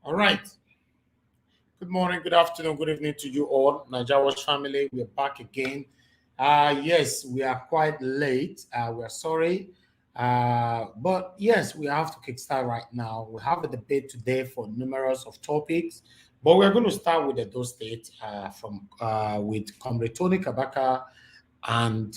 All right. Good morning, good afternoon, good evening to you all. Nigeria Watch family, we're back again. Yes, we are quite late. We're sorry. But yes, we have to kickstart right now. We have a debate today for numerous of topics, but we're going to start with the Edo State with Comr Tony Kabaka and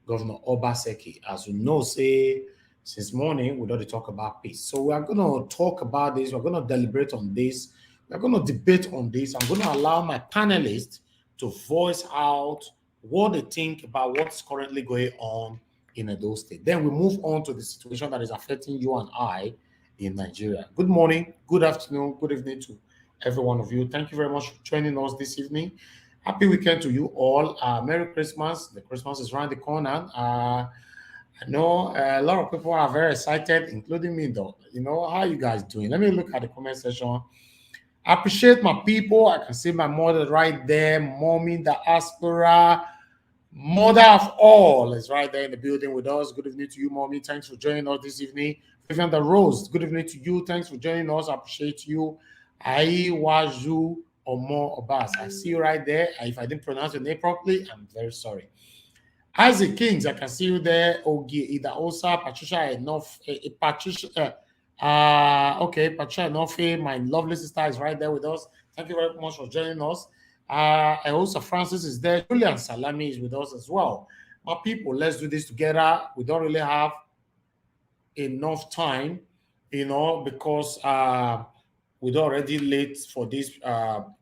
Governor Obaseki. As you know, since morning, we don't talk about peace. So we are going to talk about this. We're going to deliberate on this. We're going to debate on this. I'm going to allow my panelists to voice out what they think about what's currently going on in Edo State. Then we move on to the situation that is affecting you and I in Nigeria. Good morning, good afternoon, good evening to every one of you. Thank you very much for joining us this evening. Happy weekend to you all. Merry Christmas. The Christmas is around the corner. I know a lot of people are very excited, including me, though. You know, how you guys doing? Let me look at the comment section. I appreciate my people. I can see my mother right there, mommy, the diaspora, mother of all is right there in the building with us. Good evening to you, mommy. Thanks for joining us this evening. Vivian the Rose, good evening to you. Thanks for joining us. I appreciate you. Aiwaju Omo Obas. I see you right there. If I didn't pronounce your name properly, I'm very sorry. Isaac Kings, I can see you there. Ogi Ida Osa, Patricia Enough, Patricia. Okay, Patricia Enofe, my lovely sister, is right there with us. Thank you very much for joining us. Also, Francis is there. Julian Salami is with us as well. My people, let's do this together. We don't really have enough time, because we're already late for this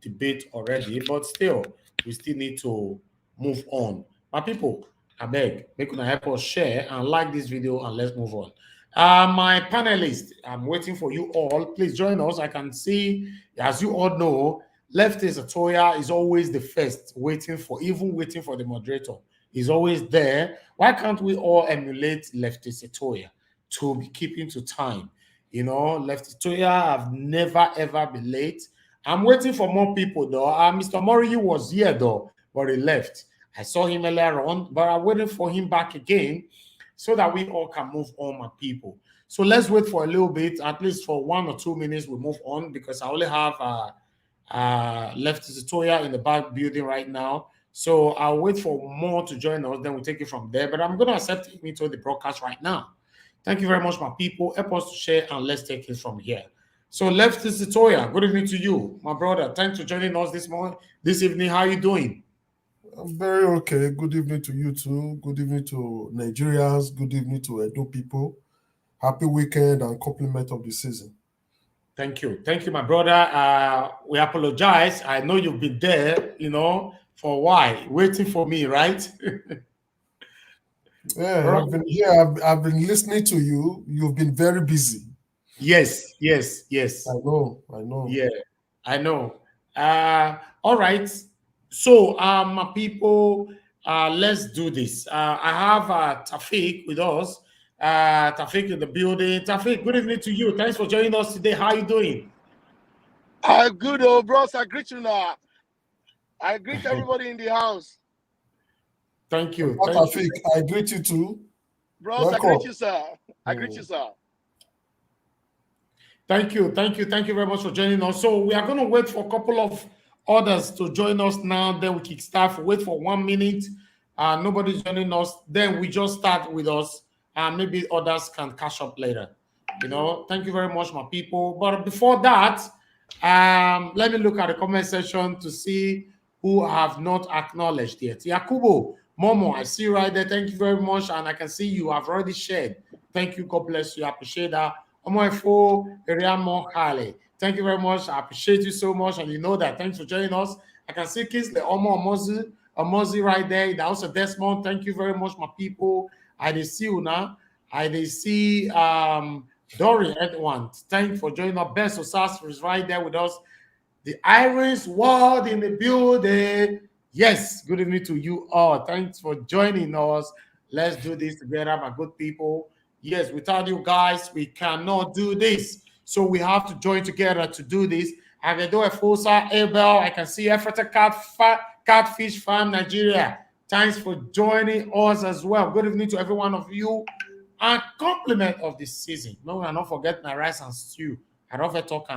debate already, but still, we still need to move on. My people, I beg, make una help us share and like this video, and let's move on. My panelists, I'm waiting for you all. Please join us. I can see, as you all know, Leftist Atoya is always the first, waiting for the moderator. He's always there. Why can't we all emulate Leftist Atoya to be keeping to time? Leftist Atoya have never ever been late. I'm waiting for more people though. Mr. Mori was here though, but he left. I saw him earlier on, but I'm waiting for him back again so that we all can move on, my people. So let's wait for a little bit, at least for 1 or 2 minutes. We move on because I only have Leftist Atoya in the back building right now. So I'll wait for more to join us, then we'll take it from there. But I'm going to accept him into the broadcast right now. Thank you very much, my people. Help us to share and let's take it from here. So Leftist Atoya, good evening to you, my brother. Thanks for joining us this evening. How are you doing? I'm very okay. Good evening to you too. Good evening to Nigerians. Good evening to Edo people. Happy weekend and compliment of the season. Thank you. Thank you, my brother. We apologize. I know you've been there, for a while, waiting for me, right? Yeah, I've been here. I've been listening to you. You've been very busy. Yes. I know. Yeah, I know. All right. So, my people, let's do this. I have Tafik with us. Tafik in the building. Tafik, good evening to you. Thanks for joining us today. How are you doing? I'm good, old bros. I greet you now. I greet everybody in the house. Thank you. Tafik, I greet you too. Bros, welcome. I greet you, sir. I greet you, sir. Thank you very much for joining us. So we are going to wait for a couple of others to join us now. Then we kickstart. Wait for 1 minute. Nobody's joining us. Then we just start with us. Maybe others can catch up later. Thank you very much, my people. But before that, let me look at the comment section to see who have not acknowledged yet. Yakubo, Momo, I see you right there. Thank you very much. And I can see you have already shared. Thank you. God bless you. I appreciate that. Omoefo, Eriamo, Hale. Thank you very much. I appreciate you so much. And you know that. Thanks for joining us. I can see Kiss, the Omo Omozi right there. That also Desmond. Thank you very much, my people. I see you now. I see Dorian Edwin. Thank you for joining us. Best Osas is right there with us. The Irish World in the building. Yes, good evening to you all. Thanks for joining us. Let's do this together, my good people. Yes, without you guys, we cannot do this. So we have to join together to do this. Agedo Efosa, Abel, I can see Efrata Catfish Farm, Nigeria. Thanks for joining us as well. Good evening to every one of you. And compliment of this season. No, I don't forget my rice and stew. I don't ever talk.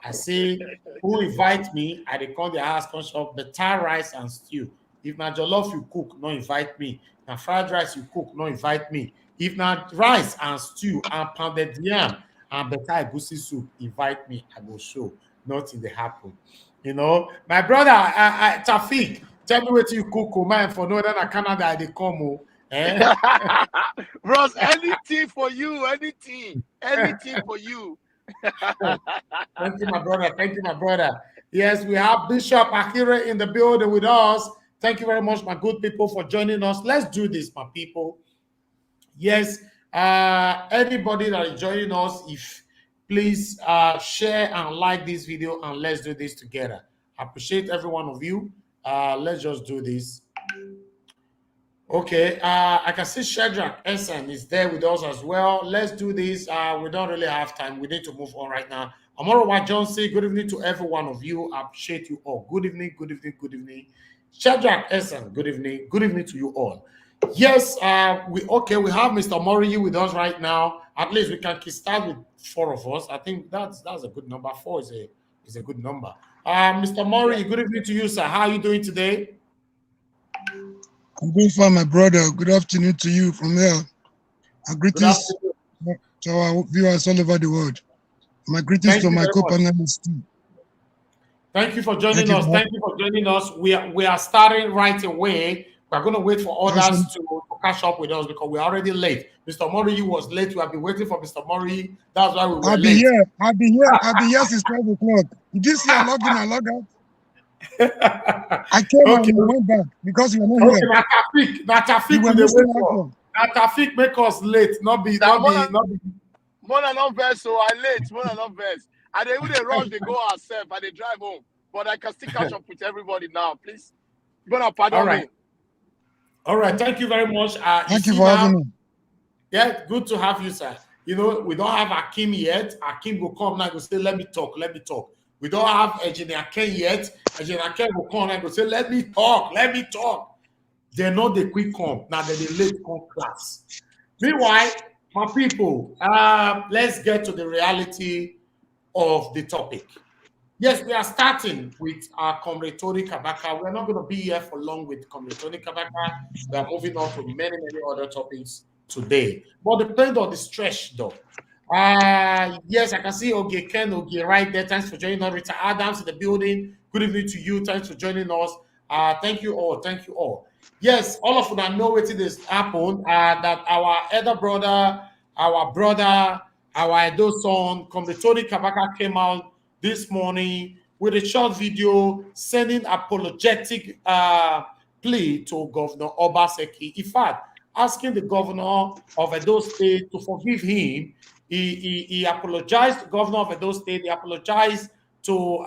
I say, who invite me? I call the house shop better rice and stew. If na jollof you cook, no invite me. Now fried rice you cook, no invite me. If not rice and stew and pounded yam and better egusi soup, invite me. I go show. Nothing they happen. My brother, Tafik, tell me what you cook, man. For no other Canada, they come. Bros, anything for you, anything for you. Thank you, my brother. Yes, we have Bishop Akira in the building with us. Thank you very much, my good people, for joining us. Let's do this, my people. Yes, anybody that is joining us, if please share and like this video, and let's do this together. I appreciate every one of you. Let's just do this. Okay, I can see Shadrach Essen is there with us as well. Let's do this. We don't really have time. We need to move on right now. Amorowa Johnson, good evening to every one of you. I appreciate you all. Good evening. Shadrach Essen, good evening. Good evening to you all. Yes, we have Mr. Mori with us right now. At least we can start with 4 of us. I think that's a good number. 4 is a good number. Mr. Mori, good evening to you, sir. How are you doing today? I'm doing fine, my brother. Good afternoon to you from here. My greetings to our viewers all over the world. My greetings to my co-panelists too. Thank you for joining us. Thank you for joining us. We are starting right away. We're going to wait for others to catch up with us because we're already late. Mr. Mori was late. We have been waiting for Mr. Mori. That's why we were late. I'll be here since 12 o'clock. Did you see I logged in and logged out? I came and went back because you were not here. Natafik make us late. Not be. More than not verse, so I late. More than not verse. And they wouldn't rush, they go ourselves and they drive home. But I can still catch up with everybody now. Please. You're gonna pardon me. All right. Thank you very much. Thank you for having me. Yeah, good to have you, sir. You know, we don't have Akim yet. Akim will come now and say, let me talk. We don't have Engineer Ken yet. Engineer Ken will come and say, let me talk. They're not the quick come. Now they're the late come class. Meanwhile, my people, let's get to the reality of the topic. Yes, we are starting with our Comr Kabaka. We're not going to be here for long with Comr Kabaka. We are moving on to many other topics today. But depend on the stretch, though. Yes, I can see Oge Ken, Oge right there. Thanks for joining us. Rita Adams in the building. Good evening to you. Thanks for joining us. Thank you all. Yes, all of you know what it is happened. That our elder brother, our Edo son, Comr Kabaka came out this morning with a short video sending apologetic plea to Governor Obaseki. In fact, asking the governor of Edo State to forgive him. He apologized to the governor of Edo State. He apologized to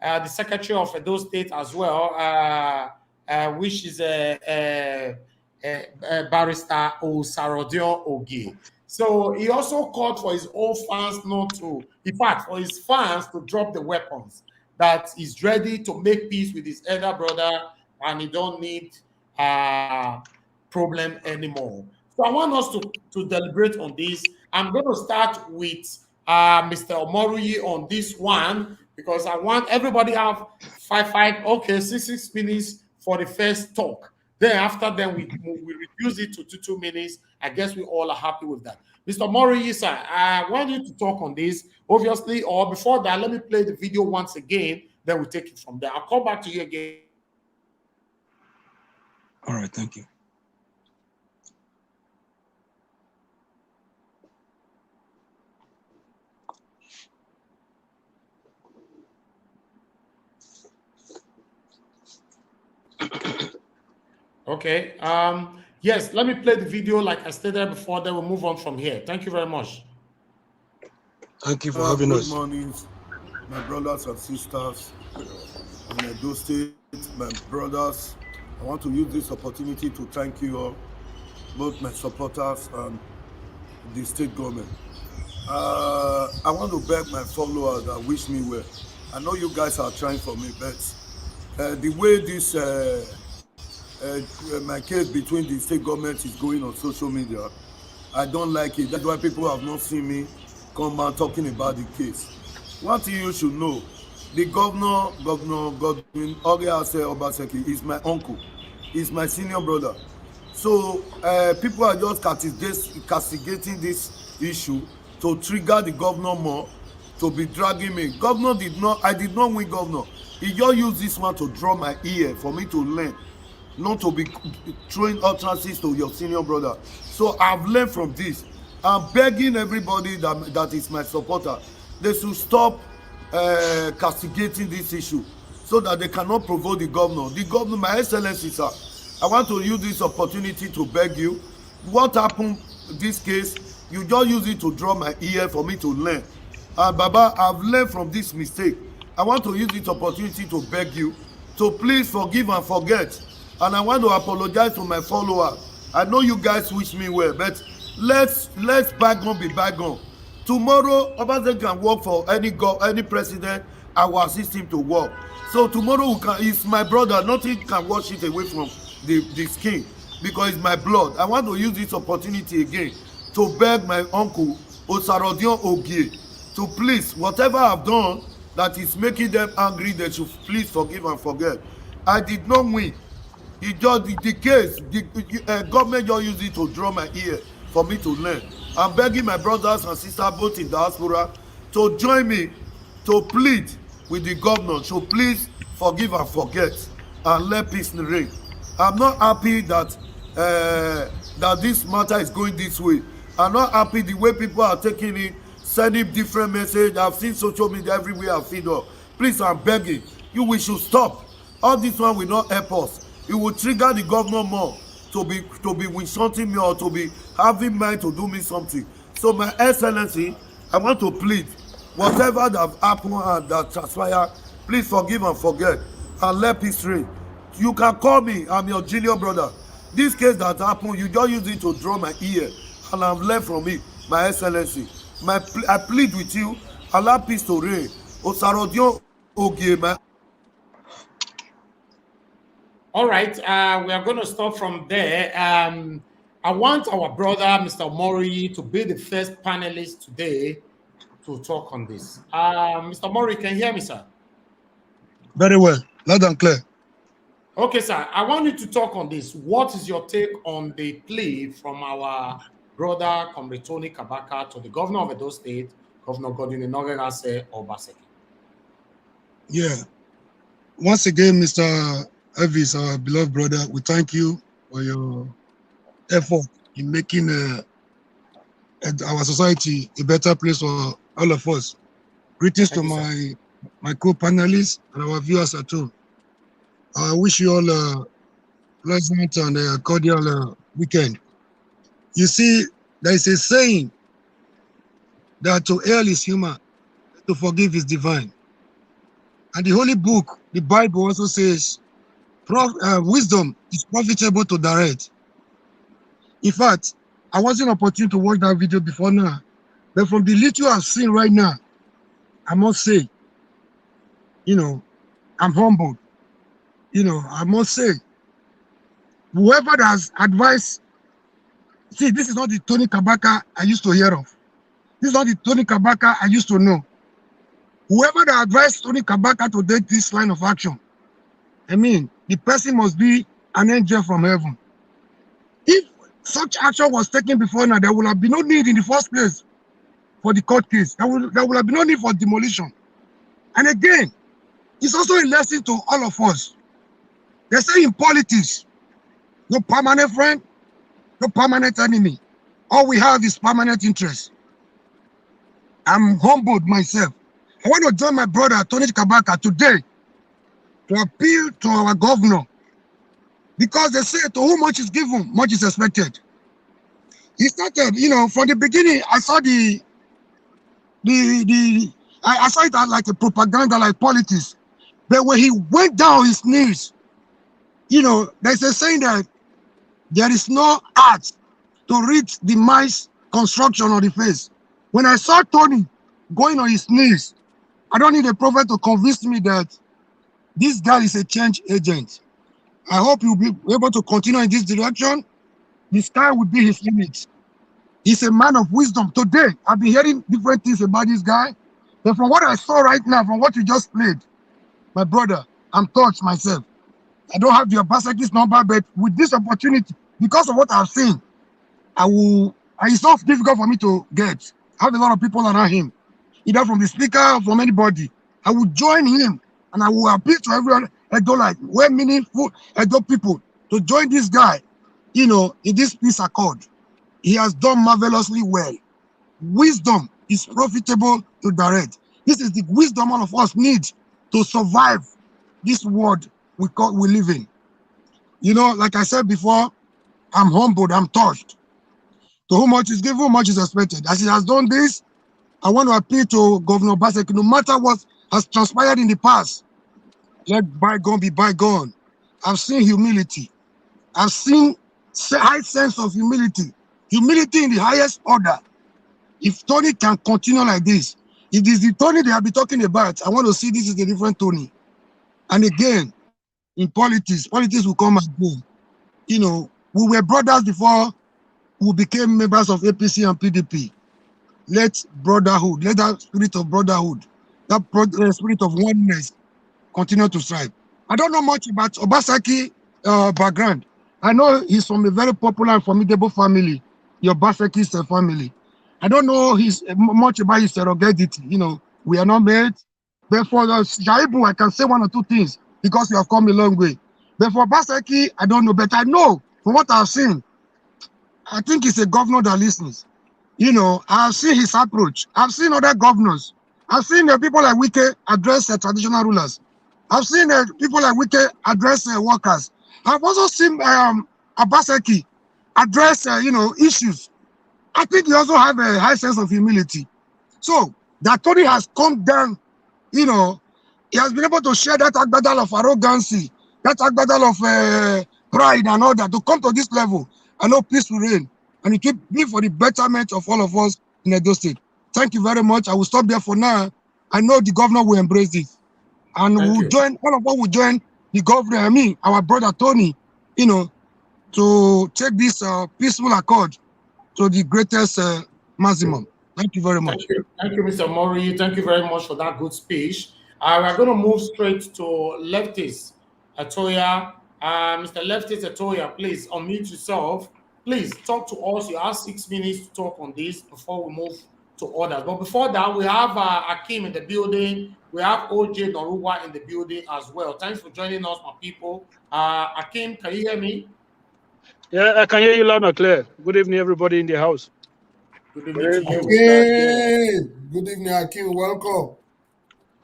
the secretary of Edo State as well, which is Barrister Osarodion Ogie. So he also called for his own fans for his fans to drop the weapons, that he's ready to make peace with his elder brother and he don't need problem anymore. So I want us to deliberate on this. I'm going to start with Mr. Omoruyi on this one because I want everybody to have 6 minutes for the first talk. Then after we reduce it to 2 minutes. I guess we all are happy with that. Mr. Omoruyi, sir, I want you to talk on this, obviously, or before that, let me play the video once again, then we'll take it from there. I'll come back to you again. All right, thank you. Okay. Yes, let me play the video like I stated before, then we'll move on from here. Thank you very much. Thank you for having us. Good morning, my brothers and sisters in Edo State, my brothers. I want to use this opportunity to thank you all, both my supporters and the state government. I want to beg my followers that wish me well. I know you guys are trying for me, but the way this my case between the state government is going on social media, I don't like it. That's why people have not seen me come out talking about the case. One thing you should know, the Governor Godwin Obaseki is my uncle. He's my senior brother. So people are just castigating this issue to trigger the governor more, to be dragging me. I did not win governor. He just used this one to draw my ear for me to learn, not to be throwing utterances to your senior brother. So I've learned from this. I'm begging everybody that is my supporter, they should stop castigating this issue so that they cannot provoke the governor. The governor, my excellency, sir, I want to use this opportunity to beg you. What happened this case, you just use it to draw my ear for me to learn. And Baba, I've learned from this mistake. I want to use this opportunity to beg you to please forgive and forget. And I want to apologize to my followers. I know you guys wish me well, but let's bygone be bygone. Tomorrow, Obaseki can work for any president. I will assist him to work. So tomorrow he's my brother. Nothing can wash it away from the skin because it's my blood. I want to use this opportunity again to beg my uncle Osarodion Ogie to please, whatever I've done that is making them angry, they should please forgive and forget. I did not win. It just the case, the government just used it to draw my ear for me to learn. I'm begging my brothers and sisters both in diaspora to join me to plead with the governor. So please forgive and forget and let peace reign. I'm not happy that that this matter is going this way. I'm not happy the way people are taking it, sending different message. I've seen social media everywhere. I feed up. Please, I'm begging you. We should stop. All this one will not help us. It will trigger the governor more to be insulting me or to be having mind to do me something. So, my excellency, I want to plead, whatever that happened and that transpired, please forgive and forget and let peace reign. You can call me. I'm your junior brother. This case that happened, you just use it to draw my ear, and I'm left from it, my excellency. I plead with you, allow peace to reign. Osarodion Ogiema. All right, we are going to start from there. I want our brother, Mr. Mori, to be the first panelist today to talk on this. Mr. Mori, can you hear me, sir? Very well, loud and clear. Okay, sir. I want you to talk on this. What is your take on the plea from our brother, Comr Tony Kabaka, to the governor of Edo State, Governor Godwin Obaseki? Yeah. Once again, Mr. Elvis, our beloved brother, we thank you for your effort in making our society a better place for all of us. Greetings to my co-panelists and our viewers at home. I wish you all a pleasant and cordial weekend. You see, there is a saying that to err is human, to forgive is divine. And the Holy Book, the Bible, also says, wisdom is profitable to direct. In fact, I wasn't opportune to watch that video before now, but from the little I've seen right now, I must say, I'm humbled. I must say, whoever has advised, see, this is not the Tony Kabaka I used to hear of. This is not the Tony Kabaka I used to know. Whoever that advised Tony Kabaka to take this line of action, the person must be an angel from heaven. If such action was taken before now, there would have been no need in the first place for the court case. There would have been no need for demolition. And again, it's also a lesson to all of us. They say in politics, no permanent friend, no permanent enemy. All we have is permanent interest. I'm humbled myself. I want to join my brother, Tony Kabaka, today to appeal to our governor, because they say to whom much is given, much is expected. He started, from the beginning, I saw I saw it as like a propaganda, like politics. But when he went down on his knees, there's a saying that there is no art to read the mice construction on the face. When I saw Tony going on his knees, I don't need a prophet to convince me that this guy is a change agent. I hope you'll be able to continue in this direction. The sky will be his limit. He's a man of wisdom. Today, I've been hearing different things about this guy. But from what I saw right now, from what you just played, my brother, I'm touched myself. I don't have the Obaseki's number, but with this opportunity, because of what I've seen, it's not difficult for me to get. I have a lot of people around him, either from the speaker or from anybody. I will join him and I will appeal to everyone, we're meaningful Edo people to join this guy, in this peace accord. He has done marvelously well. Wisdom is profitable to direct. This is the wisdom all of us need to survive this world we live in. Like I said before, I'm humbled, I'm touched. To whom much is given, much is expected. As he has done this, I want to appeal to Governor Obaseki, no matter what has transpired in the past, let bygone be bygone. I've seen humility. I've seen high sense of humility. Humility in the highest order. If Tony can continue like this, if this is the Tony they have been talking about, I want to see this is a different Tony. And again, in politics will come and go. We were brothers before we became members of APC and PDP. Let brotherhood, let that spirit of brotherhood, that spirit of oneness continue to strive. I don't know much about Obaseki background. I know he's from a very popular and formidable family, the Obaseki family. I don't know much about his heredity. We are not mates. But for the Jaibu, I can say one or two things because you have come a long way. But for Obaseki, I don't know. But I know from what I've seen, I think he's a governor that listens. You know, I've seen his approach. I've seen other governors. I've seen people like Wike address traditional rulers. I've seen people like Wike address workers. I've also seen Obaseki address, issues. I think he also have a high sense of humility. So that Tony has come down, he has been able to share that agbadal of arrogancy, that agbadal of pride and all that to come to this level. I know peace will reign, and it will be for the betterment of all of us in Edo State. Thank you very much. I will stop there for now. I know the governor will embrace this, and we'll join. All of us will join the governor. Our brother Tony, to take this peaceful accord to the greatest maximum. Thank you very much. Thank you, Mr. Mori. Thank you very much for that good speech. We're going to move straight to Leftist Atoya. Mr. Leftist Atoya, please unmute yourself. Please talk to us. You have 6 minutes to talk on this before we move to others. But before that, we have Akim in the building. We have OJ Noruwa in the building as well. Thanks for joining us, my people. Akim, can you hear me? Yeah, I can hear you loud and clear. Good evening, everybody in the house. Good evening to you. Akim. Good evening, Akim. Welcome.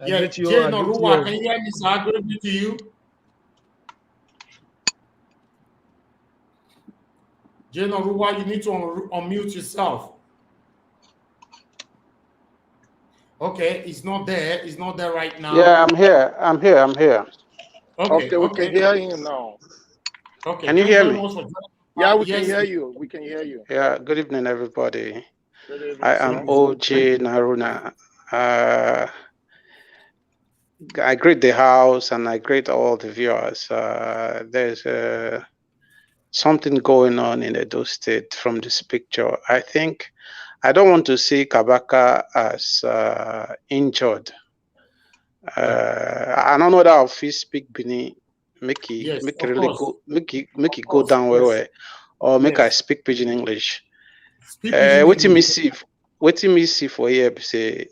Yeah, Jay Noruwa, can you hear me, sir? Good evening to you. Jay Noruwa, you need to unmute yourself. Okay, he's not there. He's not there right now. Yeah, I'm here. Okay, we can hear him now. Okay, can you hear me? Yeah, we can hear you. We can hear you. Yeah, good evening, everybody. Good evening, I am OJ Naruna. I greet the house and I greet all the viewers. There's something going on in Edo State from this picture. I don't want to see Kabaka as injured. I don't know that if he speak Bini, make it go down well, or make I speak pidgin English. Waiting me see for here be say,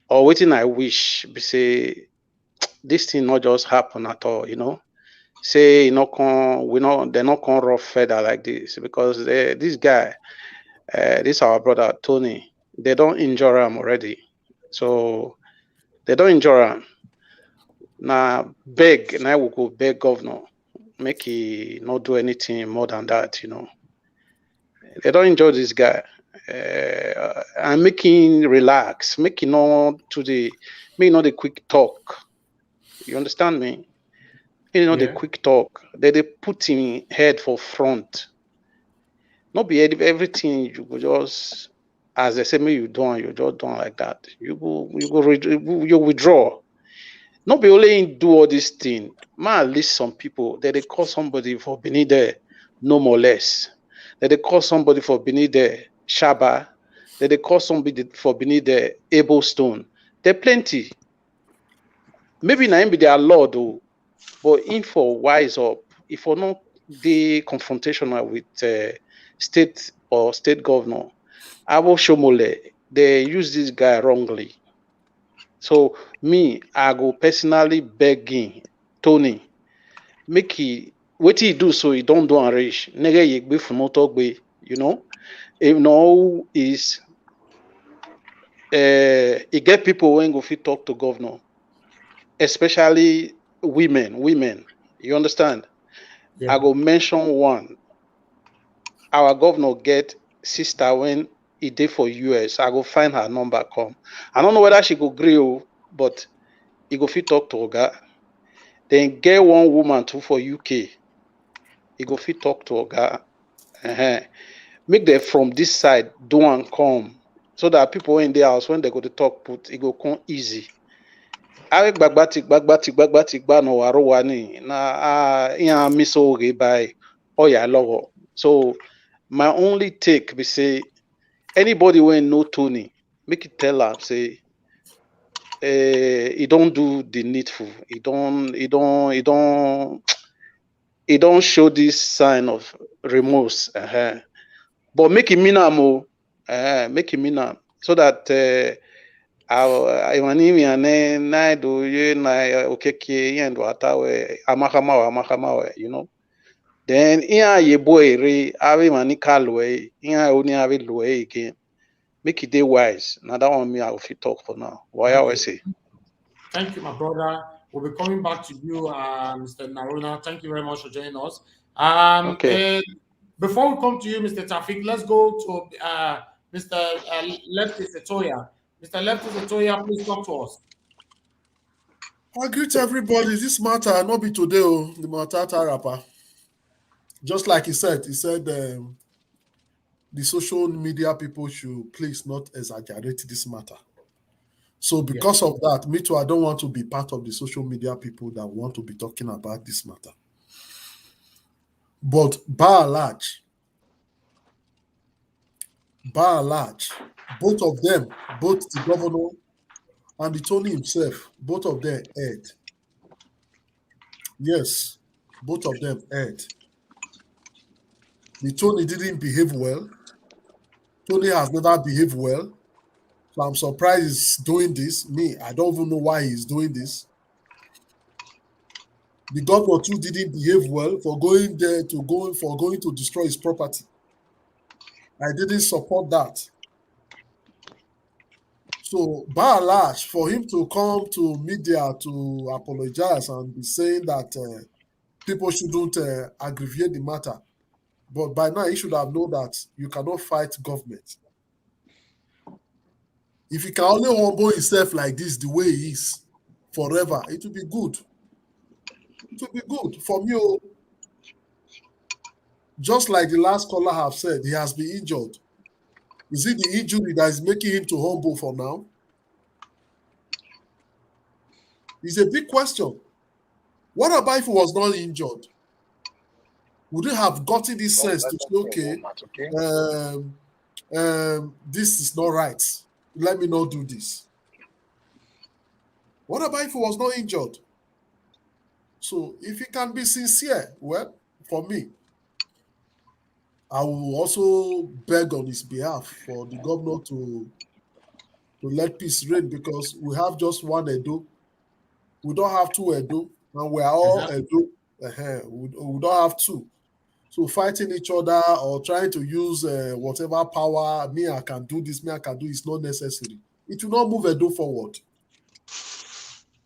or waiting I wish be say this thing not just happen at all, Say they're not gonna rough feather like this because this guy, this our brother Tony, they don't injure him already, so they don't injure him. Now we go beg governor, make he not do anything more than that, They don't enjoy this guy. And making relax, making not the quick talk. You understand me? The quick talk. They put him head for front. Not be everything you go just as they say me you just don't like that. You withdraw. Not be only do all this thing. Man, at least some people they call somebody for beneath there, no more less. They call somebody for beneath there, Shaba. They call somebody for beneath there, Able Stone. There plenty. Maybe not be their Lord though, but in for wise up. If or not the confrontational with state or state governor, Abo Shomole, they use this guy wrongly. So I go personally begging Tony, make he what he do so he don't do enrich. Nigga ye be for no talk be, If no is he get people when go fit talk to governor, especially women. You understand? Yeah. I go mention one. Our governor get sister when he did for US. I go find her number come. I don't know whether she go agree, but he go fit talk to Oga. Then get one woman too for UK. He go fit talk to Oga. Make them from this side do and come. So that people in the house when they go to talk put it go come easy. I bagbatik no warowani na iya miso by oya logo. So my only take be say anybody when know Tony, make it tell her say he don't do the needful. He don't show this sign of remorse. But make him mean make him mean so that Imanimi ane na do ye na okeke yendo atawe amakamawe, you know. Then ye boy re ave mani kalwe, only ave lowe again. Make it day wise. Now that one me I will talk for now. Why I say? Thank you, my brother. We'll be coming back to you, Mr. Naruna. Thank you very much for joining us. Okay. Before we come to you, Mr. Tafik, let's go to Mr. Lefty Setoya. Mr. Lefty Setoya, please talk to us. I greet everybody. This matter not be today, the Matata rapper. Just like he said the social media people should please not exaggerate this matter. So because of that, me too, I don't want to be part of the social media people that want to be talking about this matter. But by and large, both of them, both the governor and the Tony himself, both of them erred. Yes, both of them erred. The Tony didn't behave well. Tony has never behaved well. So I'm surprised he's doing this. Me, I don't even know why he's doing this. The governor too didn't behave well for going there to destroy his property. I didn't support that. So by and large, for him to come to media to apologize and be saying that people shouldn't aggravate the matter, but by now he should have known that you cannot fight government. If he can only humble himself like this, the way he is, forever, it will be good. It will be good for me. Just like the last caller have said, he has been injured. Is it the injury that is making him to humble for now? It's a big question. What about if he was not injured? Would he have gotten this sense to say, okay, this is not right. Let me not do this. What about if he was not injured? So if he can be sincere, well, for me, I will also beg on his behalf for the governor to let peace reign, because we have just one Edo. We don't have two Edo, and we are all Edo. We don't have two. So fighting each other or trying to use whatever power, me I can do this, me I can do, is not necessary. It will not move Edo forward.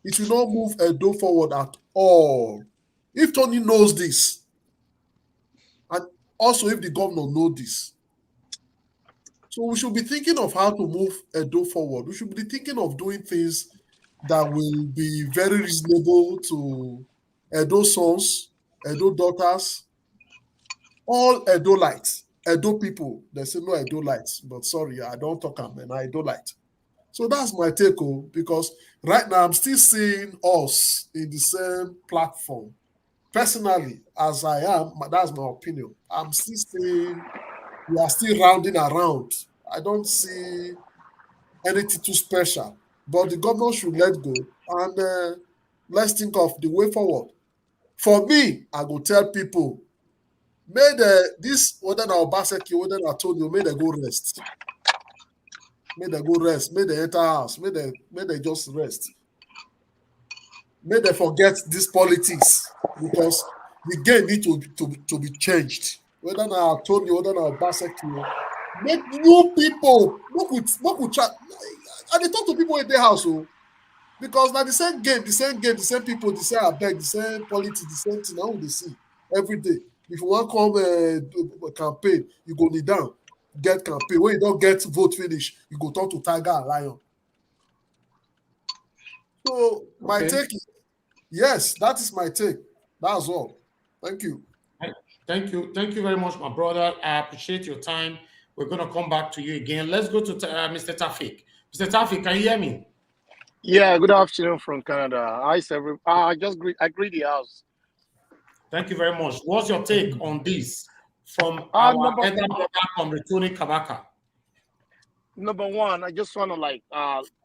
It will not move Edo forward at all. If Tony knows this, and also if the governor knows this, so we should be thinking of how to move Edo forward. We should be thinking of doing things that will be very reasonable to Edo sons, Edo daughters, all Edo-lites, Edo people. They say no Edo-lites, but sorry, I don't talk about an Edo-lite. So that's my take, because right now I'm still seeing us in the same platform. Personally, as I am, that's my opinion. I'm still saying we are still rounding around. I don't see anything too special. But the government should let go, and let's think of the way forward. For me, I go tell people, this whether na Obaseki, whether na Tony, may they go rest. May they go rest. May they enter house. May they just rest. May they forget this politics, because the game need to be changed. Whether na Tony, whether na Obaseki, make new people. Look with chat. And they talk to people in their house, because now the same game, the same people, the same abeg, the same politics, the same thing. Now they see every day. If you want to come campaign, you go kneel down, get campaign. When you don't get vote finish, you go talk to Tiger and Lion. So my take is, yes, that is my take. That's all. Thank you. Thank you very much, my brother. I appreciate your time. We're going to come back to you again. Let's go to Mr. Tafik. Mr. Tafik, can you hear me? Yeah, good afternoon from Canada. I greet the house. Thank you very much. What's your take on this from our elder brother, Comr Tony Kabaka? Number one, I just want to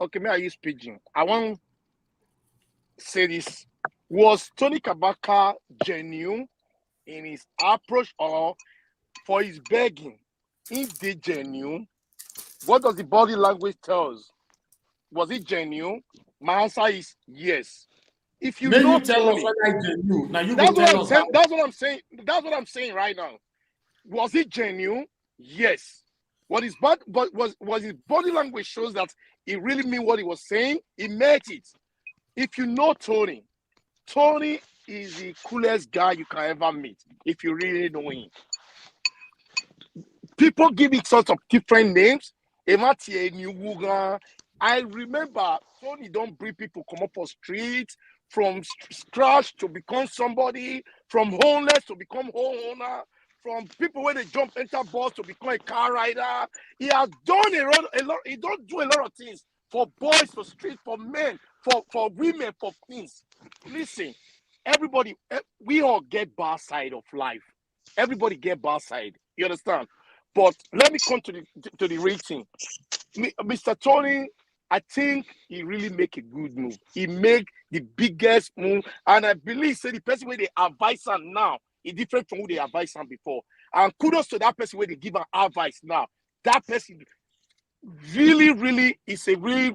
okay, may I use pidgin? I want to say this. Was Tony Kabaka genuine in his approach, or for his begging? If they genuine, what does the body language tell us? was it genuine? My answer is yes. If you May know you tell Tony, us whether it's genuine. Now you that's go what tell I'm us saying. that. That's what I'm saying. That's what I'm saying right now. Was it genuine? Yes. What his his body language shows that he really meant what he was saying. He meant it. If you know Tony, Tony is the coolest guy you can ever meet. If you really know him, people give it sorts of different names. I remember Tony don't bring people come up on street from scratch to become somebody, from homeless to become homeowner, from people where they jump enter bus to become a car rider. He has done a lot. He don't do a lot of things for boys, for street, for men, for women, for things. Listen, everybody, we all get bad side of life. Everybody get bad side. You understand? But let me come to the rating. Mr. Tony, I think he really make a good move. He make the biggest move, and I believe the person where they advise him now is different from who they advise him before. And kudos to that person where they give an advice now. That person really is a real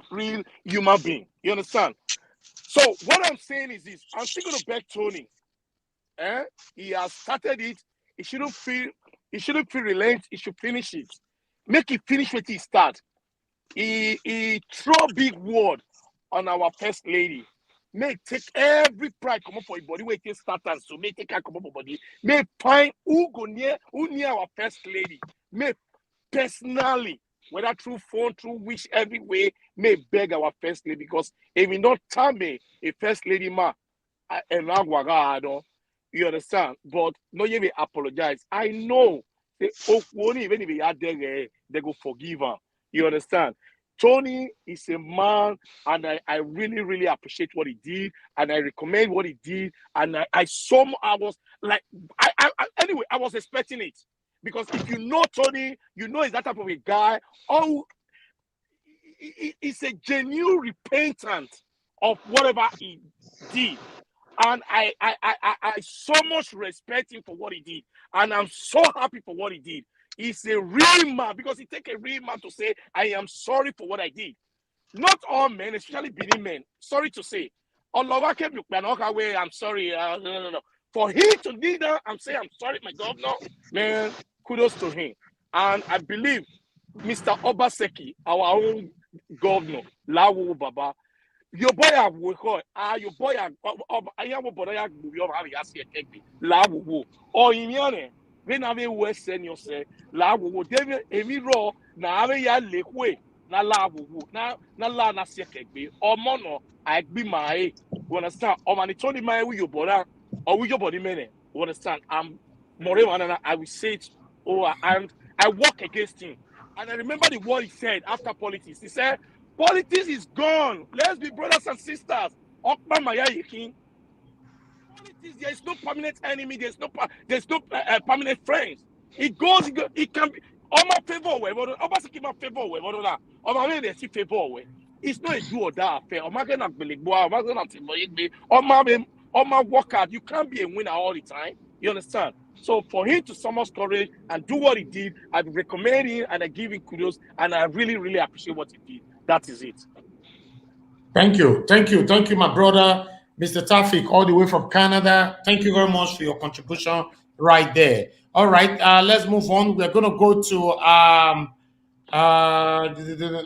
human being. You understand? So what I'm saying is this: I'm still gonna beg Tony. He has started it. He shouldn't feel relent. He should finish it. Make it finish what he start. He throw big word on our first lady. May take every pride come up for your body where it start and so may take her come up for body. May find who near our first lady. May personally, whether through phone, through which every way, may beg our first lady, because if we not tell me a first lady you understand? But no, you may apologize. I know even if they are there, they go forgive her. You understand? Tony is a man, and I really appreciate what he did, and I recommend what he did. And I was like, anyway, I was expecting it, because if you know Tony, you know he's that type of a guy. Oh, he's a genuine repentant of whatever he did. And I so much respect him for what he did. And I'm so happy for what he did. He's a real man, because it takes a real man to say, I am sorry for what I did. Not all men, especially Benin men, sorry to say. I'm sorry. No. For him to do that and say, I'm sorry, my governor, man, kudos to him. And I believe Mr. Obaseki, our own governor, Lawu Baba, your boy your boy I am a Lawu or in when I West Senior say Lawu David Emiro na ave ya lekwe na Lawu na la na sekegbe or mono I be my you understand or man told my your brother or with your body man you understand I'm more and I will say it and I walk against him. And I remember the word he said after politics. He said, politics is gone. Let's be brothers and sisters. Politics, there is no permanent enemy. There's no permanent friends. It can be all my favor. Obaseki my favor. Or my they see favor. It's not a do or die affair. Or my gonna believe. Or my work out. You can't be a winner all the time. You understand? So for him to summon courage and do what he did, I recommend him and I give him kudos, and I really appreciate what he did. That is it. Thank you, my brother, Mr. Tafik, all the way from Canada. Thank you very much for your contribution right there. All right, let's move on. We're going to go to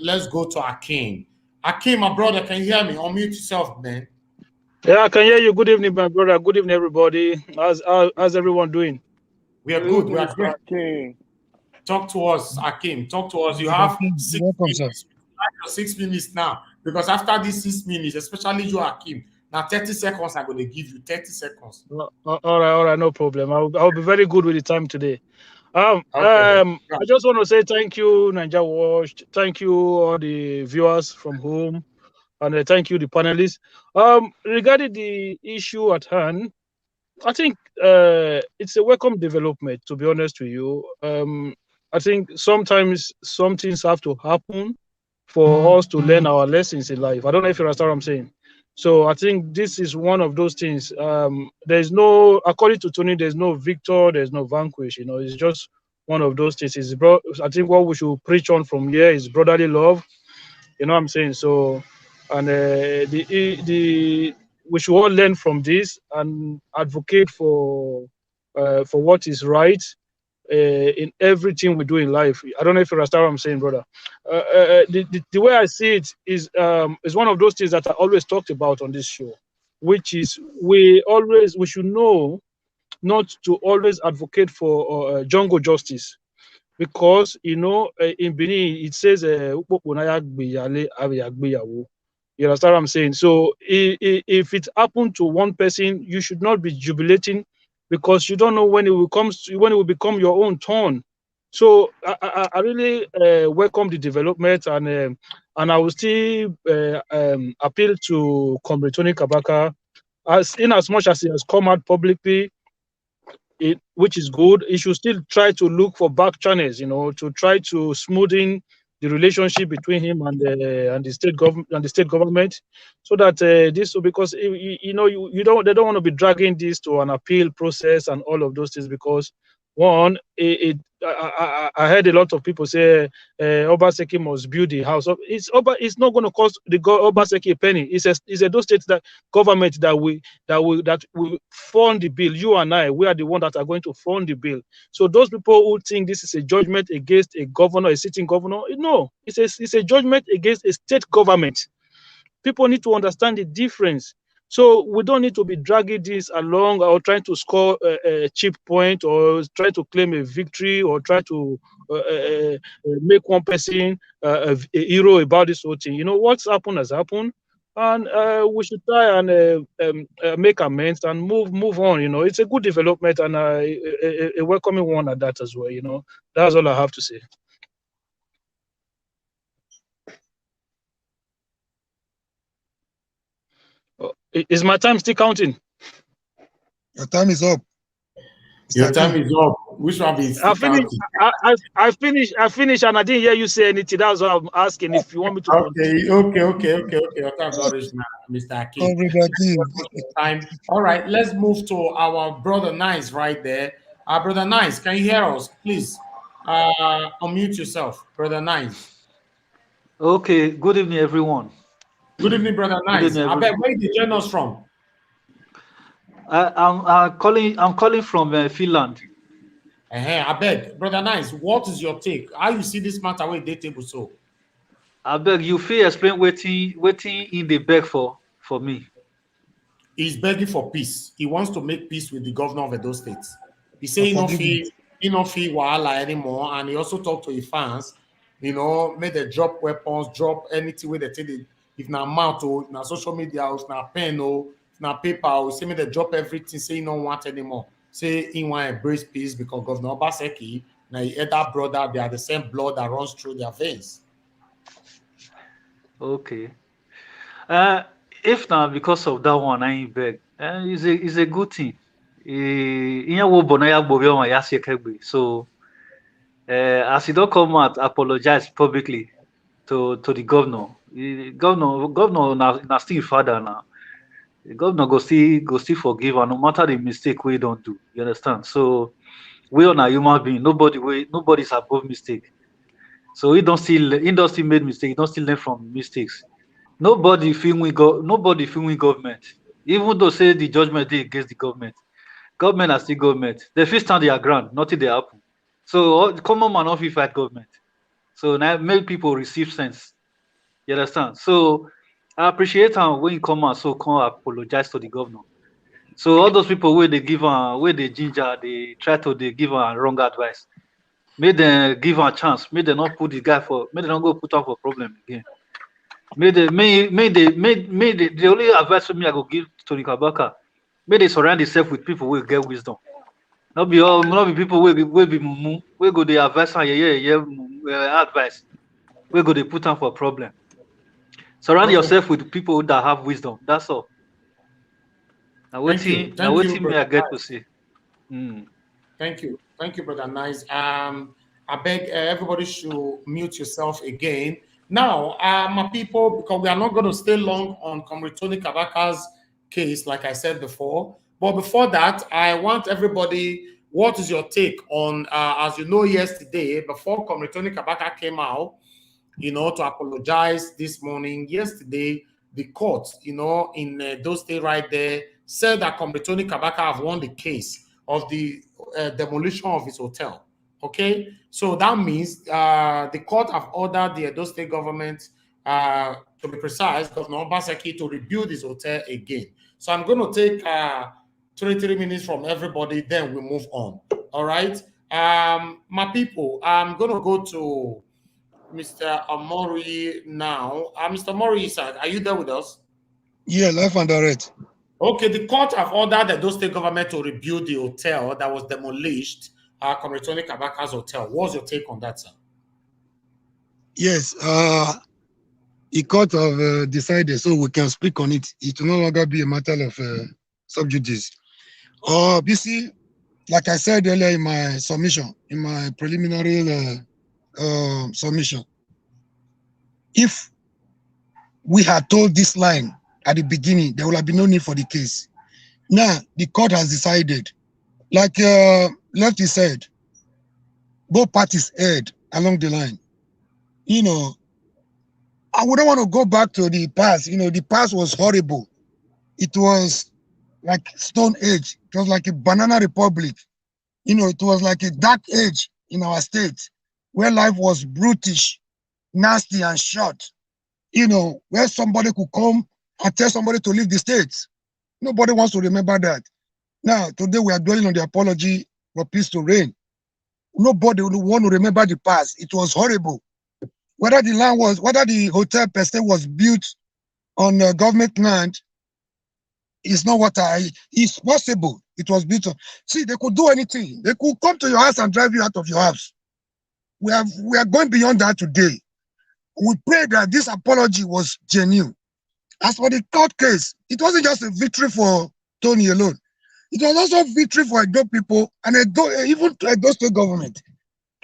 let's go to Akim. Akim, my brother, can you hear me? Unmute yourself, man. Yeah, I can hear you. Good evening, my brother. Good evening, everybody. How's everyone doing? We are good. We are great. Akim. Talk to us, Akim. Talk to us. You have 6 minutes. 6 minutes now, because after these 6 minutes, especially you, Akim, now 30 seconds I'm going to give you. 30 seconds. All right, no problem. I'll be very good with the time today. Okay. I just want to say thank you, Niger Watch. Thank you, all the viewers from home, and thank you, the panelists. Regarding the issue at hand, I think it's a welcome development, to be honest with you. I think sometimes some things have to happen for us to learn our lessons in life. I don't know if you understand what I'm saying. So I think this is one of those things. There's no, according to Tony, there's no victor, there's no vanquish. You know, it's just one of those things. I think what we should preach on from here is brotherly love. You know what I'm saying? So, and we should all learn from this and advocate for what is right in everything we do in life. I don't know if you understand what I'm saying, brother. The way I see it is one of those things that I always talked about on this show, which is we should know not to always advocate for jungle justice, because in Benin it says you understand what I'm saying? So if it happened to one person, you should not be jubilating, because you don't know when it will become your own turn. So I really welcome the development, and I will still appeal to Comr Tony Kabaka, as much as he has come out publicly, which is good. He should still try to look for back channels, to try to smoothen the relationship between him and the state government, so that this will, because they don't want to be dragging this to an appeal process and all of those things, because one, I heard a lot of people say Obaseki must build the house. It's not going to cost the Obaseki a penny. It's those states that government that will fund the bill. You and I, we are the one that are going to fund the bill. So those people who think this is a judgment against a governor, a sitting governor, no, it's a judgment against a state government. People need to understand the difference. So we don't need to be dragging this along or trying to score a cheap point or try to claim a victory or try to make one person a hero about this whole thing. What's happened has happened, and we should try and make amends and move on. It's a good development and a welcoming one at that as well. That's all I have to say. Is my time still counting? Your time is up. Your time is up. Which one is? I finished, and I didn't hear you say anything. That's why I'm asking if you want me to. Okay. Your time is now, Mr. Akin. All right, let's move to our brother Nice right there. Brother Nice, can you hear us? Please unmute yourself, brother Nice. Okay. Good evening, everyone. Good evening, brother Nice. I bet where did you join us from? I'm calling from Finland. I beg, brother Nice, what is your take? How you see this matter with date table so? I beg you, feel explain waiting in the beg for me. He's begging for peace. He wants to make peace with the governor of those states. He say he don't feel wahala anymore, and he also talked to his fans. Made they drop weapons, drop anything where they tell it. If na mouth or if na social media or if na pen or if na paper or say me they drop everything, say he don't want anymore. Say he want to embrace peace because Governor Obaseki, now he elder brother, they are the same blood that runs through their veins. Okay. If now because of that one, I ain't beg. It's a good thing. So as he don't come out, apologize publicly to the governor. Governor na still father now. The governor go still forgive, and no matter the mistake we don't do. You understand? So we are a human being. Nobody's above mistake. So he don't still made mistake. He don't still learn from mistakes. Nobody feel we government. Even though say the judgment day against the government. Government are still government. They feel stand their ground, nothing they happen. So common man not fight government. So now make people receive sense. You understand? So I appreciate how when you come out, so come apologize to the governor. So all those people where they ginger, they try to give wrong advice. May they give a chance. May they not put the guy may they not go put up for problem again. May the only advice for me I go give to the Kabaka. May they surround themselves with people who get wisdom. Not be people will be mumu. We go the advice and advice. We go they put on for problem. Surround yourself with people that have wisdom. That's all. Now waiting me I get to see. Thank you, brother Nice. I beg everybody should mute yourself again. Now, my people, because we are not going to stay long on Comr Tony Kabaka's case, like I said before. But before that, I want everybody, what is your take on, as you know, yesterday, before Comr Tony Kabaka came out, to apologize this morning. Yesterday, the court, in those days right there, said that Comr Tony Kabaka have won the case of the demolition of his hotel. Okay, so that means the court have ordered the Edo State government, to be precise, Governor Obaseki, to rebuild his hotel again. So I'm going to take 23 minutes from everybody, then we move on. All right, my people, I'm going to go to Mr. Omori now. Mr. Omori, are you there with us? Yeah, live and direct. Okay, the court have ordered the Edo State government to rebuild the hotel that was demolished, Comr Tony Kabaka's hotel. What's your take on that, sir? Yes, the court have decided, so we can speak on it. It will no longer be a matter of sub judice. You see, like I said earlier in my submission, in my preliminary submission, if we had told this line at the beginning, there would have been no need for the case. Now, the court has decided, like Lefty said, both parties erred along the line. I wouldn't want to go back to the past. The past was horrible. It was like Stone Age. It was like a banana republic. It was like a dark age in our state where life was brutish, nasty, and short. Where somebody could come and tell somebody to leave the state. Nobody wants to remember that. Now, today we are dwelling on the apology for peace to reign. Nobody will want to remember the past. It was horrible. Whether the hotel per se was built on government land, is not what it's possible. It was built on. See, they could do anything. They could come to your house and drive you out of your house. We are going beyond that today. We pray that this apology was genuine. As for the court case, it wasn't just a victory for Tony alone. It was also a victory for Edo people and even Edo State government.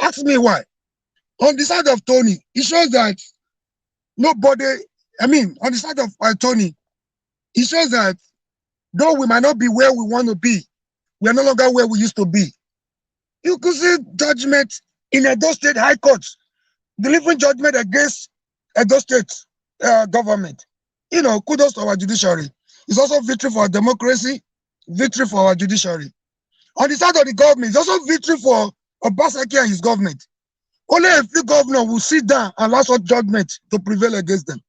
Ask me why. On the side of Tony, it shows that on the side of Tony, it shows that though we might not be where we want to be, we are no longer where we used to be. You could see judgment in Edo State High Court, delivering judgment against Edo State government. Kudos to our judiciary. It's also victory for our democracy, victory for our judiciary. On the side of the government, it's also victory for Obaseki and his government. Only a few governors will sit down and allow such judgment to prevail against them.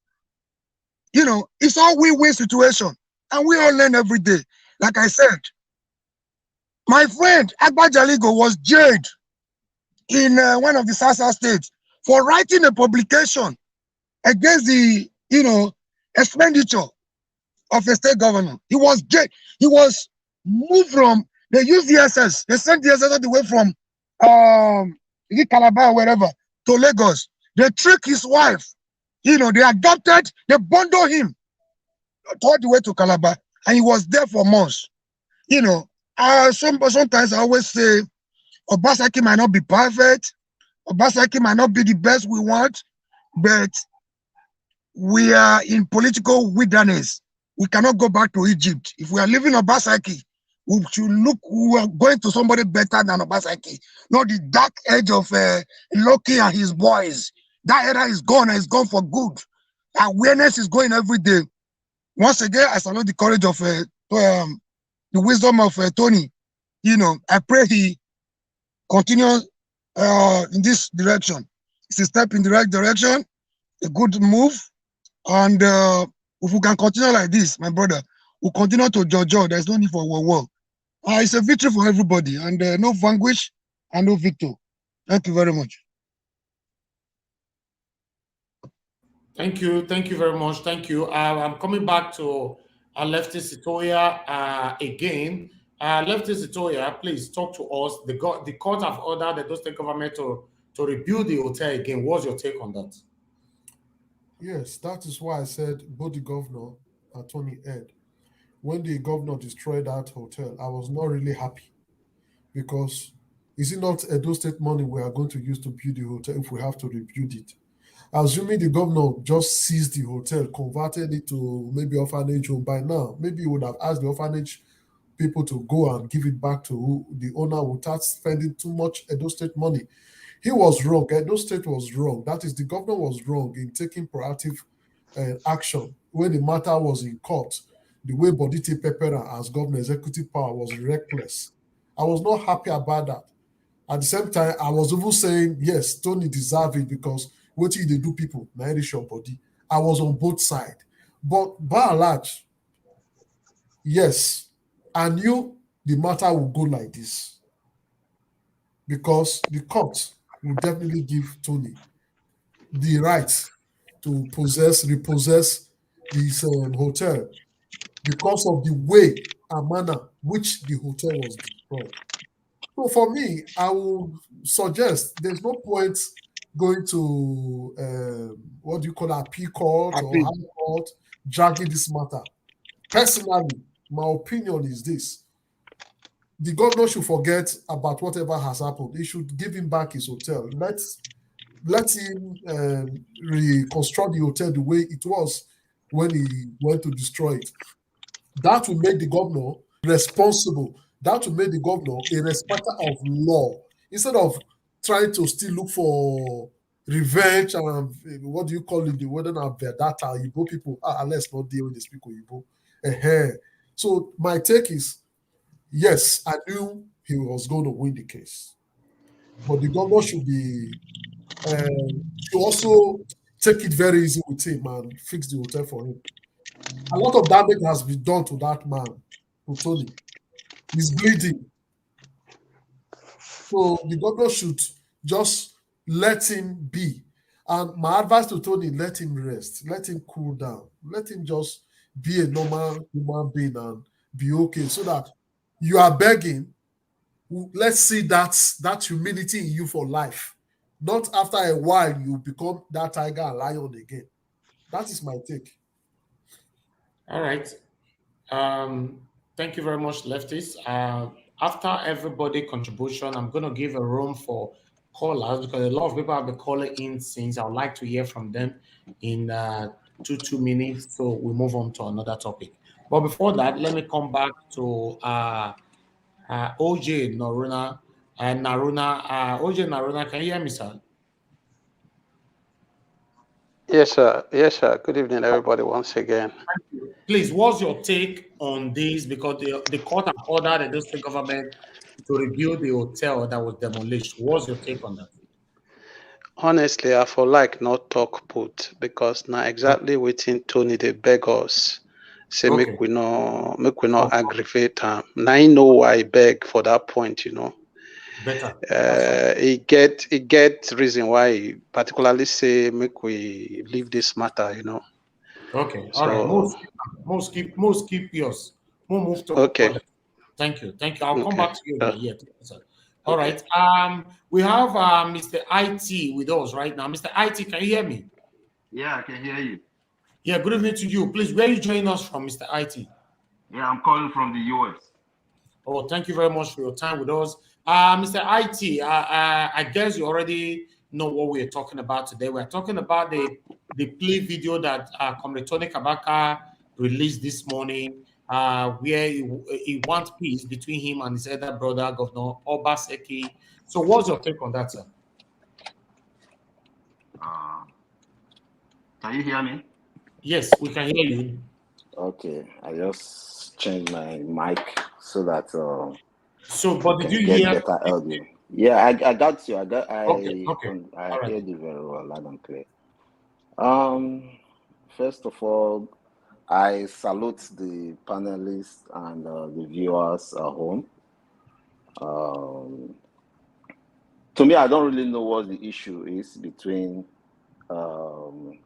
It's all win-win situation, and we all learn every day. Like I said, my friend Agba Jaligo was jailed in one of the Sasa states for writing a publication against the expenditure of a state governor. He was jailed. He was moved from. They used DSS. They sent DSS all the way from Calabar, wherever, to Lagos. They tricked his wife. They adopted. They bundled him all the way to Calabar, and he was there for months. Sometimes I always say, Obaseki might not be perfect. Obaseki might not be the best we want, but we are in political wilderness. We cannot go back to Egypt. If we are leaving Obaseki, we are going to somebody better than Obaseki. Not the dark edge of Loki and his boys. That era is gone, and it's gone for good. Awareness is going every day. Once again, I salute the courage of the wisdom of Tony. I pray he continues in this direction. It's a step in the right direction, a good move. And if we can continue like this, my brother, we'll continue to judge. There's no need for war. It's a victory for everybody, and no vanquish and no victor. Thank you very much. Thank you very much. Thank you. I'm coming back to Lefty Sitoya again. Lefty Sitoya, please talk to us. The court have ordered the Edo State government to rebuild the hotel again. What's your take on that? Yes, that is why I said both the governor and Tony Ed. When the governor destroyed that hotel, I was not really happy, because is it not Edo State money we are going to use to build the hotel if we have to rebuild it? Assuming the governor just seized the hotel, converted it to maybe orphanage home, by now, maybe he would have asked the orphanage people to go and give it back to the owner without spending too much Edo State money. he was wrong. Edo State was wrong. That is, the governor was wrong in taking proactive action when the matter was in court. The way Bodite Pepera as governor executive power was reckless. I was not happy about that. At the same time, I was even saying, yes, Tony deserves it because what they do people, Irish your body. I was on both sides. But by and large, yes, I knew the matter would go like this because the court will definitely give Tony the right to repossess this hotel because of the way and manner which the hotel was destroyed. So for me, I would suggest there's no point going to what do you call appeal court or high court, dragging this matter. Personally, my opinion is this. The governor should forget about whatever has happened. He should give him back his hotel. Let him reconstruct the hotel the way it was when he went to destroy it. That will make the governor responsible. That will make the governor a respecter of law. Instead of trying to still look for revenge and what do you call it? The word of data, Igbo people. Let's not deal with these people, Igbo. So my take is, yes, I knew he was going to win the case. But the governor should also take it very easy with him and fix the hotel for him. A lot of damage has been done to that man, to Tony. He's bleeding. So the governor should just let him be. And my advice to Tony, let him rest. Let him cool down. Let him just be a normal human being and be okay so that you are begging. Let's see that humility in you for life. Not after a while you become that tiger and lion again. That is my take. All right. Thank you very much, leftists. After everybody contribution, I'm going to give a room for callers because a lot of people have been calling in since. I would like to hear from them in 2 minutes. So we move on to another topic. But before that, let me come back to OJ Naruna. OJ Naruna, can you hear me, sir? Yes, sir. Yes, sir. Good evening, everybody, once again. Please, what's your take on this? Because the court have ordered the state government to rebuild the hotel that was demolished. What's your take on that? Honestly, I for like not talk put because now exactly waiting Tony they beg us. Say make we not aggravate him. Now I know why I beg for that point, Better. It get reason why he particularly say make we leave this matter, Okay. So, all right. Most keep yours. We'll move to okay. Thank you. I'll come back to you. All right. We have Mr. IT with us right now. Mr. IT, can you hear me? Yeah, I can hear you. Yeah, good evening to you. Please, where are you joining us from, Mr. IT? Yeah, I'm calling from the US. Oh, thank you very much for your time with us. Mr. IT, I guess you already know what we're talking about today. We're talking about the plea video that Comr Tony Kabaka released this morning, where he wants peace between him and his elder brother, Governor Obaseki. So what's your take on that, sir? Can you hear me? Yes, we can hear you. Okay, I just changed my mic so that but did you hear better audio? Yeah, I got you. Okay. I heard you very well, loud and clear. First of all, I salute the panelists and the viewers at home. To me, I don't really know what the issue is between Comr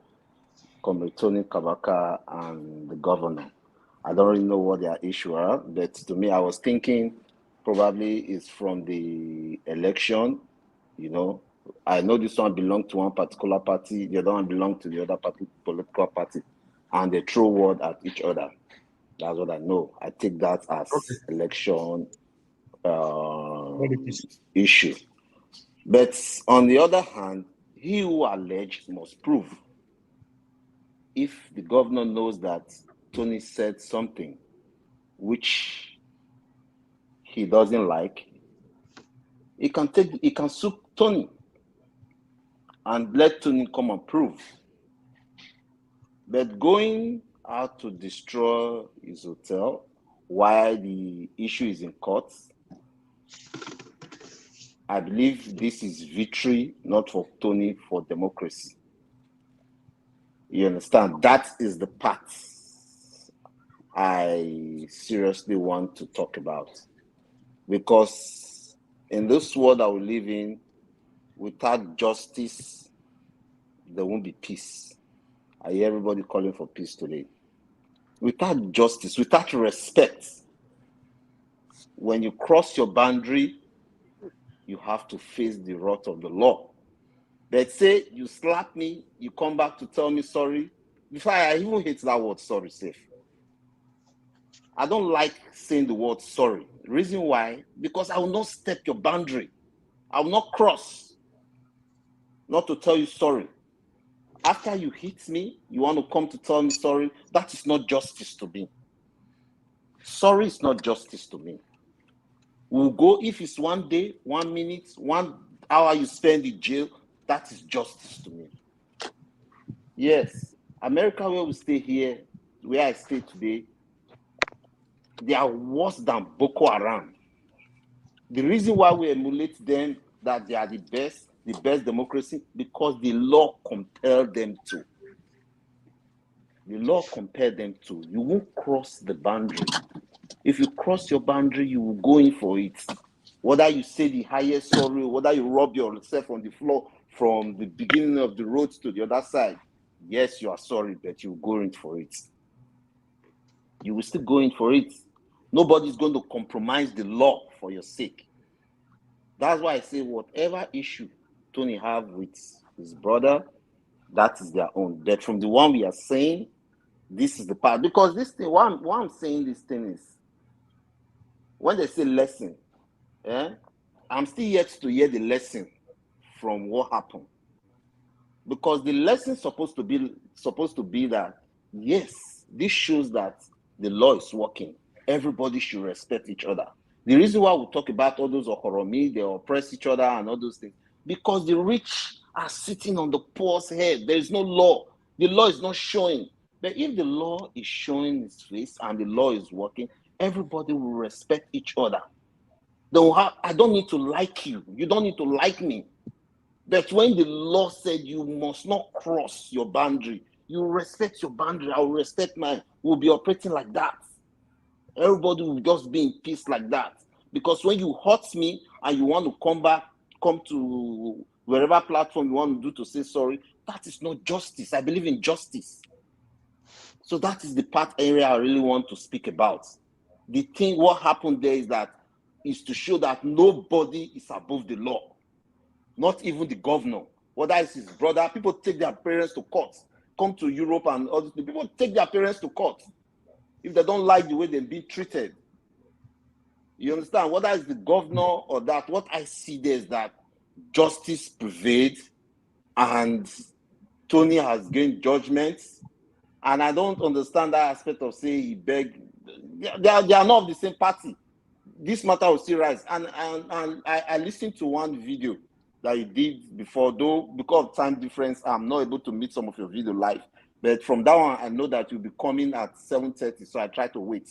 Tony Kabaka and the governor. I don't really know what their issue are, but to me, I was thinking probably it's from the election. I know this one belongs to one particular party, the other one belongs to the other political party, and they throw word at each other. That's what I know. I take that as election issue. But on the other hand, he who alleged must prove. If the governor knows that Tony said something which he doesn't like, he can sue Tony. and let Tony come and prove. But going out to destroy his hotel while the issue is in court, I believe this is victory, not for Tony, for democracy. You understand? That is the part I seriously want to talk about. Because in this world that we live in, without justice, there won't be peace. I hear everybody calling for peace today. Without justice, without respect, when you cross your boundary, you have to face the wrath of the law. But say you slap me, you come back to tell me sorry. Before I even hate that word sorry, safe. I don't like saying the word sorry. Reason why? Because I will not step your boundary. I will not cross. Not to tell you sorry. After you hit me, you want to come to tell me sorry. That is not justice to me. Sorry is not justice to me. We'll go, if it's 1 day, 1 minute, 1 hour you spend in jail, that is justice to me. Yes, America, where we stay here, where I stay today, they are worse than Boko Haram. The reason why we emulate them, that they are the best democracy, because the law compelled them to. The law compelled them to. You won't cross the boundary. If you cross your boundary, you will go in for it. Whether you say the highest sorry, whether you rub yourself on the floor from the beginning of the road to the other side, yes, you are sorry, but you will go in for it. You will still go in for it. Nobody's going to compromise the law for your sake. That's why I say whatever issue Tony have with his brother, that is their own. But from the one we are saying, this is the part. Because this thing, why I'm saying this thing is, when they say lesson, I'm still yet to hear the lesson from what happened. Because the lesson is supposed to be that, yes, this shows that the law is working. Everybody should respect each other. The reason why we talk about all those Okoromi, they oppress each other and all those things, because the rich are sitting on the poor's head. There is no law. The law is not showing. But if the law is showing its face and the law is working, everybody will respect each other. I don't need to like you. You don't need to like me. But when the law said you must not cross your boundary, you respect your boundary. I will respect mine. We'll be operating like that. Everybody will just be in peace like that. Because when you hurt me and you want to come to wherever platform you want to do to say sorry, that is not justice. I believe in justice. So that is the part area I really want to speak about. The thing, what happened there is to show that nobody is above the law. Not even the governor. Whether it's his brother, people take their parents to court. Come to Europe and other people take their parents to court if they don't like the way they're being treated. You understand? Whether it's the governor or that, what I see there is that justice prevails and Tony has gained judgment. And I don't understand that aspect of saying he begged. They are not of the same party. This matter will still rise. And I listened to one video that you did before, though because of time difference, I'm not able to meet some of your video live. But from that one, I know that you'll be coming at 7:30, so I try to wait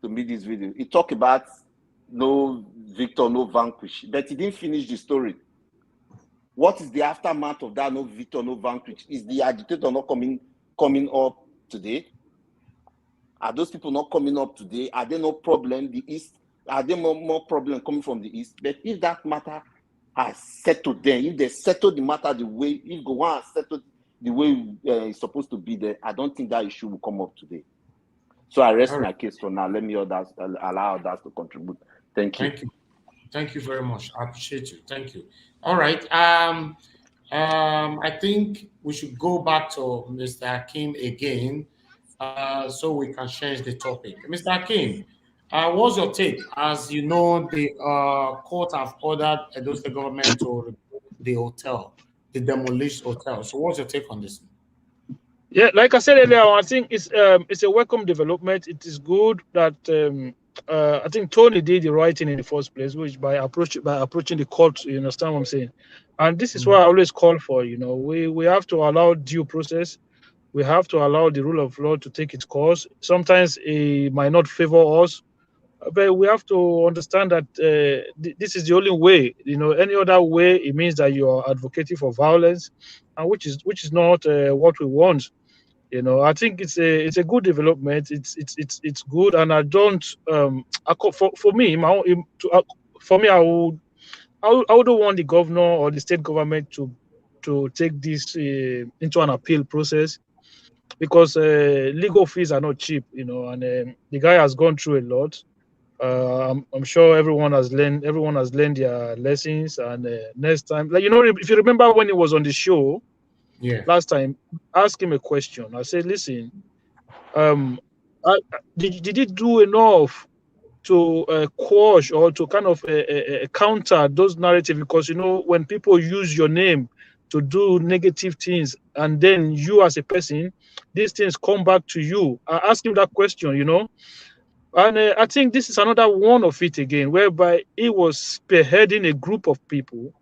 to meet this video. He talked about no victor, no vanquish, but he didn't finish the story. What is the aftermath of that no victor, no vanquish? Is the agitator not coming up today? Are those people not coming up today? Are there no problem? The East, are there more problem coming from the East? But if that matter has settled then, if they settle the matter the way, if the one has settled the way it's supposed to be there, I don't think that issue will come up today. So I rest my case for now. Let me allow others to contribute. Thank you. Thank you. Thank you very much. I appreciate you. Thank you. All right. I think we should go back to Mr. Hakim again so we can change the topic. Mr. Hakim, what's your take? As you know, the court have ordered Edo State government to remove the hotel, the demolished hotel. So what's your take on this? Yeah, like I said earlier, I think it's a welcome development. It is good that I think Tony did the right thing in the first place, which by approaching the court, you understand what I'm saying? And this is why I always call for, we have to allow due process. We have to allow the rule of law to take its course. Sometimes it might not favor us, but we have to understand that this is the only way. Any other way, it means that you are advocating for violence, and which is not what we want. I think it's a good development. It's good, and I don't for me I wouldn't want the governor or the state government to take this into an appeal process, because legal fees are not cheap, and the guy has gone through a lot. I'm sure everyone has learned their lessons, and next time, if you remember when he was on the show, last time, ask him a question. I said, listen, did he do enough to quash or to kind of counter those narratives? Because when people use your name to do negative things, and then you as a person, these things come back to you. I asked him that question, and I think this is another one of it again, whereby he was spearheading a group of people.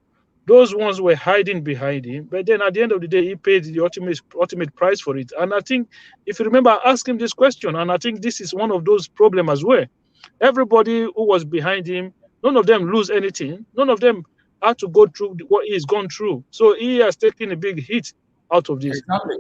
Those ones were hiding behind him, but then at the end of the day, he paid the ultimate price for it. And I think, if you remember, I asked him this question, and I think this is one of those problems as well. Everybody who was behind him, none of them lose anything. None of them had to go through what he's gone through. So he has taken a big hit out of this. Exactly.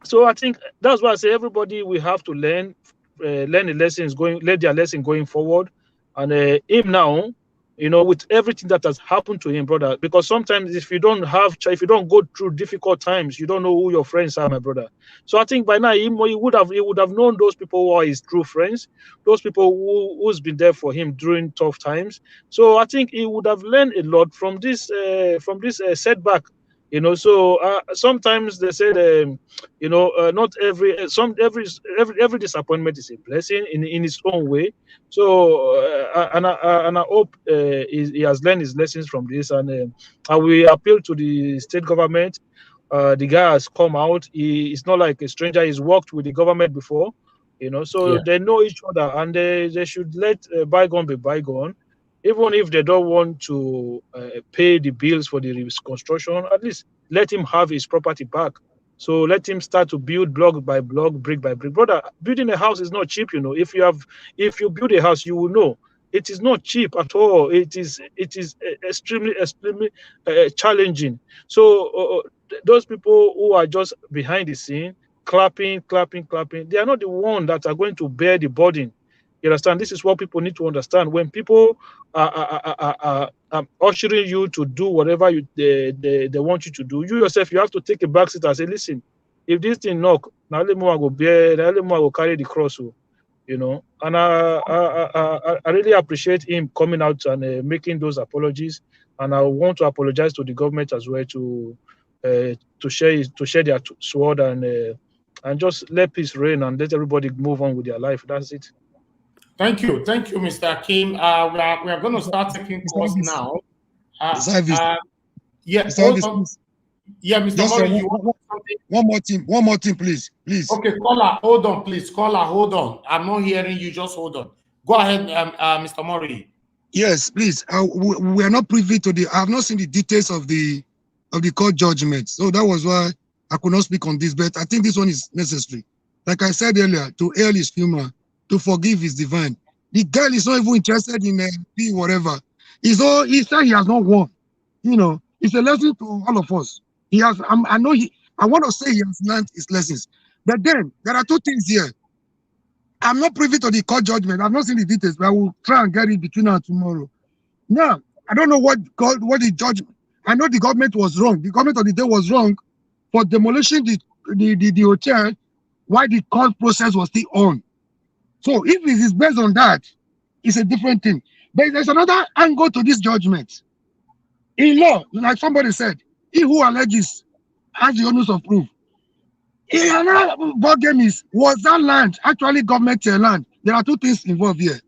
So I think that's why I say everybody will have to learn the lessons learn their lesson going forward. And him now, with everything that has happened to him, brother, because sometimes if you don't go through difficult times, you don't know who your friends are, my brother. So I think by now he would have known those people who are his true friends, those people who's been there for him during tough times. So I think he would have learned a lot from this setback. So sometimes they say, not every disappointment is a blessing in its own way. So and I hope he has learned his lessons from this, and I will appeal to the state government. The guy has come out. He's not like a stranger. He's worked with the government before, so they know each other, and they should let bygone be bygone. Even if they don't want to pay the bills for the reconstruction, at least let him have his property back. So let him start to build block by block, brick by brick. Brother, building a house is not cheap. If you build a house, you will know it is not cheap at all. It is extremely challenging. So those people who are just behind the scene, clapping, they are not the ones that are going to bear the burden. You understand? This is what people need to understand. When people are ushering you to do whatever they want you to do, you yourself, you have to take a back seat and say, listen, if this thing knock, now let me go bear, now let me go carry the cross, And I really appreciate him coming out and making those apologies. And I want to apologize to the government as well to share their sword and just let peace reign and let everybody move on with their life. That's it. Thank you, Mr. Kim. We are going to start taking calls now. Mr. Mori, one more thing, please. Okay, caller, hold on, please. Caller, hold on. I'm not hearing you. Just hold on. Go ahead, Mr. Mori. Yes, please. We are not privy to I have not seen the details of the court judgment, so that was why I could not speak on this. But I think this one is necessary. Like I said earlier, to err is human. To forgive is divine. The girl is not even interested in whatever. He said he has not won. It's a lesson to all of us. He has. I want to say he has learned his lessons. But then there are two things here. I'm not privy to the court judgment. I've not seen the details, but I will try and get it between now and tomorrow. Now, I don't know what the judgment. I know the government was wrong. The government of the day was wrong for demolishing the hotel while the court process was still on. So if it is based on that, it's a different thing. But there's another angle to this judgment. In law, like somebody said, he who alleges has the onus of proof. Another ball game is, was that land actually government land? There are two things involved here.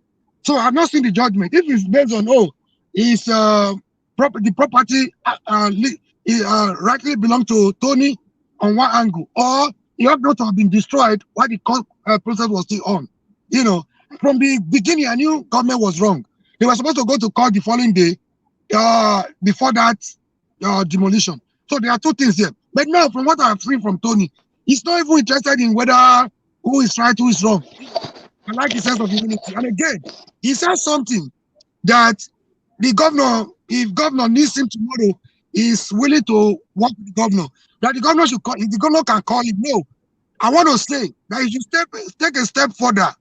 So I've not seen the judgment. If it's based on, it's the property rightly belong to Tony on one angle, or it ought not to have been destroyed while the court process was still on. from the beginning, I knew government was wrong. They were supposed to go to court the following day before that demolition. So there are two things here. But now, from what I've seen from Tony, he's not even interested in whether who is right, who is wrong. I like his sense of humility. And again, he says something that the governor, if governor needs him tomorrow, is willing to work with the governor. That the governor should call, if the governor can call him. No, I want to say that he should take a step further.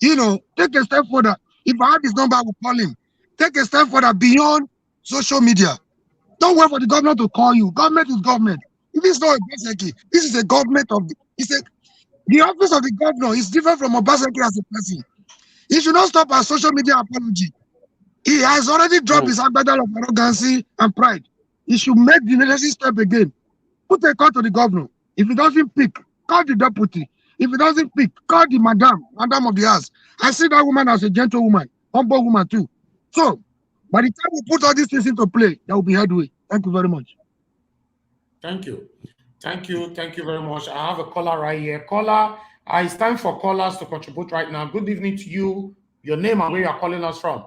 You know, take a step further. If I had his number, I would call him. Take a step further beyond social media. Don't wait for the governor to call you. Government is government. If it's not Obaseki, this is a government of the office of the governor is different from Obaseki as a person. He should not stop at social media apology. He has already dropped his agbadal of arrogancy and pride. He should make the necessary step again. Put a call to the governor. If he doesn't pick, call the deputy. If he doesn't pick, call the madam of the house. I see that woman as a gentle woman, humble woman too. So, by the time we put all these things into play, there will be headway. Thank you very much. Thank you. Thank you. Thank you very much. I have a caller right here. Caller, it's time for callers to contribute right now. Good evening to you. Your name and where you are calling us from.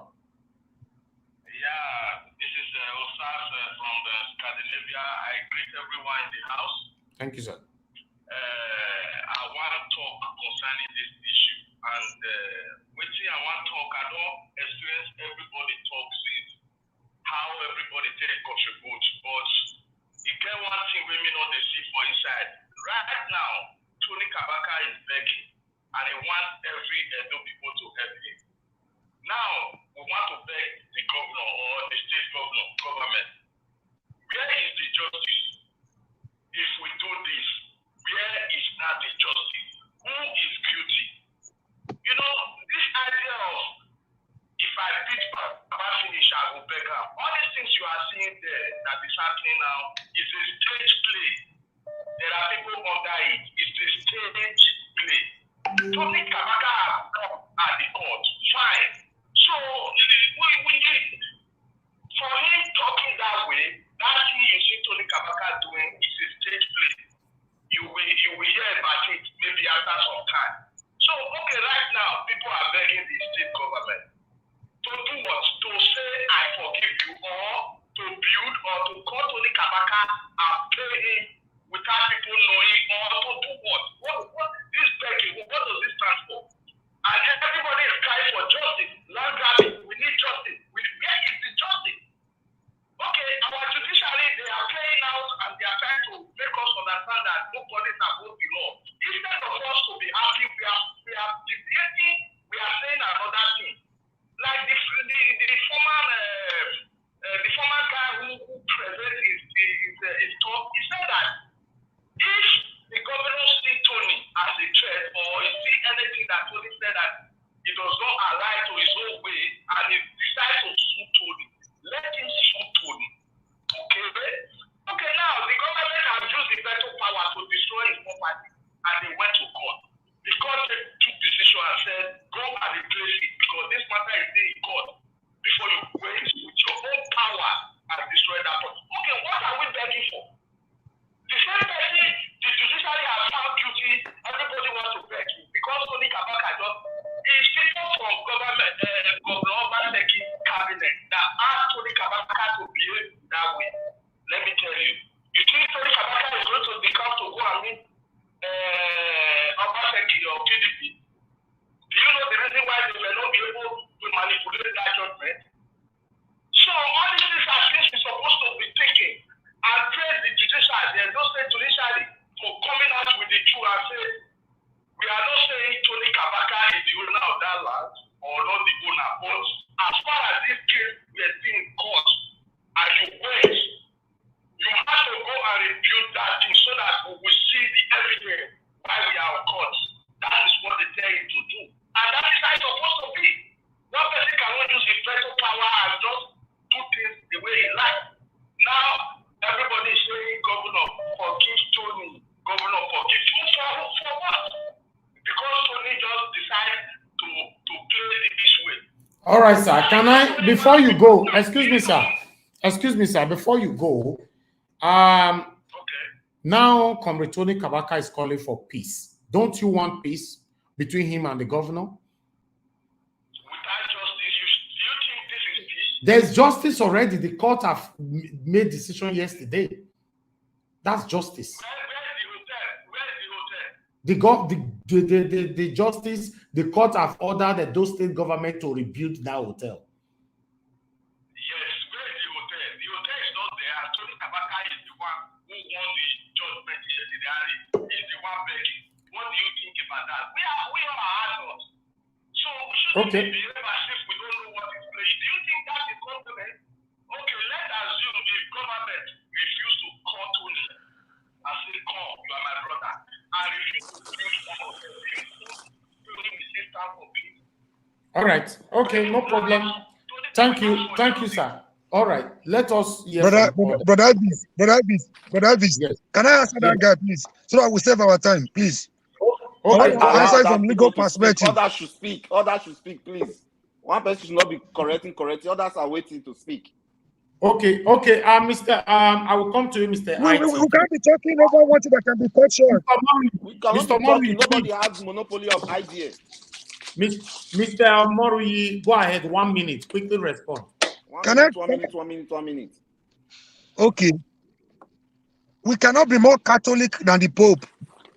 Yeah, this is Osas from Scandinavia. I greet everyone in the house. Thank you, sir. I want to talk concerning this issue. And waiting, I want to talk. I don't experience everybody talks is how everybody take contribute. But you get one thing we may not see for inside. Right now, Tony Kabaka is begging, and he wants every Edo people to help him. Now, we want to beg the governor or the state government. Where is the justice? If we do this, where is not the justice? Who is guilty? You know, this idea of if I beat Baba finish, I will beg her. All these things you are seeing there that is happening now is a stage play. There are people under it. It's a stage play. Tony Kabaka has come at the court. Fine. So, we need, for him talking that way, that thing you see Tony Kabaka doing is a stage play. You will hear about it maybe after some time. So, okay, right now, people are begging the state government to do what? To say, I forgive you, or to build, or to call Tony Kabaka and pay him without people knowing, or to do what? What this begging, what does this stand for? And everybody is crying for justice. Land grabbing, we need justice. Where is the justice? Okay, our judiciary, they are playing out and they are trying to make us understand that nobody is above the law. Instead of us to be happy, we are debating, we are saying another thing. Like the former guy who presented his talk, he said that if the governor see Tony as a threat or he see anything that Tony said that he does not align to his own way and he decides to sue Tony, let him sue Tony. Okay, now the government has used the veto power to destroy his property and they went to court. The court took decision and said, go and replace it because this matter is in court before you went with your own power and destroy that property. Okay, what are we begging for? The same person the judiciary has found guilty, everybody wants to beg you because Tony Kabaka is people from government, Gov Obaseki cabinet that asked Tony Kabaka to behave that way. Let me tell you, you think Tony Kabaka is going to become to go and meet Obaseki or PDP? Do you know the reason why they will not be able to manipulate that judgment? So all these things are things we're supposed to be thinking and praise the judiciary. There's no state judiciary for coming out with the truth and say, we are not saying Tony Kabaka is the owner of that land or not the owner, but as far as this case we are seeing in court and you wait, you have to go and review that thing so that we will see the evidence why we are on court. That is what they tell you to do. And that is how it's supposed to be. One person cannot use his veto power and just do things the way he likes. Now, everybody is saying, Governor, forgive Tony. Governor, forgive you for what? Because Tony just decided to play it this way. All right, sir. Can I, before you go, excuse me, sir, before you go, now Comr Tony Kabaka is calling for peace. Don't you want peace between him and the governor? There's justice already. The court have made decision yesterday. That's justice. The justice, the court have ordered those state government to rebuild that hotel. Yes, where is the hotel? The hotel is not there. Tony Kabaka is the one who won the judgment yesterday. He's the one begging. What do you think about that? We are adults. So we shouldn't be as if we don't know what is playing. Do you think that is compliment? Okay, let's assume the government refused to call Tony and say, "Come, you are my brother." And refuse to build that hotel. Do you think Tony will say stand for peace? All right. Okay, no problem. Thank you, sir. All right, let us hear Brother Elvis, yes. Can I answer that guy, please? So that we save our time, please. Okay. Answer from legal perspective. Others should speak. Others should speak, please. One person should not be correcting. Others are waiting to speak. Okay. Mr. I will come to you, Mr. We can't be talking over what that can be cut short. We cannot be talking. Nobody has monopoly of ideas. Mr. Mori, go ahead. 1 minute. Quickly respond. One minute. Okay. We cannot be more Catholic than the Pope.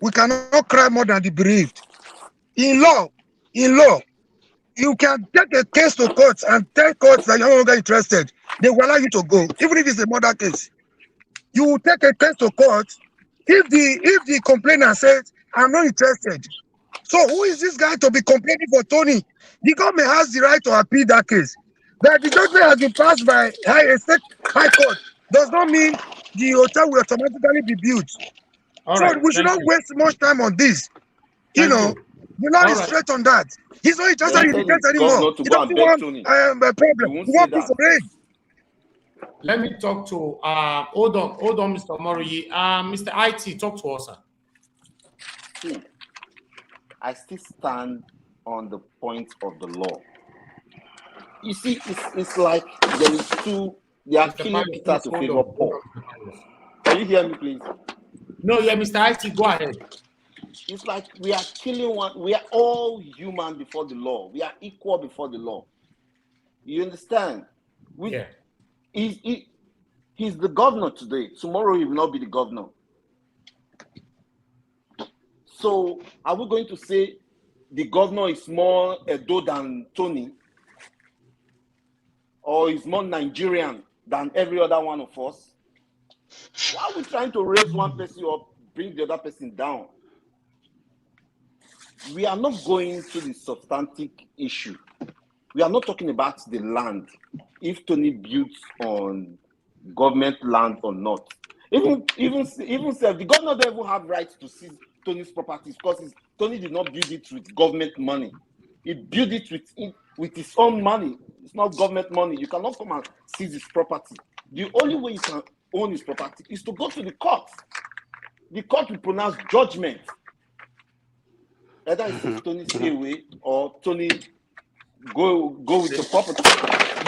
We cannot cry more than the bereaved. In law, you can take a case to court and tell courts that you're no longer interested. They will allow you to go, even if it's a murder case. You will take a case to court if the complainant says, "I'm not interested." So who is this guy to be complaining for Tony? The government has the right to appeal that case. That the judgment has been passed by a state high court does not mean the hotel will automatically be built. We should not waste much time on this. The law is straight on that. He's not interested in the case anymore. He doesn't want a problem. He wants peace of reign. Let me talk to hold on, Mr. Mori. Mr. IT, talk to us, sir. I still stand on the point of the law. You see, it's like they are killing Peter to favor Paul. Can you hear me, please? No, yeah, Mr. IT, go ahead. It's like we are killing one. We are all human before the law. We are equal before the law. You understand? He's the governor today. Tomorrow he will not be the governor. So are we going to say the governor is more Edo than Tony? Or is more Nigerian than every other one of us? Why are we trying to raise one person up, bring the other person down? We are not going to the substantive issue. We are not talking about the land. If Tony builds on government land or not. Even the governor doesn't even have rights to seize Tony's properties because Tony did not build it with government money. He built it with his own money. It's not government money. You cannot come and seize his property. The only way you can own his property is to go to the court. The court will pronounce judgment. Either it's Tony stay away or Tony go with the property.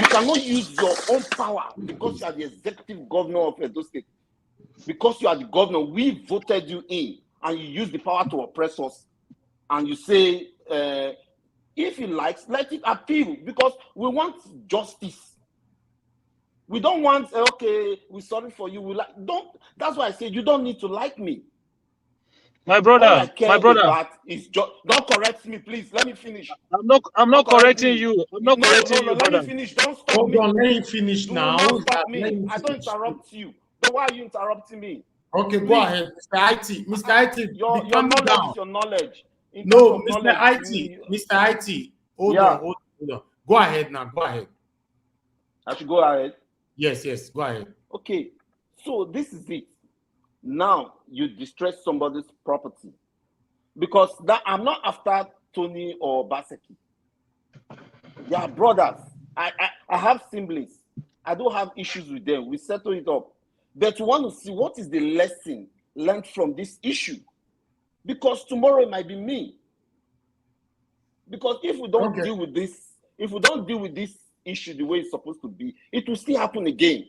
You cannot use your own power because you are the executive governor of Edo State. Because you are the governor, we voted you in, and you use the power to oppress us. And you say, if he likes, let it appeal because we want justice. We don't want, okay, we're sorry for you. That's why I said you don't need to like me. My brother, don't correct me, please. Let me finish. I'm not correcting you. I'm not correcting you. Let me finish. Don't stop me. Let me finish now. Stop me. I don't interrupt you. So why are you interrupting me? Okay, go ahead, Mr. IT. Mr. IT, your knowledge is your knowledge. No, Mr. IT. Hold on. Go ahead now. Go ahead. I should go ahead. Yes. Go ahead. Okay. So this is it. Now you distress somebody's property because I'm not after Tony or Obaseki. They are brothers. I have siblings. I don't have issues with them. We settle it up. But we want to see what is the lesson learned from this issue. Because tomorrow it might be me. Because if we don't deal with this, issue the way it's supposed to be, it will still happen again.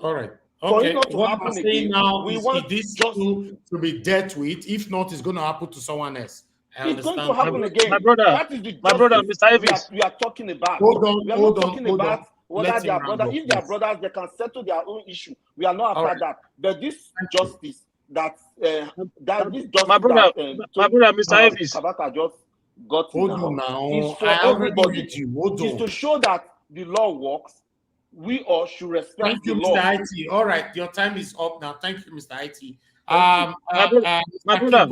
All right. For it not to happen again, now we want this to be dealt with. If not, it's going to happen to someone else. It's going to happen again. My brother, that is the Mr. Ivis. we are talking about. Hold on. whether they are brothers, if they are brothers, they can settle their own issue. We are not after that. But this justice that this justice my brother, Mr. Elvis, Kabaka just got hold on now. Is for everybody. Is to show that the law works. We all should respect Thank you, the law. Mr. IT. All right, your time is up now. Thank you, Mr. IT. my brother,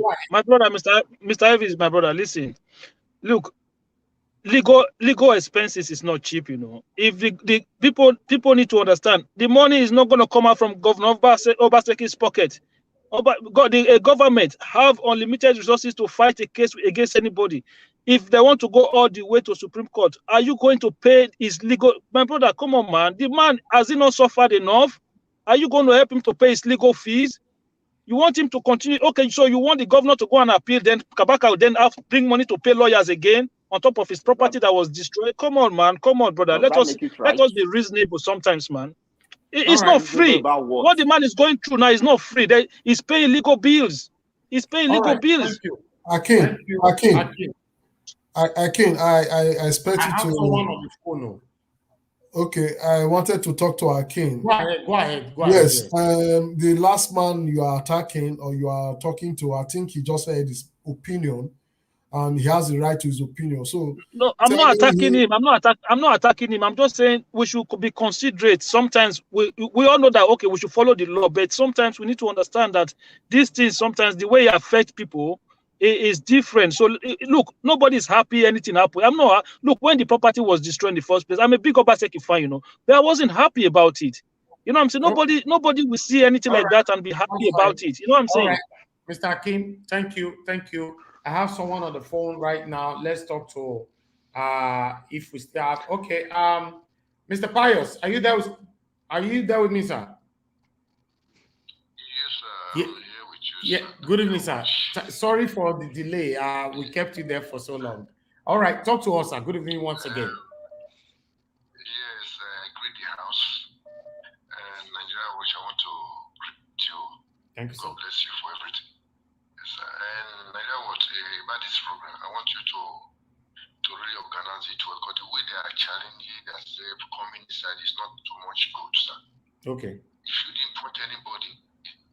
Mr. Elvis, my brother, listen. Look, legal expenses is not cheap, you know. If the people need to understand, the money is not going to come out from Governor Obaseki's pocket. The government have unlimited resources to fight a case against anybody. If they want to go all the way to Supreme Court, are you going to pay his legal? My brother, come on, man. The man, has he not suffered enough? Are you going to help him to pay his legal fees? You want him to continue? Okay, so you want the governor to go and appeal, then Kabaka will then have to bring money to pay lawyers again on top of his property that was destroyed. Come on, man. Come on, brother. Let us be reasonable sometimes, man. It's not free. What the man is going through now is not free. He's paying legal bills. He's paying legal bills. Thank you. Akin, I expect you to. Someone on the phone. Okay, I wanted to talk to Akin. Go ahead. Yes, the last man you are attacking or you are talking to, I think he just said his opinion, and he has the right to his opinion. So no, I'm not attacking him. I'm not attacking him. I'm just saying we should be considerate. Sometimes we all know that okay, we should follow the law, but sometimes we need to understand that these things sometimes the way it affects people is different. So look, nobody's happy anything happened. I'm not. Look, when the property was destroyed in the first place, I'm a big Obaseki fan, you know, but I wasn't happy about it. You know what I'm saying? Nobody will see anything like that and be happy about it. You know what I'm saying? Right. Mr. Akim, thank you. I have someone on the phone right now. Let's talk to if we still have okay. Mr. Pius, are you there with me, sir? Yes, sir. Yeah, good evening, sir. Sorry for the delay. We kept you there for so long. All right, talk to us, sir. Good evening once again. Yes, I greet the house. And Nigeria, which I want to greet you. Thank you, sir. God bless you for everything. Yes, sir. And Nigeria, about this program, I want you to really organize it well, because the way they are challenging themselves coming inside is not too much good, sir. Okay. If you didn't point anybody,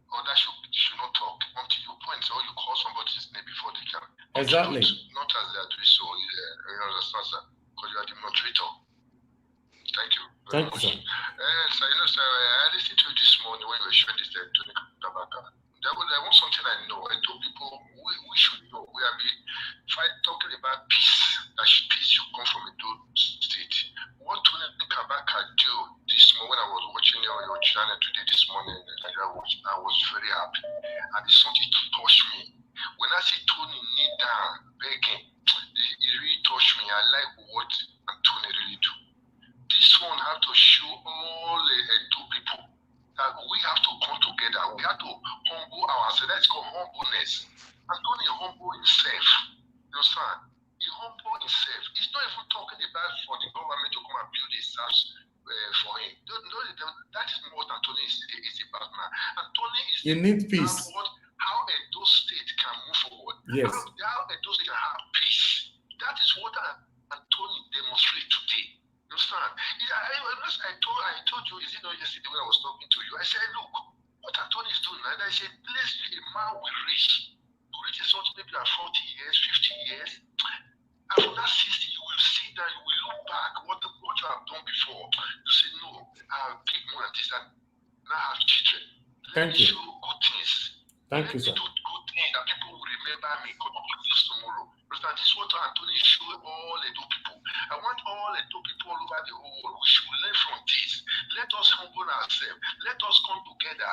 others should not talk until you point or you call somebody's name before they can. Exactly. Not as they are doing so, you understand, sir? Because you are the moderator. Thank you. Thank you, sir. So, you know, sir, I listened to you this morning when you were showing this Tony Kabaka. There was something I know. I told people we should know. We have been talking about peace. That peace should come from a state. What Tony Kabaka do this morning when I was watching your channel today this morning, I was very happy. And it's something to touch me. When I see Tony kneel down, begging, it really touched me. I like what Tony really do. This one have to show all two people that we have to come together. We have to humble ourselves. That's called humbleness. And Tony humble himself. You understand? He humble himself. He's not even talking about for the government to come and build his house for him. That is what Tony is about now. And Tony is you need peace. How Edo State can move forward. Yes. How Edo State can have peace. That is what Tony demonstrates today. You understand? I told you, is it not yesterday when I was talking to you? I said, look, what Tony is doing, and I said, please, a man will reach. To reach something maybe like 40 years, 50 years. After that 60, you will see that you will look back what you have done before. You say, no, I have big more than this, and now I have children. Let me show good things. Thank you, sir. Let me do good things that people will remember me because tomorrow. Because this is what Anthony show all Edo people. I want all Edo people all over the whole world. We should learn from this. Let us humble ourselves. Let us come together.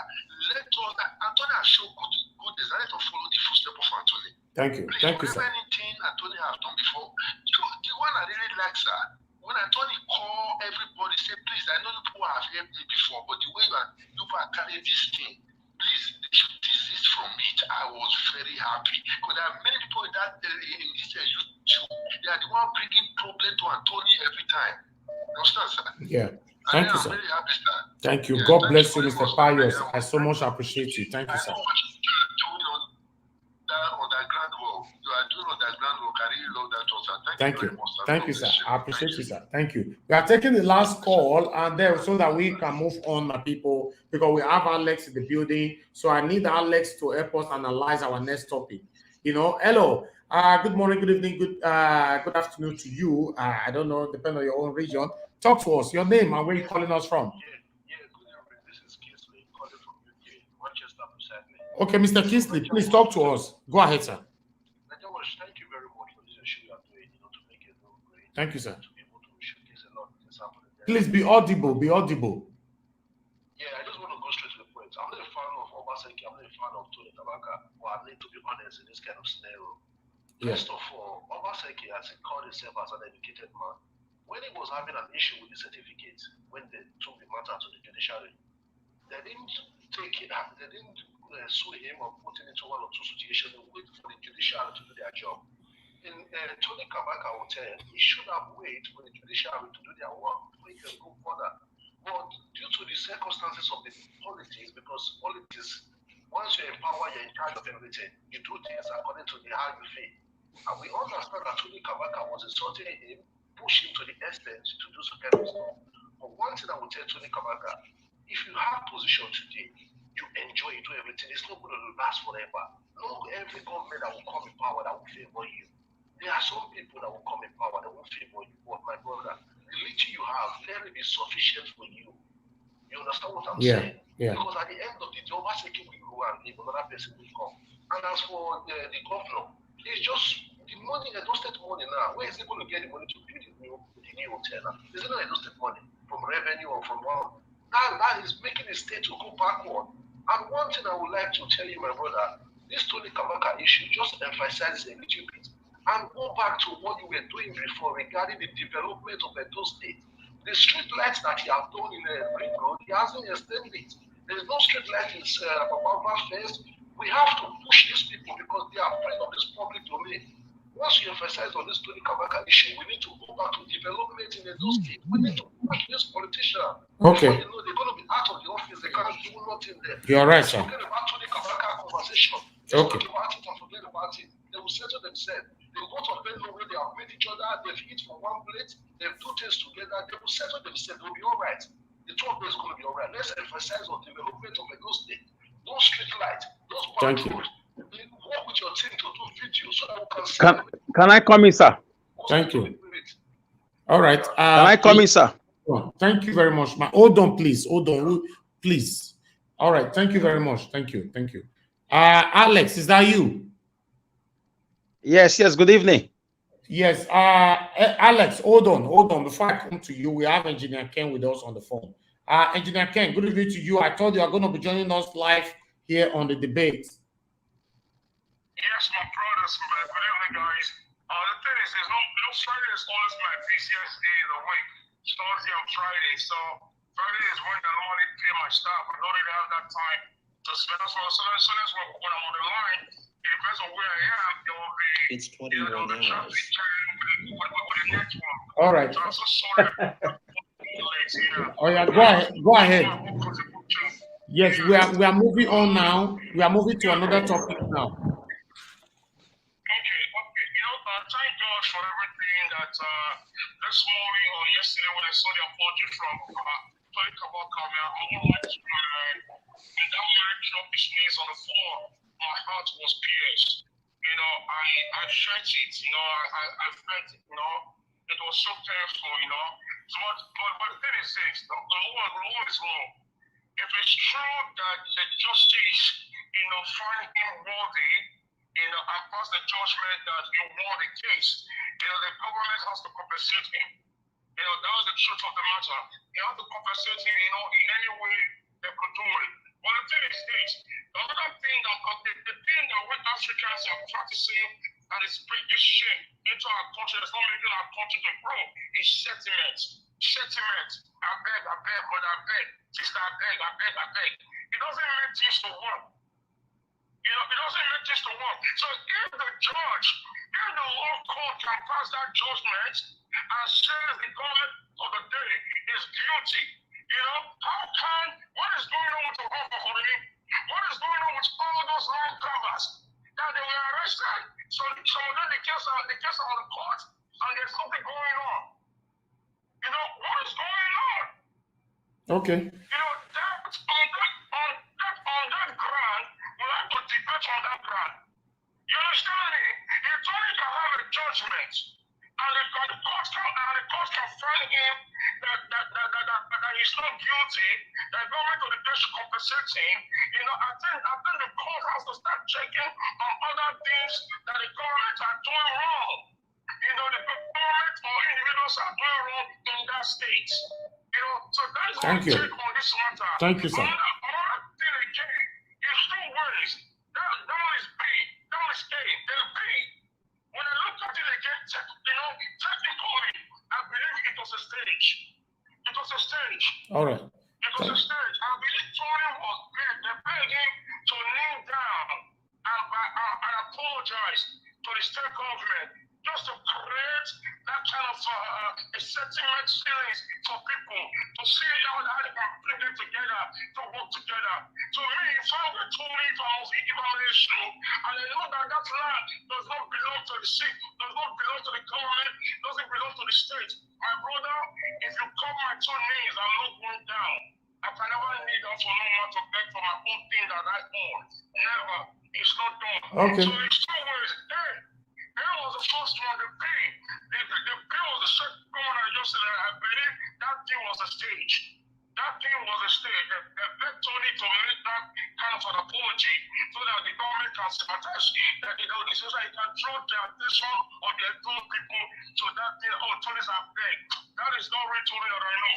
Anthony has shown good desire. Let us follow the footsteps of Anthony. Thank you. Please, thank you, sir. Anything Anthony has done before, the one I really like, sir, when Anthony call everybody, say, please, I know people have helped me before, but the way you are carrying this thing, please, they should desist from it. I was very happy. Because there are many people in this YouTube, they are the one bringing problem to Anthony every time. You understand, sir? Yeah. Thank you, sir. I'm very happy, sir. Thank you. Yeah, God bless you, Mr. Pius. I so much appreciate you. Thank you, sir. On that ground work. You are doing on that ground work. I really love that also. Thank you. Thank you, sir. I appreciate you, sir. Thank you. We are taking the last call, and then so that we can move on, my people, because we have Alex in the building. So I need Alex to help us analyze our next topic. Hello. Good morning, good evening, good afternoon to you. I don't know, depending on your own region. Talk to us. Your name and where you're calling us from. This is Kingsley calling from UK, Manchester, precisely. Okay, Mr. Kingsley, please talk to us. Go ahead, sir. Thank you very much for this issue you are doing, to make it look great. Thank you, sir. To be able to showcase a lot of things happening there. Please be audible, be audible. Yeah, I just want to go straight to the point. I'm not a fan of Obaseki, I'm not a fan of Tony Kabaka, but I need to be honest in this kind of scenario. First of all, Obaseki has called himself as an educated man. When he was having an issue with the certificate, when they took the matter to the judiciary, they didn't take it up, they didn't sue him or put him into one or two situations. They wait for the judiciary to do their job. In Tony Kabaka Hotel, he should have waited for the judiciary to do their work before he can go further. But due to the circumstances of the politics, because politics, once you're in power, you're in charge of everything. You do things according to how you feel. And we understand that Tony Kabaka was insulting him, push him to the extent to do some kind of stuff. But one thing I will tell Tony Kabaka, if you have position today, you enjoy, you do everything, it's not going to last forever. Not every government that will come in power that will favor you. There are some people that will come in power that will favor you. But my brother, the little you have, let it be sufficient for you. You understand what I'm saying? Yeah. Because at the end of the day, Obaseki will go and leave, another person will come. And as for the governor, it's just the money, the state money now. Where is he going to get the money to build the new hotel now? Is it not state money from revenue or from one? That is making the state to go backward. And one thing I would like to tell you, my brother, this Tony Kabaka issue just emphasizes a little bit and go back to what you were doing before regarding the development of Edo State. The street lights that he has done in the Green Road, he hasn't extended it. There's no street light in Bababa First. We have to push these people because they are afraid of this public domain. Once you emphasize on this Tony Kabaka issue, we need to go back to development in Edo State. We need to push this politician. Okay. Before you know, they're going to be out of the office. They can't do nothing there. You're right, sir. Forget about Tony Kabaka conversation. Okay. Talk about it and forget about it. They will settle themselves. They will go to bed where they have met each other. They've eat from one plate. They've do things together. They will settle themselves. They will be all right. The two of them is going to be all right. Let's emphasize on development of Edo State. Those street lights, those patrols. Work with your team to do video so that we can see. Can I come in, sir? Thank you. All right. Can I come in, sir? Thank you very much. Hold on, please. Hold on, please. All right. Thank you very much. Thank you. Thank you. Alex, is that you? Yes. Good evening. Yes. Alex, hold on. Before I come to you, we have Engineer Ken with us on the phone. Engineer Ken, good evening to you. I told you are going to be joining us live here on the debate. Yes, my brothers, good evening, guys. The thing is, Friday is always my busiest day in the week. Thursday and Friday. So Friday is when I normally pay my staff. I don't really have that time to spend. So when I'm on the line, it depends on where I am. There will be it's 21 hours. With the next one. All right. So I'm so sorry. Oh yeah, go ahead. Yes, we are moving on now. We are moving to another topic now. Thank God for everything that this morning or yesterday when I saw the apology from Tony Kabaka, I would like to and that man dropped his knees on the floor. My heart was pierced. I felt it, I felt it, it was so painful, But the thing is this, the law is law. If it's true that the justice, find him worthy, and pass the judgment that you won the case, the government has to compensate him. That was the truth of the matter. They have to compensate him, in any way they could do it. But the thing is this, another thing the thing that West Africans are practicing that is bringing shame into our country, that's not making our country to grow, is sentiment. Sentiment. I beg, but I beg. Sister, I beg. It doesn't make things to work. It doesn't make this to work. So if the law court can pass that judgment and says the government of the day is guilty, what is going on with the Hoffa? What is going on with all those long covers that they were arrested? So then the case on the court, Okay. You know, on that ground, we have to debate on that ground. You understand me? If Tony can have a judgment, and the court can find him that he's not guilty, that government of the day should compensate him, you know, I think the court has to start checking on other things that the government are doing wrong. You know, the government or individuals are doing wrong in that state. You know, so that is what I take on this matter. Thank you, sir. Another thing again, it's two ways. That one is B, that one is A, then B. When I look at it again, you know, technically, I believe it was a stage. It was a stage. All right. It was a stage. I believe Tony was begged. They begged him to kneel down and apologize to the state government, just to create that kind of a sentiment feelings for people to see how they can bring them together, to work together. To me, if I were Tony, if I was an issue, and I know that that land does not belong to the state, does not belong to the government, doesn't belong to the state. My brother, if you call my two names, I'm not going down. I can never need that for no man to beg for my own thing that I own. Never. It's not done. Okay. So it's two ways. That was the first one, the pay. The pay was the second one I just said. I believe that thing was a stage. That thing was a stage. They begged Tony to make that kind of an apology so that the government can sympathize, that you know, so that it can draw their attention or their own people to that thing. Oh, Tony's are begged. That is not really Tony that I know.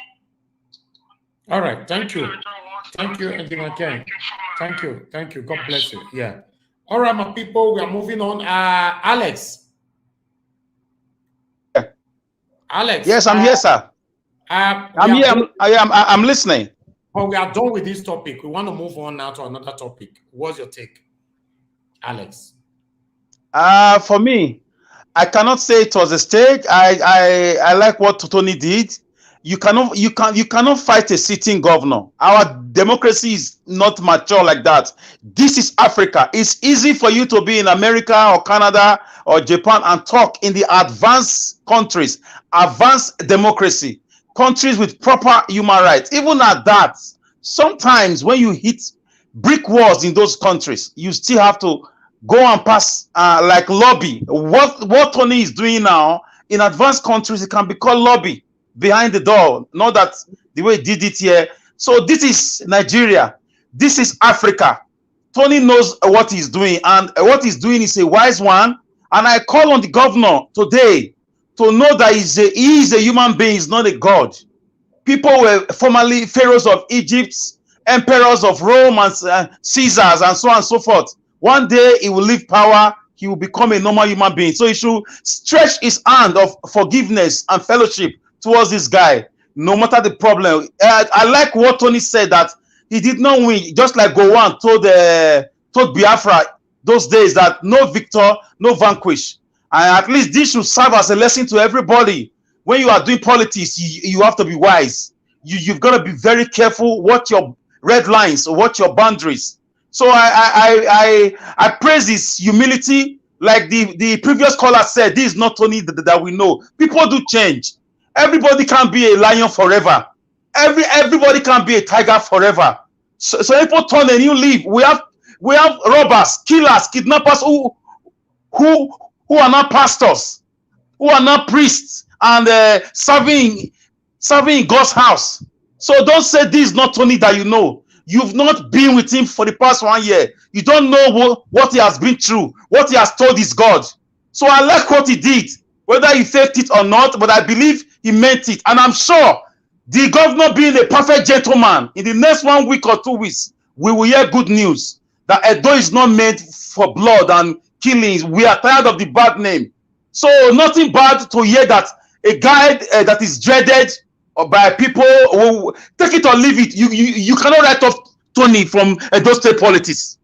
All right, thank you. Thank you, Engineer Ken. Thank you. Thank you. God bless you. Yeah. All right, my people, we are moving on. Alex. Alex. Yes, I'm here, sir. I'm here. I'm listening. But we are done with this topic. We want to move on now to another topic. What's your take, Alex? For me, I cannot say it was a stage. I like what Tony did. You cannot fight a sitting governor. Our democracy is not mature like that. This is Africa. It's easy for you to be in America or Canada or Japan and talk in the advanced countries, advanced democracy, countries with proper human rights. Even at that, sometimes when you hit brick walls in those countries, you still have to go and pass like lobby. What Tony is doing now in advanced countries, it can be called lobby. Behind the door, not that the way he did it here. So this is Nigeria. This is Africa. Tony knows what he's doing, and what he's doing is a wise one. And I call on the governor today to know that he is a human being, he's not a god. People were formerly pharaohs of Egypt, emperors of Rome, and Caesars, and so on and so forth. One day he will leave power. He will become a normal human being. So he should stretch his hand of forgiveness and fellowship towards this guy, no matter the problem. I like what Tony said, that he did not win, just like Gowon told Biafra those days that no victor, no vanquish. And at least this should serve as a lesson to everybody. When you are doing politics, you have to be wise. You've got to be very careful what your red lines or what your boundaries. So I praise his humility. Like the previous caller said, this is not Tony that we know. People do change. Everybody can't be a lion forever. Everybody can't be a tiger forever. So people turn a new leaf. We have robbers, killers, kidnappers who are not pastors, who are not priests, and serving in God's house. So don't say this is not Tony that you know. You've not been with him for the past 1 year. You don't know what he has been through, what he has told his God. So I like what he did, whether he faked it or not, but I believe he meant it. And I'm sure the governor, being a perfect gentleman, in the next 1 week or 2 weeks, we will hear good news that Edo is not made for blood and killings. We are tired of the bad name. So nothing bad to hear that a guy that is dreaded by people, who take it or leave it. You cannot write off Tony from Edo State politics.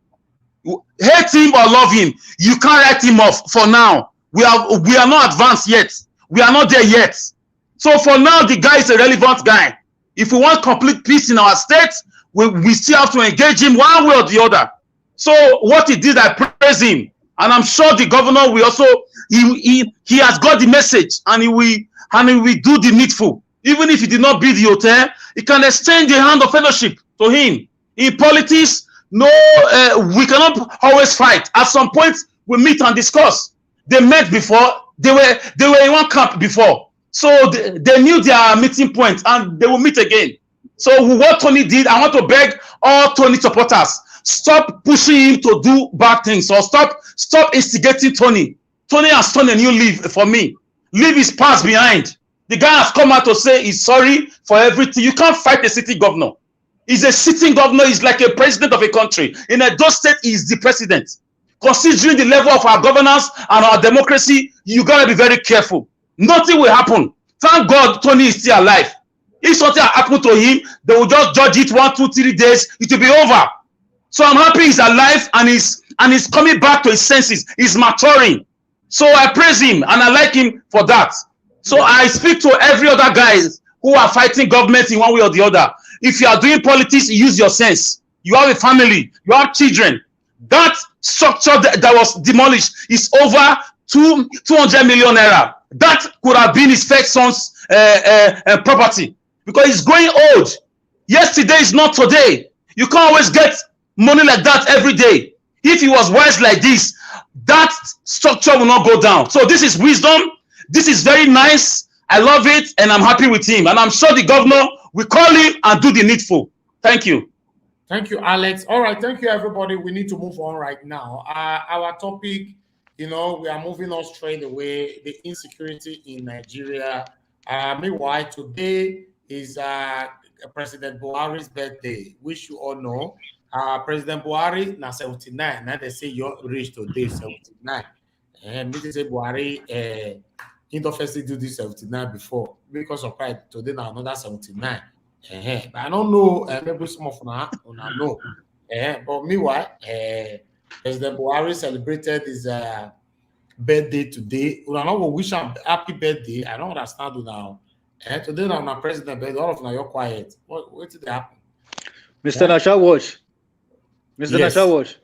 Hate him or love him, you can't write him off for now. We are not advanced yet. We are not there yet. So for now, the guy is a relevant guy. If we want complete peace in our state, we still have to engage him one way or the other. So what he did, I praise him. And I'm sure the governor will also, he has got the message, and he will do the needful. Even if he did not build the hotel, he can extend the hand of fellowship to him. In politics, no, we cannot always fight. At some point, we meet and discuss. They met before. They were in one camp before. So they knew their meeting point and they will meet again. So what Tony did, I want to beg all Tony supporters, stop pushing him to do bad things or stop instigating Tony. Tony has turned a new leaf for me. Leave his past behind. The guy has come out to say he's sorry for everything. You can't fight a sitting governor. He's a sitting governor. He's like a president of a country. In Edo State, he's the president. Considering the level of our governance and our democracy, you gotta be very careful. Nothing will happen. Thank God Tony is still alive. If something happened to him, they will just judge it 1, 2, 3 days. It will be over. So I'm happy he's alive and he's coming back to his senses. He's maturing. So I praise him and I like him for that. So I speak to every other guys who are fighting government in one way or the other. If you are doing politics, use your sense. You have a family. You have children. That structure that was demolished is over 200 million naira. That could have been his first son's property because he's growing old. Yesterday is not today. You can't always get money like that every day. If he was wise like this, that structure will not go down. So this is wisdom. This is very nice. I love it and I'm happy with him. And I'm sure the governor will call him and do the needful. Thank you. Thank you, Alex. All right, thank you, everybody. We need to move on right now. Our topic, we are moving on straight away, the insecurity in Nigeria. Meanwhile, today is President Buhari's birthday, which you all know. President Buhari, now 79. Now they say you're rich today, 79. And they say Buhari, he don't first do this 79 before. Because of pride, today now another 79. But I don't know, maybe some of you know. But meanwhile, President Buhari celebrated his birthday today. I don't wish him happy birthday. I don't understand now. Today now my president birthday, all of now you're quiet. What did happen? Mr. Nasha Watch. Mr. Yes. Nasha Watch.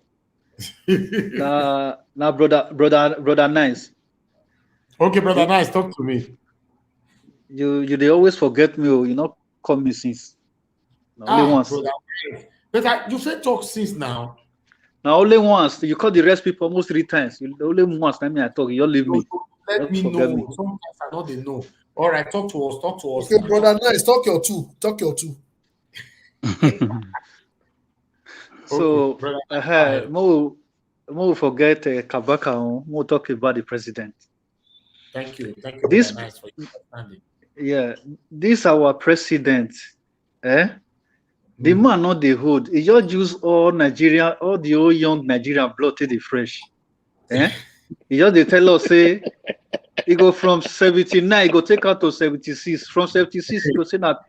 Now brother Nice. Okay, brother Nice, talk to me. You they always forget me, you know. Call me since only once. Brother, but you said talk since now. Now only once. You call the rest people almost 3 times. You only once. Let me talk. You leave me. Let me know. Me. Sometimes I know they know. All right, talk to us. Talk to us. Okay, brother, nice. Talk your two. So, more forget Kabaka. More talk about the president. Thank you. This nice for your understanding. Yeah, this our president. The man not the hood. He just use all the old young Nigerian blood to the fresh. He just they tell us say he go from 79, he go take out to 76. From 76, he go say that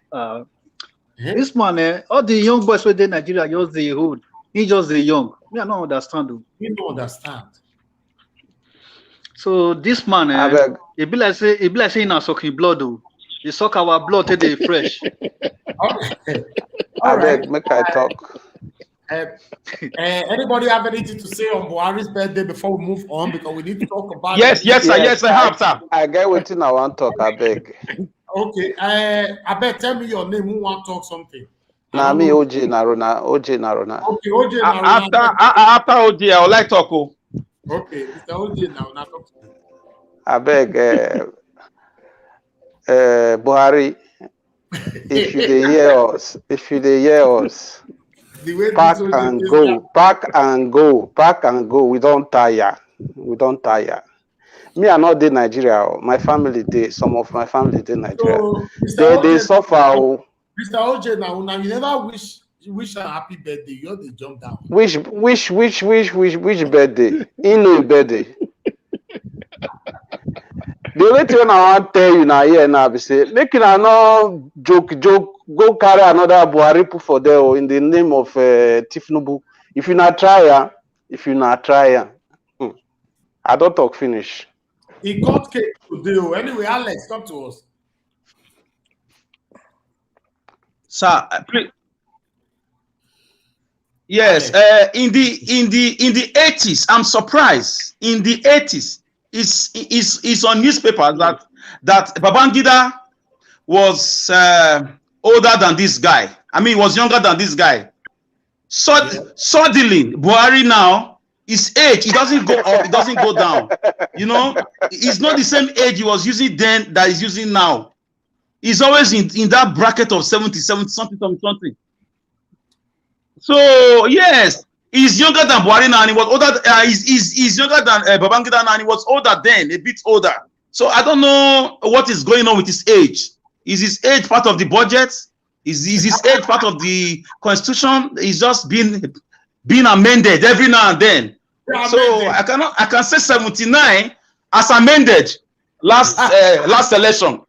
this man, all the young boys within Nigeria just the hood. He just the young. Me I don't understand. You don't understand. So this man, he be like say in a sucking blood though. He suck our blood till they fresh. Okay. All right. Make I talk. Anybody have anything to say on Buhari's birthday before we move on? Because we need to talk about Yes, I have, sir. I get what I want to talk, I beg. Okay. I beg, tell me your name. Who want to talk something? Nah, me OJ Narona. Okay, OJ Narona. After OJ, I would like to talk. Okay, Mr. OJ now talk to me. I beg, Buhari, if you dey hear us, pack and go. We don't tire. Me, I not dey Nigeria. My family dey. Some of my family dey Nigeria. So, they suffer. Mr. OJ, now you never wish a happy birthday. You have to jump down. Which birthday? In no birthday. The only thing I want to tell you now here now be say, make you no joke, go carry another Buhari put for there in the name of Tifnubu. If you not try, I don't talk finish. He got cake today. Anyway, Alex, come to us. Sir, please. Yes, in the 80s, I'm surprised. In the 80s, it's on newspapers that Babangida was older than this guy. I mean, he was younger than this guy. Suddenly, Buhari now, his age, it doesn't go up, it doesn't go down. You know, it's not the same age he was using then that he's using now. He's always in that bracket of 70, something. So, yes, he's younger than Buhari now, and he was older. He's younger than Babangida now, and he was older then, a bit older. So I don't know what is going on with his age. Is his age part of the budget? Is his age part of the constitution? It's just being amended every now and then. So I can say 79 as amended last election.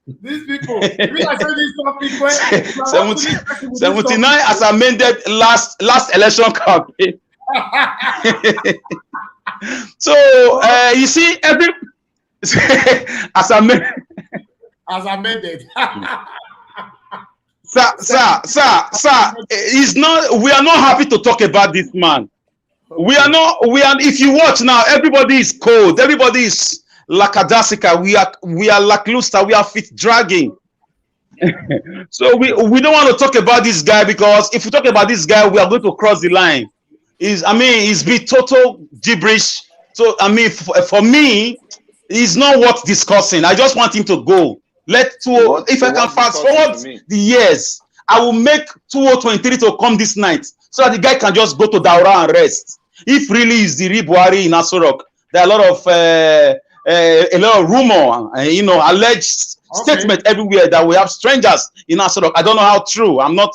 These people, we are saying these people 79 as amended last election campaign. So you see every as amended. Sir, it's not. We are not happy to talk about this man. We are. If you watch now, everybody is cold. Everybody is lackadaisical. We are lackluster. We are feet dragging. So we don't want to talk about this guy, because if we talk about this guy, we are going to cross the line. It's be total gibberish. So for me, it's not worth discussing. I just want him to go. If I can fast forward the years, I will make 2023 to come this night, so that the guy can just go to Daura and rest. If really is the real Buhari in Asorok, there are a lot of rumor, alleged statement everywhere that we have strangers in Asorok. I don't know how true. I'm not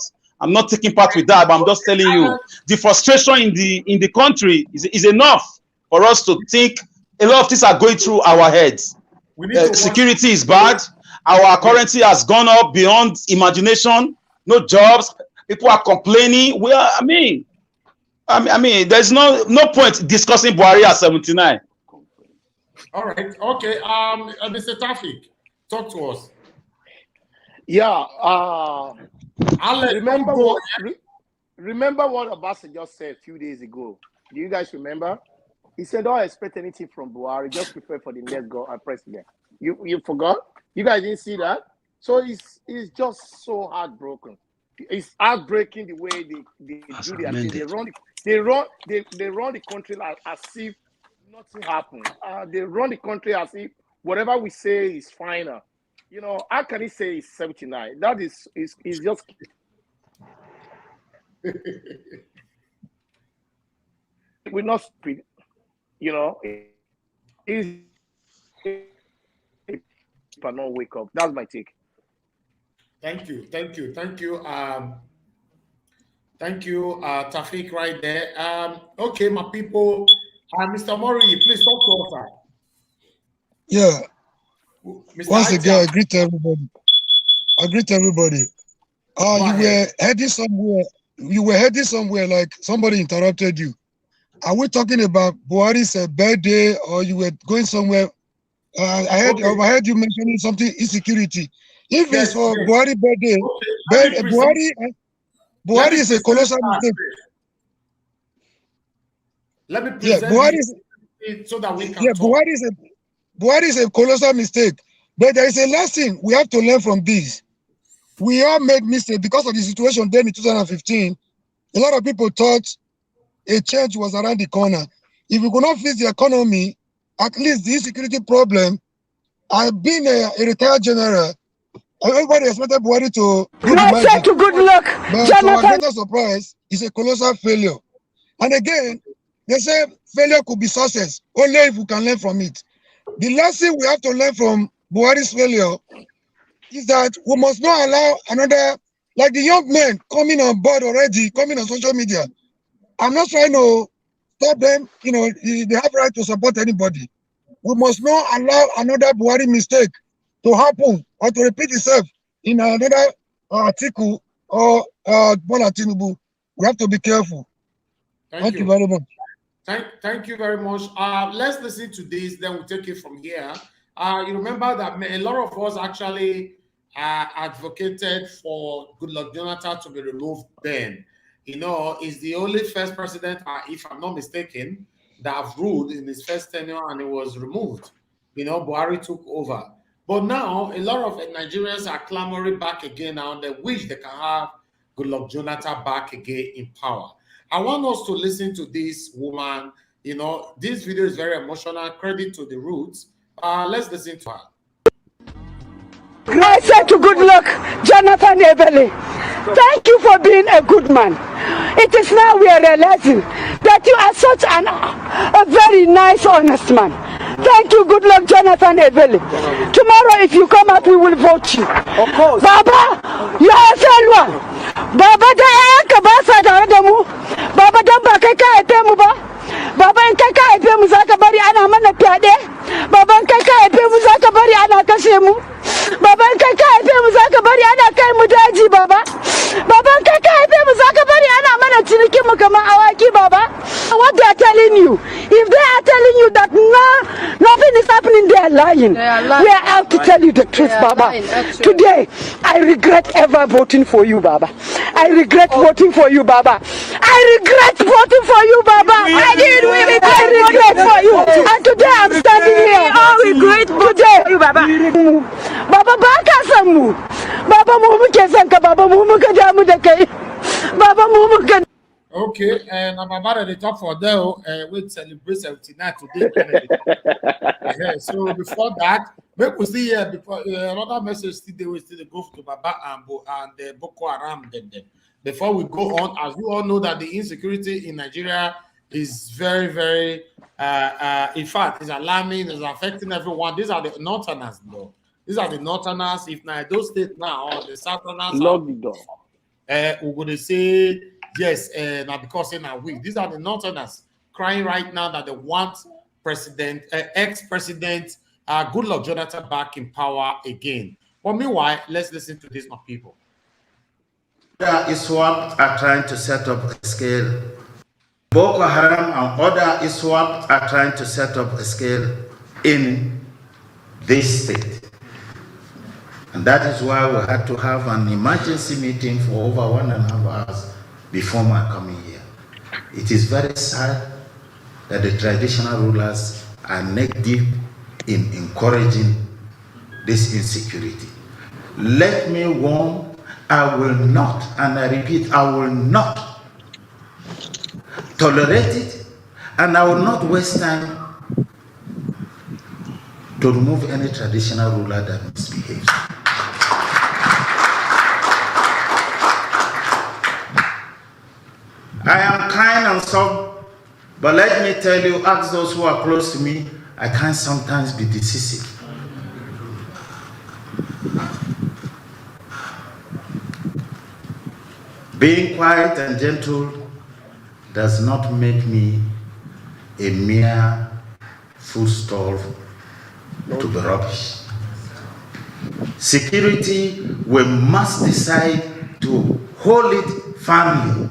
taking part with that, but I'm just telling you the frustration in the country is enough for us to think a lot of things are going through our heads. Security is bad. Our currency has gone up beyond imagination. No jobs. People are complaining. There's no point discussing Buhari at 79. All right. Okay. Mr. Tafik, talk to us. Yeah. Remember what Obaseki just said a few days ago. Do you guys remember? He said, "Don't expect anything from Buhari. Just prepare for the next president." You forgot? You guys didn't see that? So it's just so heartbroken. It's heartbreaking the way they do their thing. They run the country as if nothing happened. They run the country as if whatever we say is final. How can he say he's 79? That is just we're not stupid. He's not wake up. That's my take. Thank you, Tafik, right there. Okay, my people. Mr. Mori, please talk to us. Yeah. Mr. Once again, I greet everybody. You were heading somewhere like somebody interrupted you. Are we talking about Buhari's birthday, or you were going somewhere? I heard you mentioning something insecurity. If it's for Buhari birthday, Buhari is a colossal mistake. Let me present Buhari so that we can talk. Buhari is a colossal mistake. But there is a lesson we have to learn from this. We all made mistakes because of the situation then in 2015. A lot of people thought a change was around the corner. If we could not fix the economy, at least the insecurity problem. I've been a retired general. Everybody expected Buhari to do the magic. Good luck, but to our greater surprise, it's a colossal failure. And again, they say failure could be success, only if we can learn from it. The lesson we have to learn from Buhari's failure is that we must not allow another, like the young men coming on board already, coming on social media. I'm not trying to stop them, they have right to support anybody. We must not allow another Buhari mistake to happen or to repeat itself in another article or Bola Tinubu. We have to be careful. Thank you very much. Thank you very much. Let's listen to this, then we'll take it from here. You remember that a lot of us actually advocated for Goodluck Jonathan to be removed then. He's the only first president, if I'm not mistaken, that have ruled in his first tenure and it was removed. Buhari took over. But now, a lot of Nigerians are clamoring back again now, and they wish they can have Goodluck Jonathan back again in power. I want us to listen to this woman. You know, this video is very emotional. Credit to the roots. Let's listen to her. I said to Goodluck Jonathan Ebele, thank you for being a good man. It is now we are realizing that you are such a very nice, honest man. Thank you, Goodluck Jonathan Ebele. Tomorrow, if you come out, we will vote you. Of course. Baba, you are a failure. Baba, Baba, Baba in kaka epe mu zaka bari ana mana pyade. Baba in kaka epe mu zaka bari ana kashe mu. Baba in kaka epe mu zaka bari ana kai mu daji baba. Baba in kaka epe mu zaka bari ana mana ciniki mu kamar awaki baba. What they are telling you, if they are telling you that nothing is happening, they are lying. We are out to tell you the truth, Baba. Today, I regret ever voting for you, Baba. I regret voting for you, Baba. I regret voting for you, Baba. I regret for you. And today I'm standing here. We regret today. Baba. Baba baka samu. Baba mumu kesanka. Baba mumu kajamu dekai. Baba mumu kan. Okay, and I'm about to talk for them. We celebrate 79 today. So before that, make we see here before another message still we still go to Baba and Boko Haram them. Before we go on, as you all know that the insecurity in Nigeria is very, very, in fact, it's alarming, it's affecting everyone. These are the northerners, though. These are the northerners. If now those states now, or the southerners, we're going to say, yes, now because they're not weak. These are the northerners crying right now that they want ex-president Goodluck Jonathan back in power again. But meanwhile, let's listen to this, my people. Other ISWAP are trying to set up a scale. Boko Haram and other ISWAP are trying to set up a scale in this state. And that is why we had to have an emergency meeting for over 1.5 hours before my coming here. It is very sad that the traditional rulers are neck deep in encouraging this insecurity. Let me warn, I will not, and I repeat, I will not tolerate it, and I will not waste time to remove any traditional ruler that misbehaves. I am kind and soft, but let me tell you, ask those who are close to me, I can sometimes be decisive. Being quiet and gentle does not make me a mere foodstuff to be rubbish. Security, we must decide to hold it firmly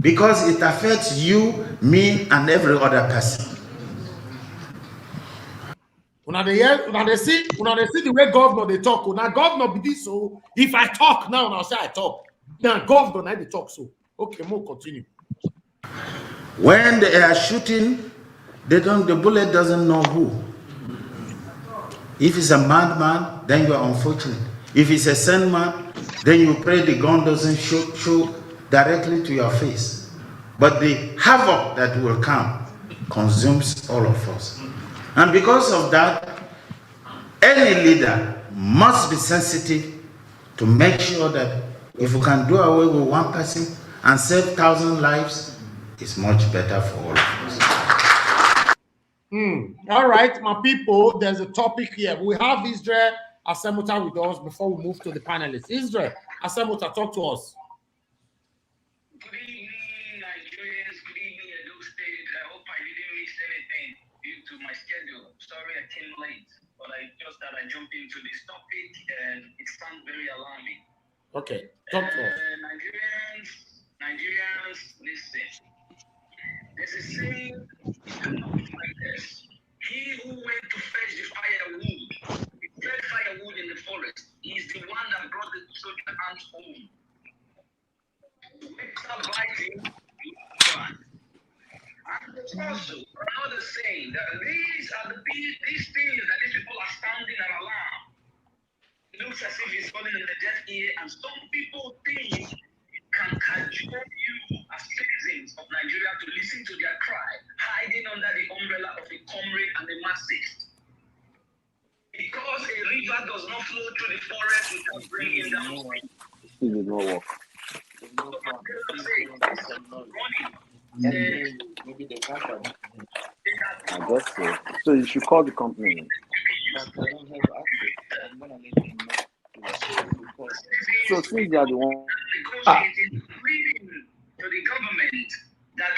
because it affects you, me, and every other person. When they see the way governor they talk. Now governor be this, so if I talk now, I'll say I talk. Now governor they talk so. Okay, more continue. When they are shooting, the bullet doesn't know who. If it's a madman, then you are unfortunate. If it's a sane man, then you pray the gun doesn't shoot directly to your face. But the havoc that will come consumes all of us. And because of that, any leader must be sensitive to make sure that if we can do away with one person and save 1,000 lives, it's much better for all of us. All right, my people, there's a topic here. We have Israel Asemota with us before we move to the panelists. Israel Asemota, talk to us. Good evening, Nigerians. Good evening, Edo State. I hope I didn't miss anything due to my schedule. Sorry I came late, but I just thought I jumped into this topic and it sounds very alarming. Okay, talk to us. Nigerians, listen. There's a saying like this. He who went to fetch the firewood, he fetched firewood in the forest. He's the one that brought the soldier ants home. Wake up rising, and there's also another saying that these things that these people are sounding an alarm. It looks as if it's falling on the deaf ear, and some people think it can cajole you as citizens of Nigeria to listen to their cry, hiding under the umbrella of a comrade and a Marxist. Because a river does not flow through the forest without bringing down rain. It did not work. I guess so. So you should call the company. So since they are the one To the government that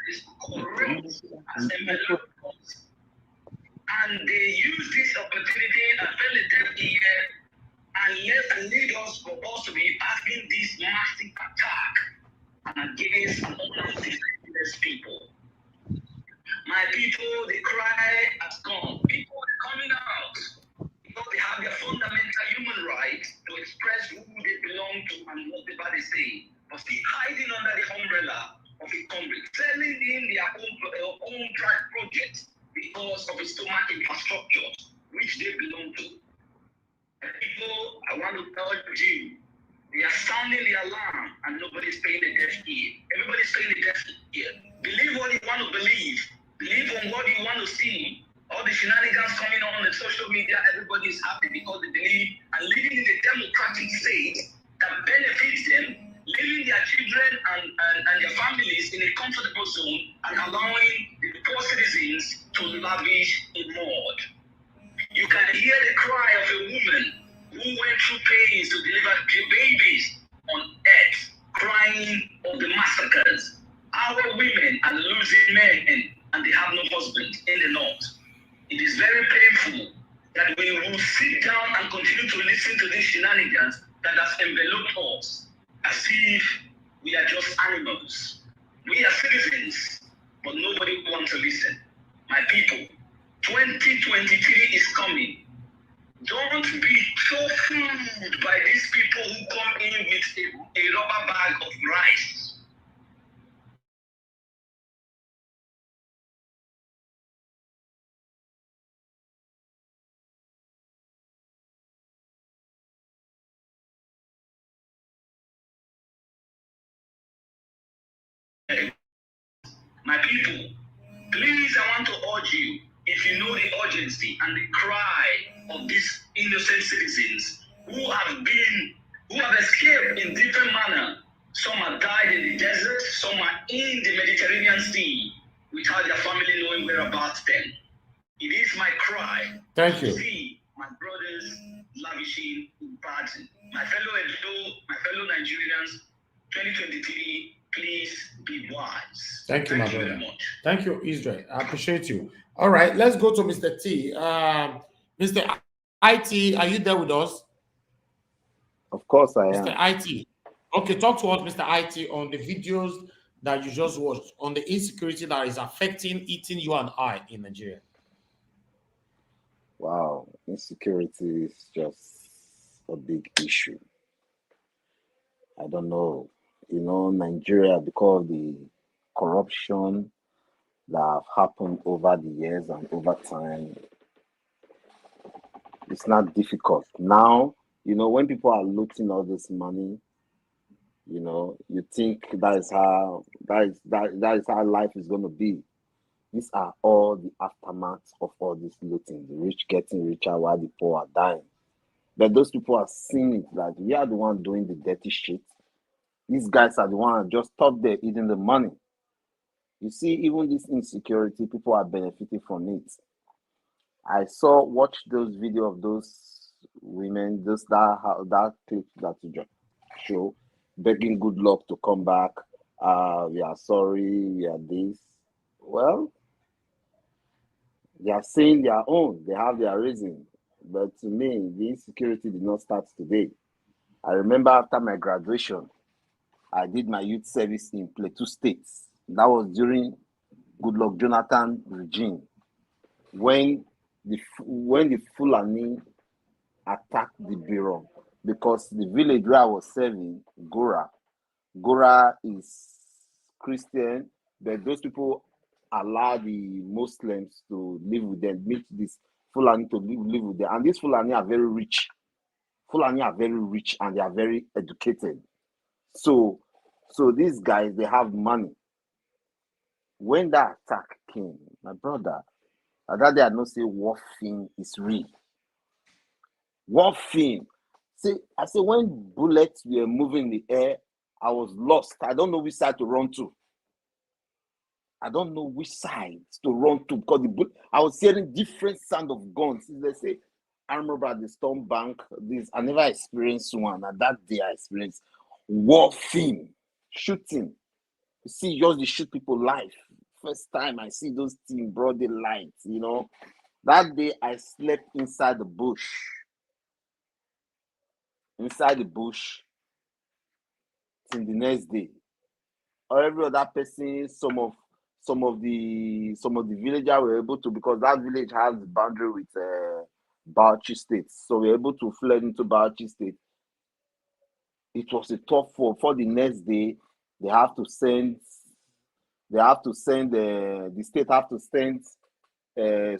is corrupt as envelope, and they use this opportunity and fell a deaf ear and lead us for us to be asking this massive attack against unconscious people. My people, the cry has gone. People are coming out because they have their fundamental human right to express who they belong to and whatever they say. But still hiding under the umbrella of a conflict, selling in their own projects because of its stomach infrastructure, which they belong to. People, I want to tell you, they are sounding the alarm and nobody's paying the deaf ear. Everybody's paying the deaf ear. Believe what you want to believe. Believe on what you want to see. All the shenanigans coming on the social media, everybody is happy because they believe and living in a democratic state that benefits them, leaving their children and their families in a comfortable zone and allowing the poor citizens to lavish in mud. You can hear the cry of a woman who went through pains to deliver babies on earth, crying of the massacres. Our women are losing men and they have no husband in the north. It is very painful that we will sit down and continue to listen to these shenanigans that has enveloped us as if we are just animals. We are citizens, but nobody wants to listen. My people, 2023 is coming. Don't be so fooled by these people who come in with a rubber bag of rice. My people, please, I want to urge you, if you know the urgency and the cry of these innocent citizens who have escaped in different manner. Some have died in the desert, some are in the Mediterranean Sea without their family knowing whereabouts them. It is my cry to see my brothers lavishing in pardon. My fellow Nigerians, 2023, please be wise. Thank you, my brother. Very much. Thank you, Israel. I appreciate you. All right, let's go to Mr. T. Mr. IT, are you there with us? Of course I am. Mr. IT. Okay, talk to us, Mr. IT, on the videos that you just watched on the insecurity that is affecting eating you and I in Nigeria. Wow, insecurity is just a big issue. I don't know. You know, Nigeria, because of the corruption that have happened over the years and over time, it's not difficult. Now, you know, when people are looting all this money, you know, you think that is how life is going to be. These are all the aftermaths of all this looting, the rich getting richer while the poor are dying. But those people are seeing it that we are the one doing the dirty shit. These guys are the ones just stuck there eating the money. You see, even this insecurity, people are benefiting from it. I watch those video of those women, that clip that you just show, begging good luck to come back. We are sorry, we are this. Well, they are saying their own, they have their reason. But to me, the insecurity did not start today. I remember after my graduation, I did my youth service in Plateau State. That was during Goodluck Jonathan regime, when the Fulani attacked the Bureau, because the village where I was serving, Gora is Christian, but those people allow the Muslims to live with them, meet these Fulani to live with them. And these Fulani are very rich. Fulani are very rich and they are very educated. So these guys, they have money. When that attack came, my brother, that day I know say warfare is real. Warfare. I say when bullets were moving in the air, I was lost. I don't know which side to run to. Because I was hearing different sound of guns. Let's say, I remember at the Storm Bank, I never experienced one. And that day I experienced warfare, shooting. You see, just they shoot people live. First time I see those things broad daylight, you know. That day I slept inside the bush. Inside the bush till the next day. Or every other person, some of the villagers were able to, because that village has the boundary with Bauchi State. So we were able to flee into Bauchi State. It was a tough one. For the next day, the state have to send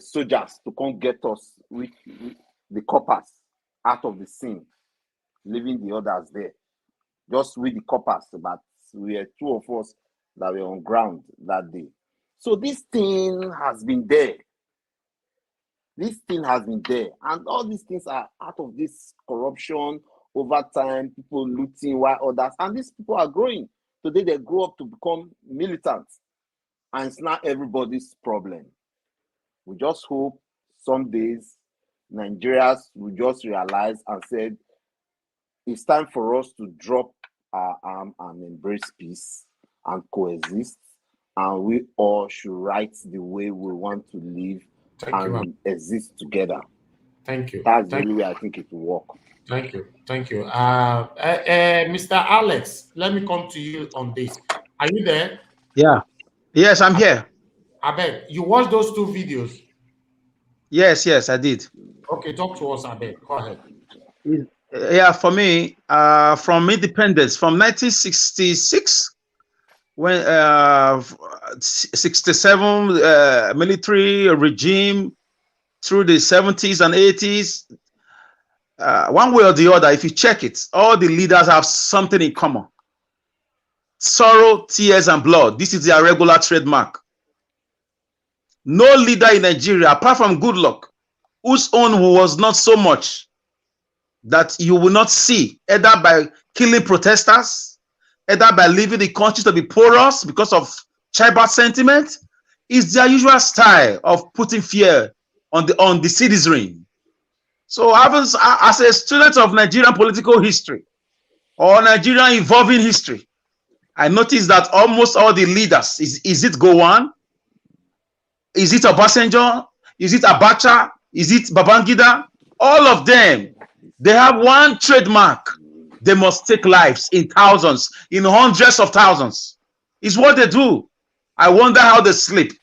soldiers to come get us with the coppers out of the scene, leaving the others there. Just with the coppers, but we had 2 of us that were on ground that day. So this thing has been there. And all these things are out of this corruption over time, people looting while others, and these people are growing. Today they grow up to become militants, and it's not everybody's problem. We just hope some days Nigerians will just realize and said, it's time for us to drop our arm and embrace peace and coexist, and we all should write the way we want to live exist together. Thank you. That's the only way I think it will work. Thank you. Mr. Alex, let me come to you on this. Are you there? Yeah. Yes, I'm here. Abed, you watched those 2 videos? Yes, I did. Okay, talk to us, Abed. Go ahead. Yeah, for me, from independence, from 1966, when 67 military regime through the 70s and 80s, one way or the other, if you check it, all the leaders have something in common. Sorrow, tears, and blood. This is their regular trademark. No leader in Nigeria, apart from Goodluck, whose own was not so much that you will not see, either by killing protesters, either by leaving the country to be porous because of tribal sentiment, is their usual style of putting fear on the citizenry. So as a student of Nigerian political history or Nigerian evolving history, I noticed that almost all the leaders, is it Gowon? Is it Obasanjo? Is it Abacha? Is it Babangida? All of them, they have one trademark. They must take lives in thousands, in hundreds of thousands. It's what they do. I wonder how they sleep.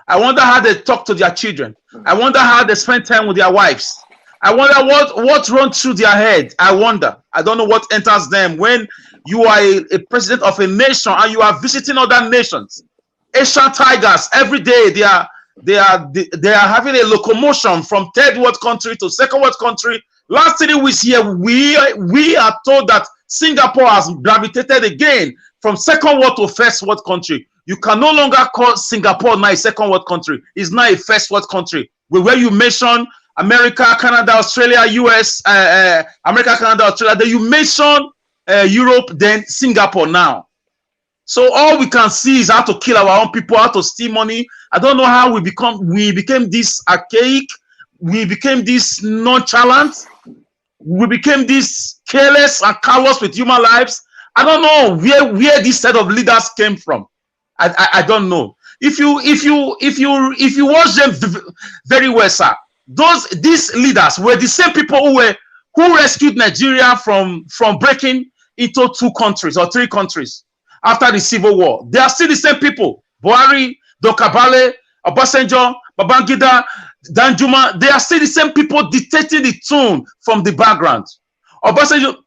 I wonder how they talk to their children. I wonder how they spend time with their wives. I wonder what runs through their head. I wonder. I don't know what enters them when you are a president of a nation and you are visiting other nations. Asian tigers, every day they are having a locomotion from third world country to second world country. Last 3 weeks here, we are told that Singapore has gravitated again from second world to first world country. You can no longer call Singapore now a second world country. It's now a first world country. Where you mention America, Canada, Australia, US, America, Canada, Australia, then you mention Europe, then Singapore now. So all we can see is how to kill our own people, how to steal money. I don't know how we became this archaic, we became this nonchalant, we became this careless and callous with human lives. I don't know where this set of leaders came from. I don't know. If you watch them very well, sir, these leaders were the same people who rescued Nigeria from breaking into 2 countries or 3 countries after the Civil War. They are still the same people. Buhari, Dokabale, Obasanjo, Babangida, Danjuma, they are still the same people dictating the tune from the background. Obasanjo,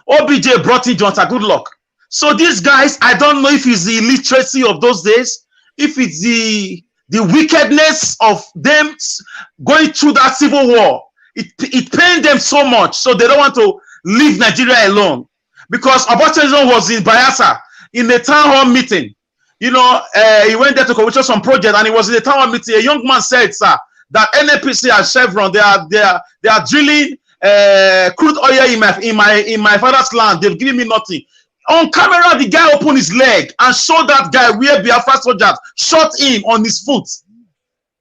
OBJ brought in Johnson, good luck. So these guys, I don't know if it's the illiteracy of those days, if it's the the wickedness of them going through that civil war. It pained them so much, so they don't want to leave Nigeria alone. Because Obasanjo was in Bayelsa in a town hall meeting. You know, he went there to commission some project, and he was in a town hall meeting. A young man said, sir, that NNPC and Chevron, they are drilling crude oil in my father's land. They've given me nothing. On camera, the guy opened his leg and showed that guy where Biafra soldiers shot him on his foot.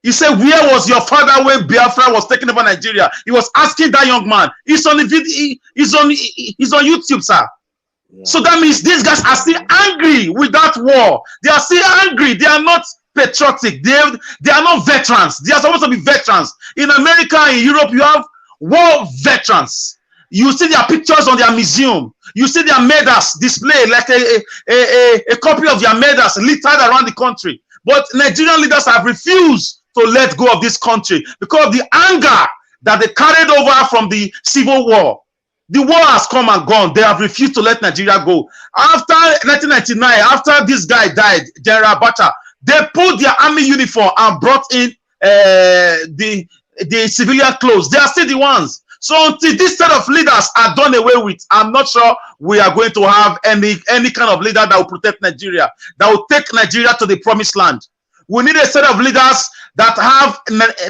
He said, "Where was your father when Biafra was taking over Nigeria?" He was asking that young man. He's on the video. He's on YouTube, sir. Yeah. So that means these guys are still angry with that war. They are still angry. They are not patriotic. They are not veterans. They are supposed to be veterans. In America, in Europe, you have war veterans. You see their pictures on their museum. You see their medals displayed, like a copy of their medals littered around the country. But Nigerian leaders have refused to let go of this country because of the anger that they carried over from the civil war. The war has come and gone. They have refused to let Nigeria go. After 1999, after this guy died, General Abacha, they put their army uniform and brought in the civilian clothes. They are still the ones. So until this set of leaders are done away with, I'm not sure we are going to have any kind of leader that will protect Nigeria, that will take Nigeria to the promised land. We need a set of leaders that have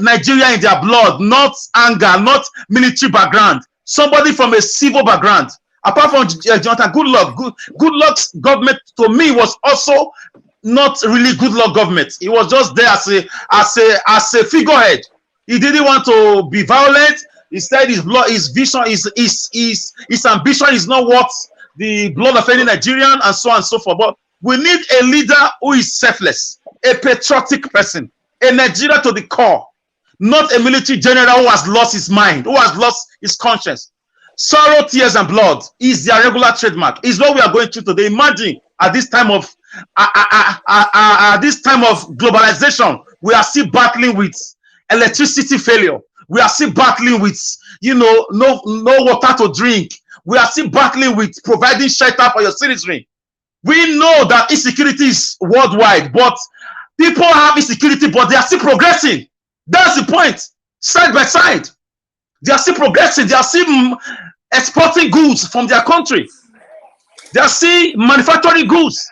Nigeria in their blood, not anger, not military background. Somebody from a civil background. Apart from Jonathan Goodluck's government, to me, was also not really Goodluck government. He was just there as a figurehead. He didn't want to be violent. He said his vision, his ambition is not worth the blood of any Nigerian, and so on and so forth. But we need a leader who is selfless, a patriotic person, a Nigeria to the core, not a military general who has lost his mind, who has lost his conscience. Sorrow, tears, and blood is their regular trademark. Is what we are going through today. Imagine at this time of globalization, we are still battling with electricity failure. We are still battling with, no water to drink. We are still battling with providing shelter for your citizenry. We know that insecurity is worldwide, but people have insecurity, but they are still progressing. That's the point. Side by side, they are still progressing. They are still exporting goods from their country. They are still manufacturing goods.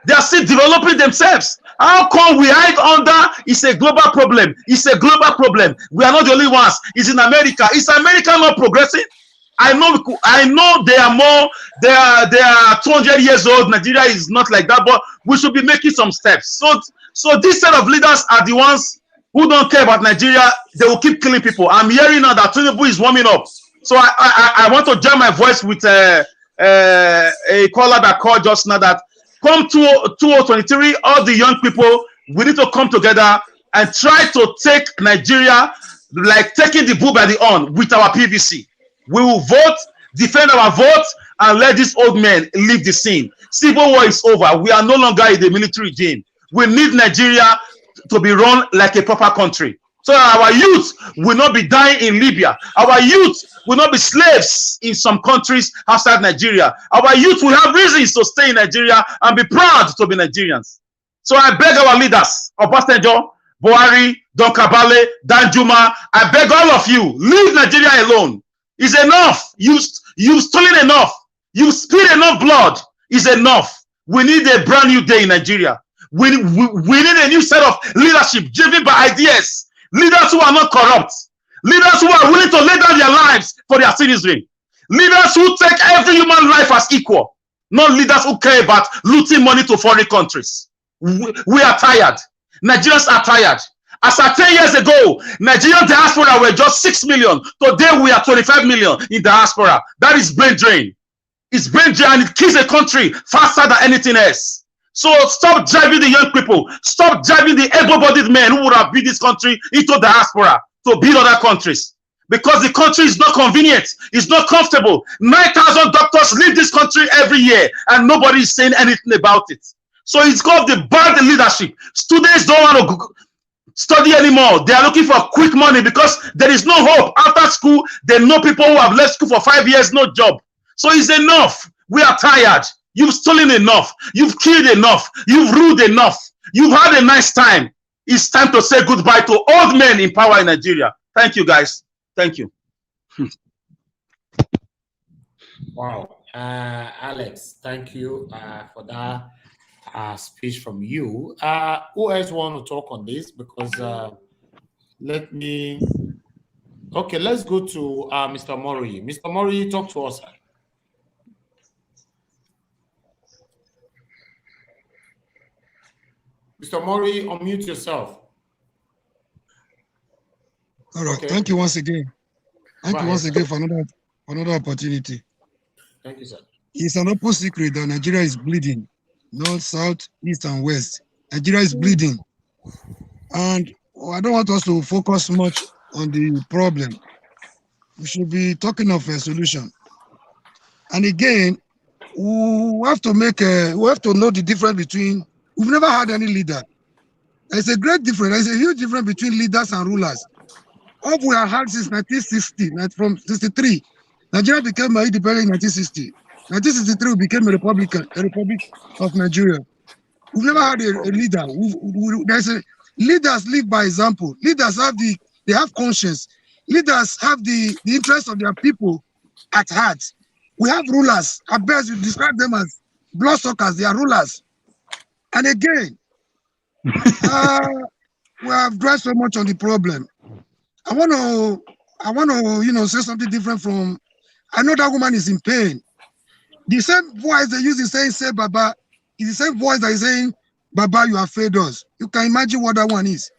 They are still developing themselves. How come we hide under? It's a global problem. It's a global problem. We are not the only ones. It's in America. Is America not progressing? I know they are more. They are 200 years old. Nigeria is not like that, but we should be making some steps. So this set of leaders are the ones who don't care about Nigeria. They will keep killing people. I'm hearing now that Tinubu is warming up. So I want to join my voice with a caller that called just now that come 2023, all the young people, we need to come together and try to take Nigeria like taking the bull by the horn with our PVC. We will vote, defend our vote, and let these old men leave the scene. Civil war is over. We are no longer in the military regime. We need Nigeria to be run like a proper country. So our youth will not be dying in Libya. Our youth will not be slaves in some countries outside Nigeria. Our youth will have reasons to stay in Nigeria and be proud to be Nigerians. So I beg our leaders, Obasanjo, Buhari, Don Kabale, Danjuma, I beg all of you, leave Nigeria alone. It's enough. You've stolen enough. You've spilled enough blood. It's enough. We need a brand new day in Nigeria. We need a new set of leadership driven by ideas. Leaders who are not corrupt. Leaders who are willing to lay down their lives for their citizenry. Leaders who take every human life as equal. Not leaders who care about looting money to foreign countries. We are tired. Nigerians are tired. As at 10 years ago, Nigerian diaspora were just 6 million. Today we are 25 million in diaspora. That is brain drain. It's brain drain and it kills a country faster than anything else. So stop driving the young people. Stop driving the able-bodied men who would have built this country into diaspora to build other countries. Because the country is not convenient. It's not comfortable. 9,000 doctors leave this country every year and nobody is saying anything about it. So it's called the bad leadership. Students don't want to study anymore. They are looking for quick money because there is no hope. After school, they know people who have left school for 5 years, no job. So it's enough. We are tired. You've stolen enough. You've killed enough. You've ruled enough. You've had a nice time. It's time to say goodbye to old men in power in Nigeria. Thank you, guys. Thank you. Wow. Alex, thank you for that speech from you. Who else want to talk on this? Because let's go to Mr. Mori. Mr. Mori, talk to us. Mr. Mori, unmute yourself. All right. Okay. Thank you once again. Thank you once again for another opportunity. Thank you, sir. It's an open secret that Nigeria is bleeding. North, south, east, and west. Nigeria is bleeding. And I don't want us to focus much on the problem. We should be talking of a solution. And again, we have to know the difference between, we've never had any leader. There's a great difference. There's a huge difference between leaders and rulers. All we have had since 1960, from 63. Nigeria became independent in 1960. 1963, we became a republic of Nigeria. We've never had a leader. Leaders live by example. Leaders have conscience. Leaders have the interest of their people at heart. We have rulers. At best, you describe them as bloodsuckers. They are rulers. And again, we have dwelt so much on the problem. I want to, say something different from. I know that woman is in pain. The same voice they use in saying, "Say Baba," is the same voice that is saying, "Baba, you have failed us." You can imagine what that one is.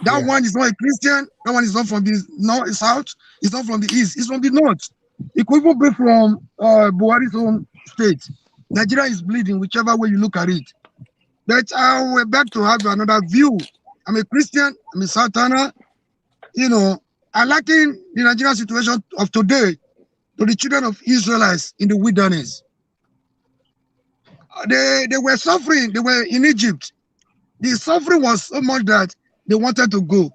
That one is not a Christian. That one is not from the north, south. It's not from the east. It's from the north. It could even be from Buhari's own state. Nigeria is bleeding, whichever way you look at it. But I will beg to have another view. I'm a Christian. I'm a Southerner. I liken the Nigerian situation of today to the children of Israelites in the wilderness. They were suffering. They were in Egypt. The suffering was so much that they wanted to go.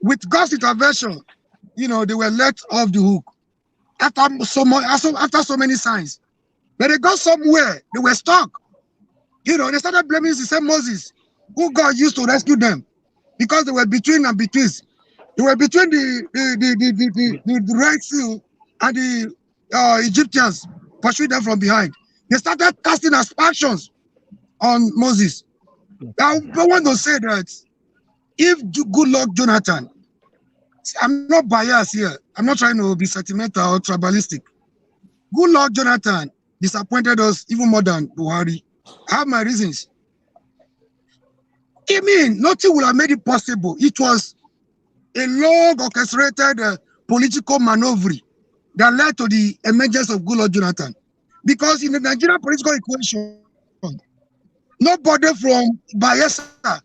With God's intervention, they were let off the hook after so many signs. But they got somewhere. They were stuck. They started blaming the same Moses, who God used to rescue them, because they were between and between. They were between the Red Sea and the Egyptians pursuing them from behind. They started casting aspersions on Moses. I want to say that if good luck Jonathan, I'm not biased here. I'm not trying to be sentimental or tribalistic. Good luck Jonathan disappointed us even more than Buhari. I have my reasons. I mean, nothing would have made it possible. It was a long orchestrated political maneuver that led to the emergence of Goodluck Jonathan. Because in the Nigerian political equation, nobody from Bayelsa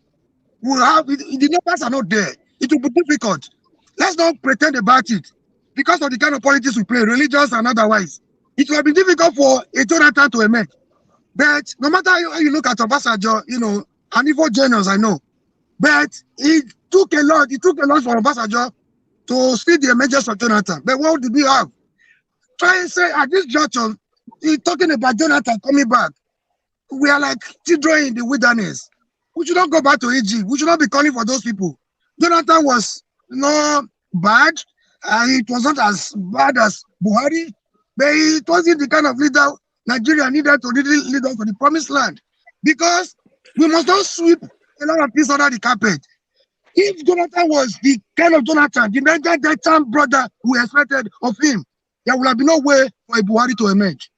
will have, the numbers are not there. It will be difficult. Let's not pretend about it. Because of the kind of politics we play, religious and otherwise, it will be difficult for a Jonathan to emerge. But no matter how you look at Obasanjo, an evil genius, I know. But it took a lot for Obasanjo to see the emergence of Jonathan. But what did we have? Try and say at this juncture, talking about Jonathan coming back, we are like children in the wilderness. We should not go back to Egypt. We should not be calling for those people. Jonathan was not bad. It was not as bad as Buhari, but it wasn't the kind of leader Nigeria needed to lead us to the promised land. Because we must not sweep a lot of things under the carpet. If Jonathan was the kind of Jonathan, the Nigerian brother we expected of him, there would have been no way for a Buhari to emerge.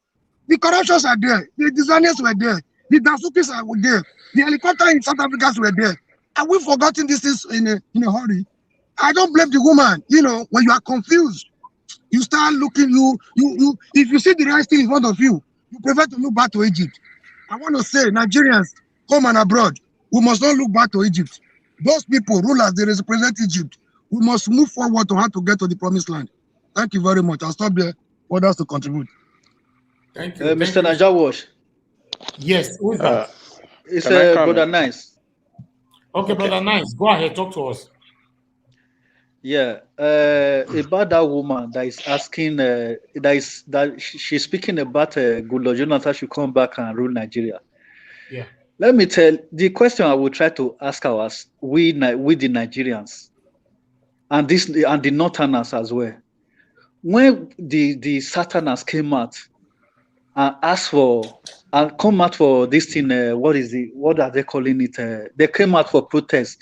The corruptions are there. The designers were there. The Dasukis were there. The helicopter in South Africa were there. And we've forgotten this is in a hurry. I don't blame the woman. When you are confused, you start looking, if you see the right thing in front of you, you prefer to look back to Egypt. I want to say, Nigerians, home and abroad, we must not look back to Egypt. Those people, rulers, they represent Egypt. We must move forward to how to get to the promised land. Thank you very much. I'll stop there for others to contribute. Thank you. Mr. Najawash. Yes, who is that? It's Brother Nice. Okay, Brother Nice, go ahead, talk to us. Yeah, about that woman that is asking, that she's speaking about Goodluck Jonathan should come back and rule Nigeria. Yeah. Let me tell the question I will try to ask us, we the Nigerians, and the Northerners as well. When the Southerners came out and asked for and come out for this thing, what are they calling it? They came out for protest.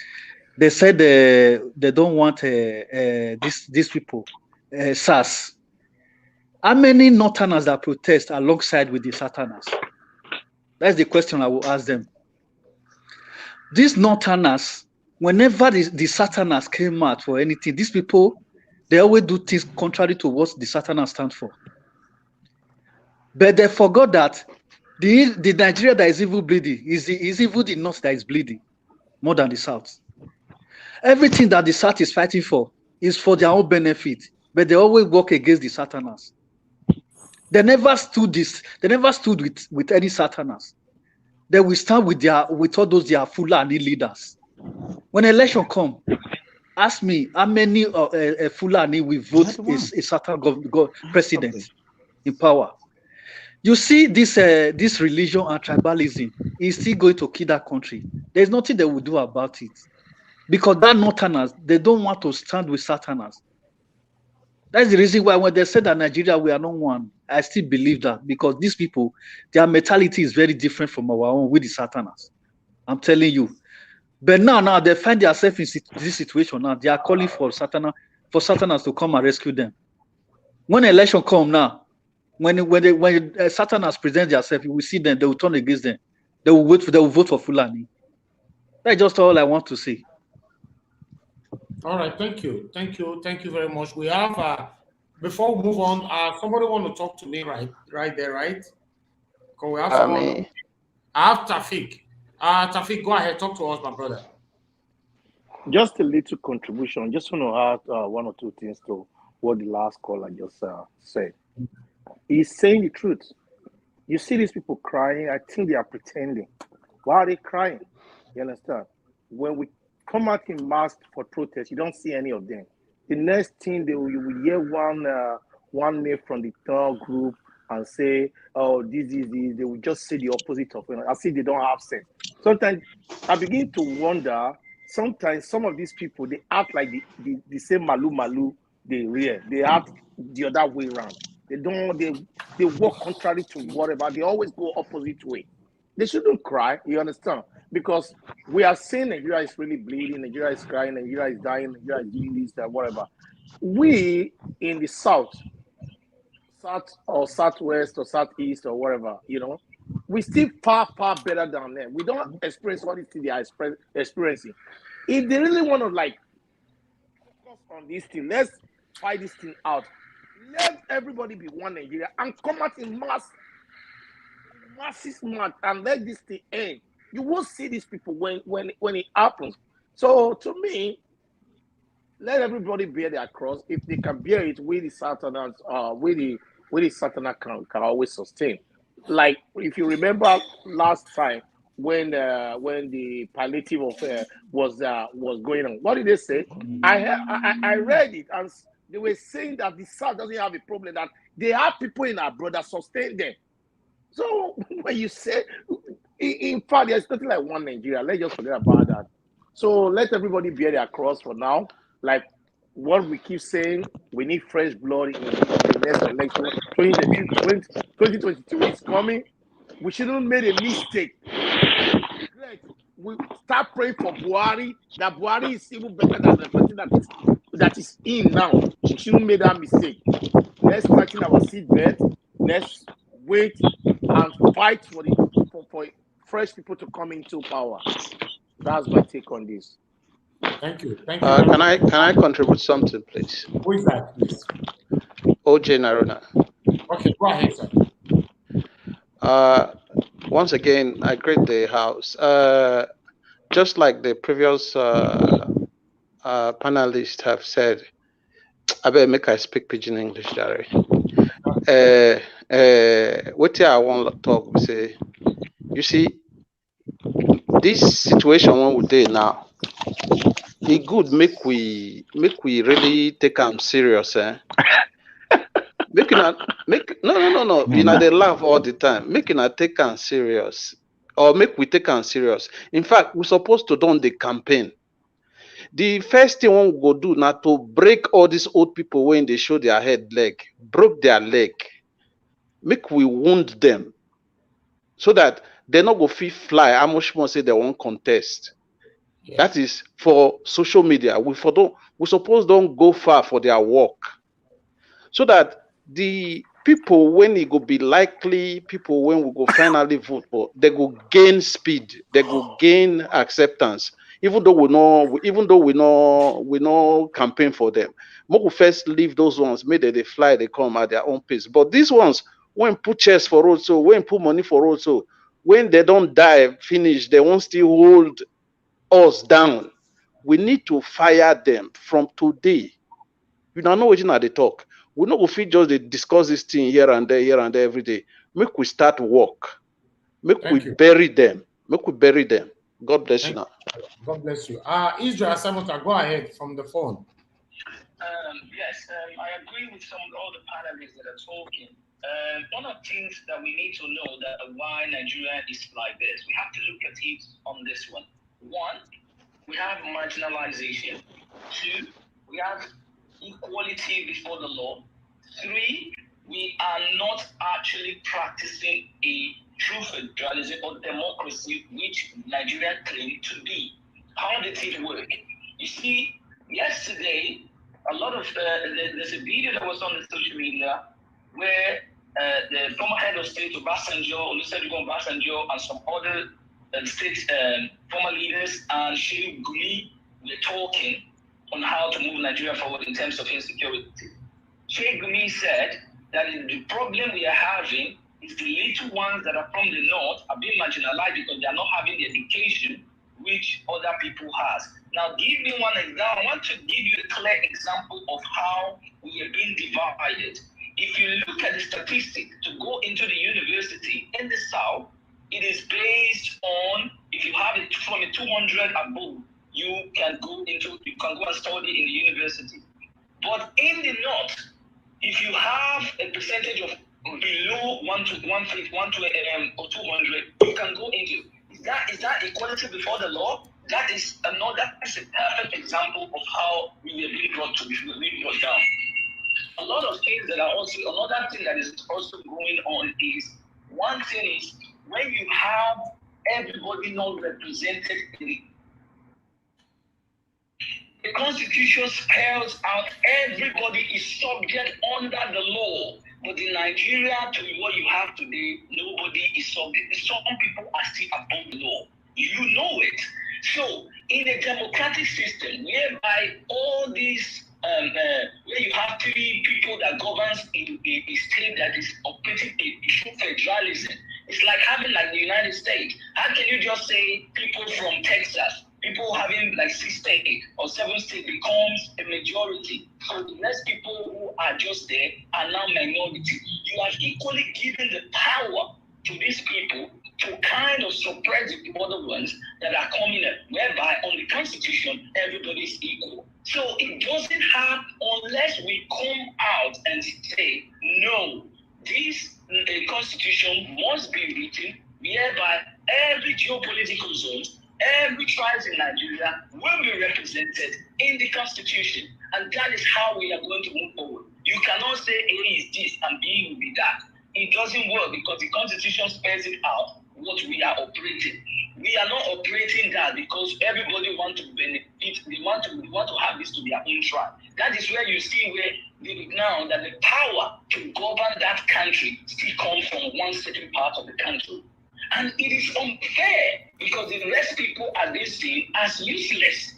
They said they don't want these people, SARS. How many Northerners that protest alongside with the Southerners? That's the question I will ask them. These Northerners, whenever the Southerners came out for anything, these people, they always do things contrary to what the Southerners stand for. But they forgot that the Nigeria that is even bleeding is even the North that is bleeding more than the South. Everything that the South is fighting for is for their own benefit, but they always work against the Southerners. They never stood with any Southerners. They will stand with all those their Fulani leaders. When election come, ask me how many Fulani will vote a Southern president in power. You see this religion and tribalism is still going to kill that country. There's nothing they will do about it. Because that Northerners, they don't want to stand with Southerners. That's the reason why when they said that Nigeria, we are not one, I still believe that. Because these people, their mentality is very different from our own with the Southerners. I'm telling you. But now they find themselves in this situation now. They are calling for Southerners to come and rescue them. When election come now, when Southerners present themselves, you will see them, they will turn against them. They will vote for Fulani. That's just all I want to say. All right, thank you very much. We have before we move on, somebody want to talk to me right there, right? We have someone. I have Tafik. Tafik, go ahead, talk to us, my brother. Just a little contribution. Just want to add one or two things to what the last caller just said. He's saying the truth. You see these people crying. I think they are pretending. Why are they crying? You understand? When we come out in mass for protest, you don't see any of them. The next thing you will hear one name from the third group and say, "Oh, this is this." They will just say the opposite of it. I see they don't have sense. Sometimes I begin to wonder. Sometimes some of these people they act like the same malu they real. They act the other way around. They work contrary to whatever. They always go opposite way. They shouldn't cry. You understand? Because we are saying Nigeria is really bleeding, Nigeria is crying, Nigeria is dying, Nigeria is doing this, that, whatever. We in the south or southwest or southeast or whatever, we still far better than them. We don't experience what they are experiencing. If they really want to focus on this thing, let's fight this thing out. Let everybody be one Nigeria and come out in massive march and let this thing end. You will see these people when it happens. So to me, let everybody bear their cross. If they can bear it, with the Southerners, with the Southerner can always sustain. Like if you remember last time when the palliative affair was going on, what did they say? I read it and they were saying that the South doesn't have a problem, that they have people in abroad that sustain them. So when you say, in fact, there's nothing like one Nigeria. Let's just forget about that. So let everybody bear their cross for now. Like what we keep saying, we need fresh blood in the next election. 2022 is coming. We shouldn't make a mistake. We start praying for Buhari. That Buhari is even better than the person that is in now. We shouldn't make that mistake. Let's tighten our seatbelt. Let's wait and fight for fresh people to come into power. That's my take on this. Thank you. Can I contribute something, please? Who is that, please? OJ Narona. Okay, go ahead, sir. Once again, I greet the house. Just like the previous panelists have said, I better make I speak pidgin English, Jerry. What I want to talk, say, you see, this situation one we dey now, it good make we really take them serious, eh? No. You know they laugh all the time. Making I take them serious. or make we take am serious. In fact, we supposed to don the campaign. The first thing one go do now to break all these old people when they show their head leg, broke their leg. Make we wound them so that they not go fit fly. How much more say they won't contest? Yes. That is for social media. We suppose don't go far for their work, so that the people when it go be likely, people when we go finally vote for, they go gain speed, they go gain acceptance. Even though we know campaign for them, we first leave those ones. Maybe they fly, they come at their own pace. But these ones, when put chairs for road, so when put money for road, so when they don't die, finish, they won't still hold us down. We need to fire them from today. You don't know what they talk. We not go fit just discuss this thing here and there every day. Make we start work. Make we bury them. Make we bury them. God bless you now. God bless you. Israel Samota, go ahead from the phone. Yes, I agree with all the panelists that are talking. One of the things that we need to know that why Nigeria is like this, we have to look at it on this one. One, we have marginalization. Two, we have equality before the law. Three, we are not actually practicing a true federalism or democracy, which Nigeria claimed to be. How did it work? You see, yesterday, a lot of there's a video that was on the social media where the former head of state Obasanjo, Olusegun Obasanjo, and some other state former leaders and Sheikh Gumi were talking on how to move Nigeria forward in terms of insecurity. Sheikh Gumi said that the problem we are having is the little ones that are from the north are being marginalized because they are not having the education which other people has. Now, give me one example. I want to give you a clear example of how we are being divided. If you look at the statistic to go into the university in the south, it is based on if you have it from a 200 above, you can go and study in the university. But in the north, if you have a percentage of below 150, 120 or 200, you can go into. Is that equality before the law? That is a perfect example of how we are being brought down. A lot of things that are also another thing that is also going on is one thing is when you have everybody not represented in the Constitution spells out everybody is subject under the law. But in Nigeria, to what you have today, nobody is subject. Some people are still above the law. You know it. So, in a democratic system, whereby all these, where you have three people that governs a state that is operating a true federalism, it's like having like the United States. How can you just say people from Texas? People having like 6 states or 7 states becomes a majority. So the rest people who are just there are now minority. You are equally given the power to these people to kind of suppress the other ones that are coming up, whereby on the Constitution, everybody is equal. So it doesn't happen unless we come out and say, no, this Constitution must be written whereby every geopolitical zone, every tribe in Nigeria will be represented in the Constitution. And that is how we are going to move forward. You cannot say A is this and B will be that. It doesn't work because the Constitution spells it out what we are operating. We are not operating that because everybody wants to benefit. They want to have this to their own tribe. That is where you see now that the power to govern that country still comes from one certain part of the country. And it is unfair because the rest people are being seen as useless.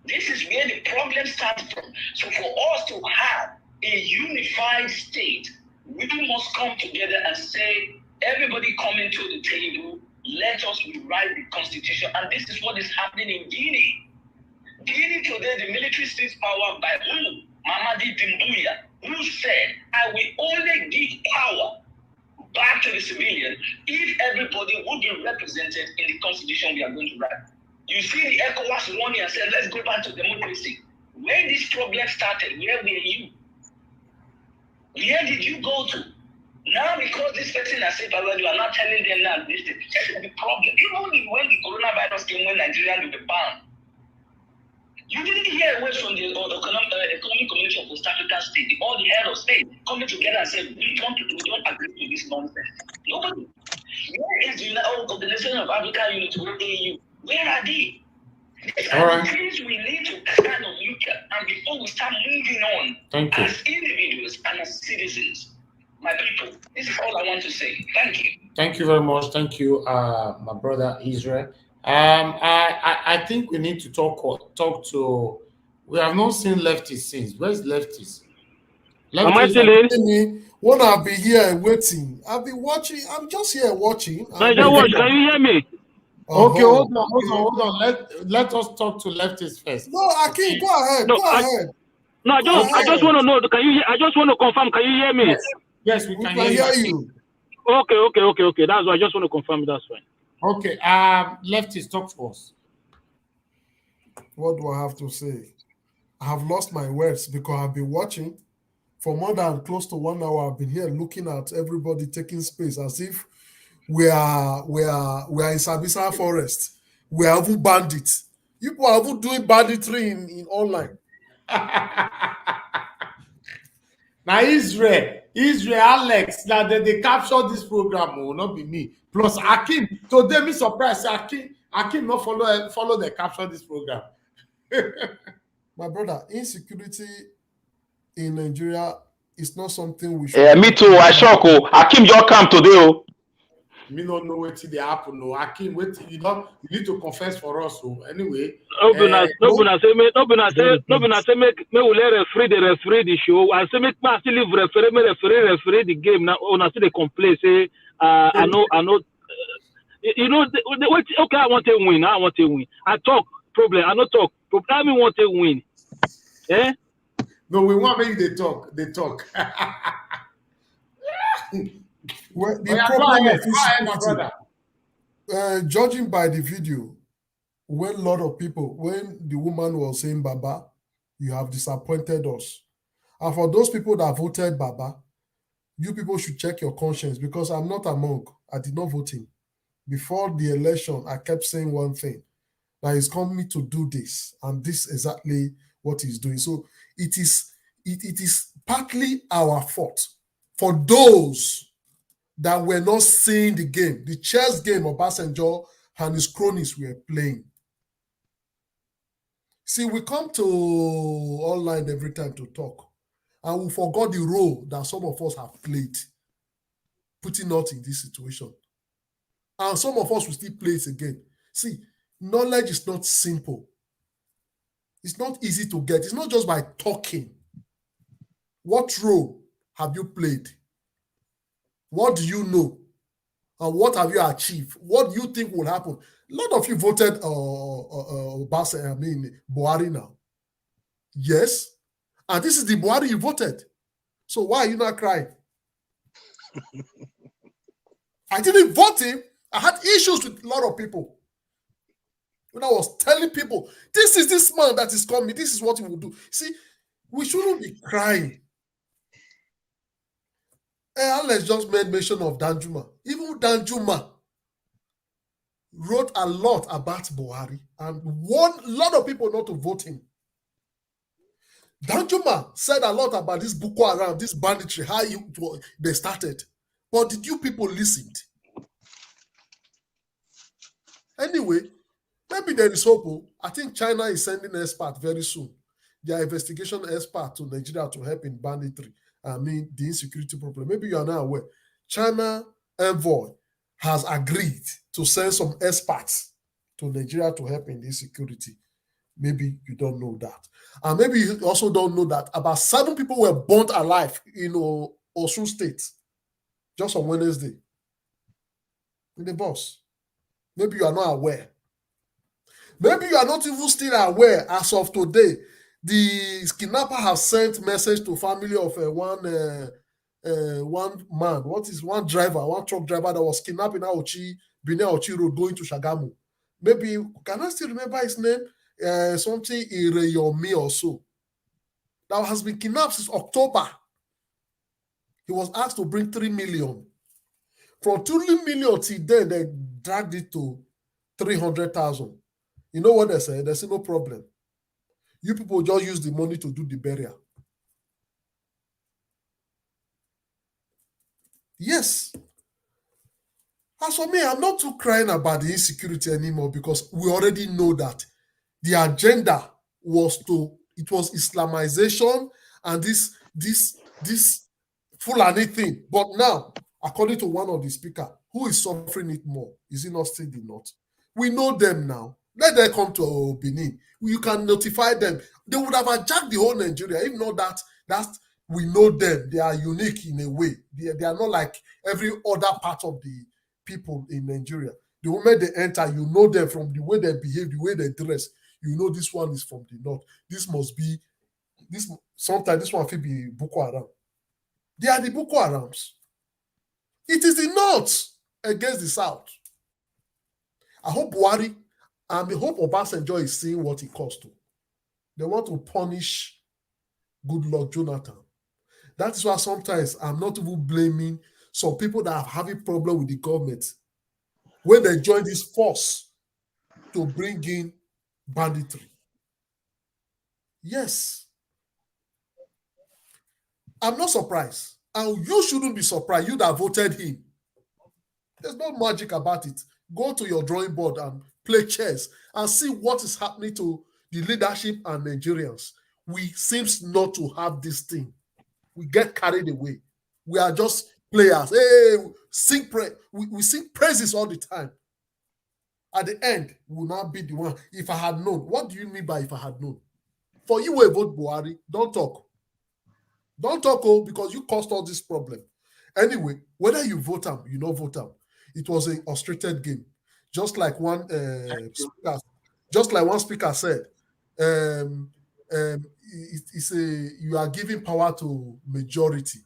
This is where the problem starts from. So for us to have a unified state, we must come together and say, everybody coming to the table, let us rewrite the Constitution. And this is what is happening in Guinea. Guinea today, the military seized power by who? Mamadi Doumbouya, who said, I will only give power back to the civilian if everybody would be represented in the Constitution we are going to write. You see the ECOWAS running and said, let's go back to democracy. When this problem started, where were you? Where did you go to? Now, because this person has said, you are not telling them now this is the problem. Even when the coronavirus came, when Nigeria will be banned, you didn't hear a word from the economic community of West African state, all the head of state coming together and saying, we don't agree to this nonsense. Nobody. Where is the Organization of African Unity, AU? Where are they? These are the things we need to kind of look at, and before we start moving on as individuals and as citizens. My people, this is all I want to say. Thank you. Thank you very much. Thank you, my brother Israel. I think we need to talk to. We have not seen leftists since. Where's leftists? Am I still in? When I'll be here waiting, I'll be watching. I'm just here watching. Can you hear me? Okay, hold on. Let us talk to leftists first. No, Akin, go ahead. Go ahead. No, I just want to know. Can you? I just want to confirm. Can you hear me? Yes, we can hear you. Okay. That's why I just want to confirm. That's fine. Okay. Leftists, talk to us. What do I have to say? I have lost my words because I've been watching for more than close to 1 hour. I've been here looking at everybody taking space as if we are in Sabisa Forest. We are even bandits. People are even doing banditry in online. Now Israel, Alex, now they capture this program, will not be me. Plus Akim, today me surprised. Akim not follow the capture this program. My brother, insecurity in Nigeria is not something we should. Yeah, me too. I shock. Akim just come today. Me don't know what they happen. No, Akim, wait. You need to confess for us. So anyway. Nobody say me will referee the show. I say me still leave referee the game. Now on still they complain say I know. You know okay, I want to win. I talk problem. I not talk. I mean want to win. Eh? No, we want make they talk. Well, the problem of insecurity, judging by the video, when a lot of people, when the woman was saying, Baba, you have disappointed us. And for those people that voted Baba, you people should check your conscience because I'm not among. I did not vote him. Before the election, I kept saying one thing, that he's coming to do this, and this is exactly what he's doing. So it is partly our fault for those that were not seeing the game, the chess game of Obasanjo and his cronies were playing. See, we come to online every time to talk, and we forgot the role that some of us have played, putting us in this situation. And some of us will still play it again. See, knowledge is not simple. It's not easy to get. It's not just by talking. What role have you played? What do you know? And what have you achieved? What do you think will happen? A lot of you voted Buhari now. Yes. And this is the Buhari you voted. So why are you not crying? I didn't vote him. I had issues with a lot of people. When I was telling people, this is this man that is coming, this is what he will do. See, we shouldn't be crying. Alex just made mention of Danjuma. Even Danjuma wrote a lot about Buhari and warned a lot of people not to vote him. Danjuma said a lot about this Boko Haram, this banditry, how they started. But did you people listen? Anyway, maybe there is hope. I think China is sending experts very soon. Their investigation expert to Nigeria to help in banditry. I mean, the insecurity problem. Maybe you are not aware. China envoy has agreed to send some experts to Nigeria to help in insecurity. Maybe you don't know that. And maybe you also don't know that about 7 people were burnt alive in Osun State just on Wednesday in the bus. Maybe you are not aware. Maybe you are not even still aware as of today. The kidnapper has sent message to family of one man. One driver, one truck driver that was kidnapped in Benin Auchi Road going to Shagamu. Maybe, can I still remember his name? Something Ireyomi or so. That has been kidnapped since October. He was asked to bring 3 million. From 2 million till then, they dragged it to 300,000. You know what they said? They said, no problem. You people just use the money to do the burial. Yes. As for me, I'm not too crying about the insecurity anymore because we already know that the agenda was Islamization and this Fulani thing. But now, according to one of the speakers, who is suffering it more? Is it not still the North? We know them now. Let them come to Benin. You can notify them. They would have hijacked the whole Nigeria. If not that's we know them. They are unique in a way. They are not like every other part of the people in Nigeria. The moment they enter, you know them from the way they behave, the way they dress. You know this one is from the North. This must be this. Sometimes this one will be Boko Haram. They are the Boko Harams. It is the North against the South. I hope Buhari and I hope Obasanjo is seeing what it costs to. They want to punish Goodluck Jonathan. That is why sometimes I'm not even blaming some people that are having problem with the government when they join this force to bring in banditry. Yes. I'm not surprised. And you shouldn't be surprised. You that voted him. There's no magic about it. Go to your drawing board and play chess and see what is happening to the leadership and Nigerians. We seems not to have this thing. We get carried away. We are just players. Hey, we sing praises all the time. At the end, we will not be the one. If I had known, what do you mean by if I had known? For you to vote Buhari, don't talk. Don't talk, because you caused all this problem. Anyway, whether you vote him, you don't vote him. It was an frustrated game. Just like one speaker said, you are giving power to majority.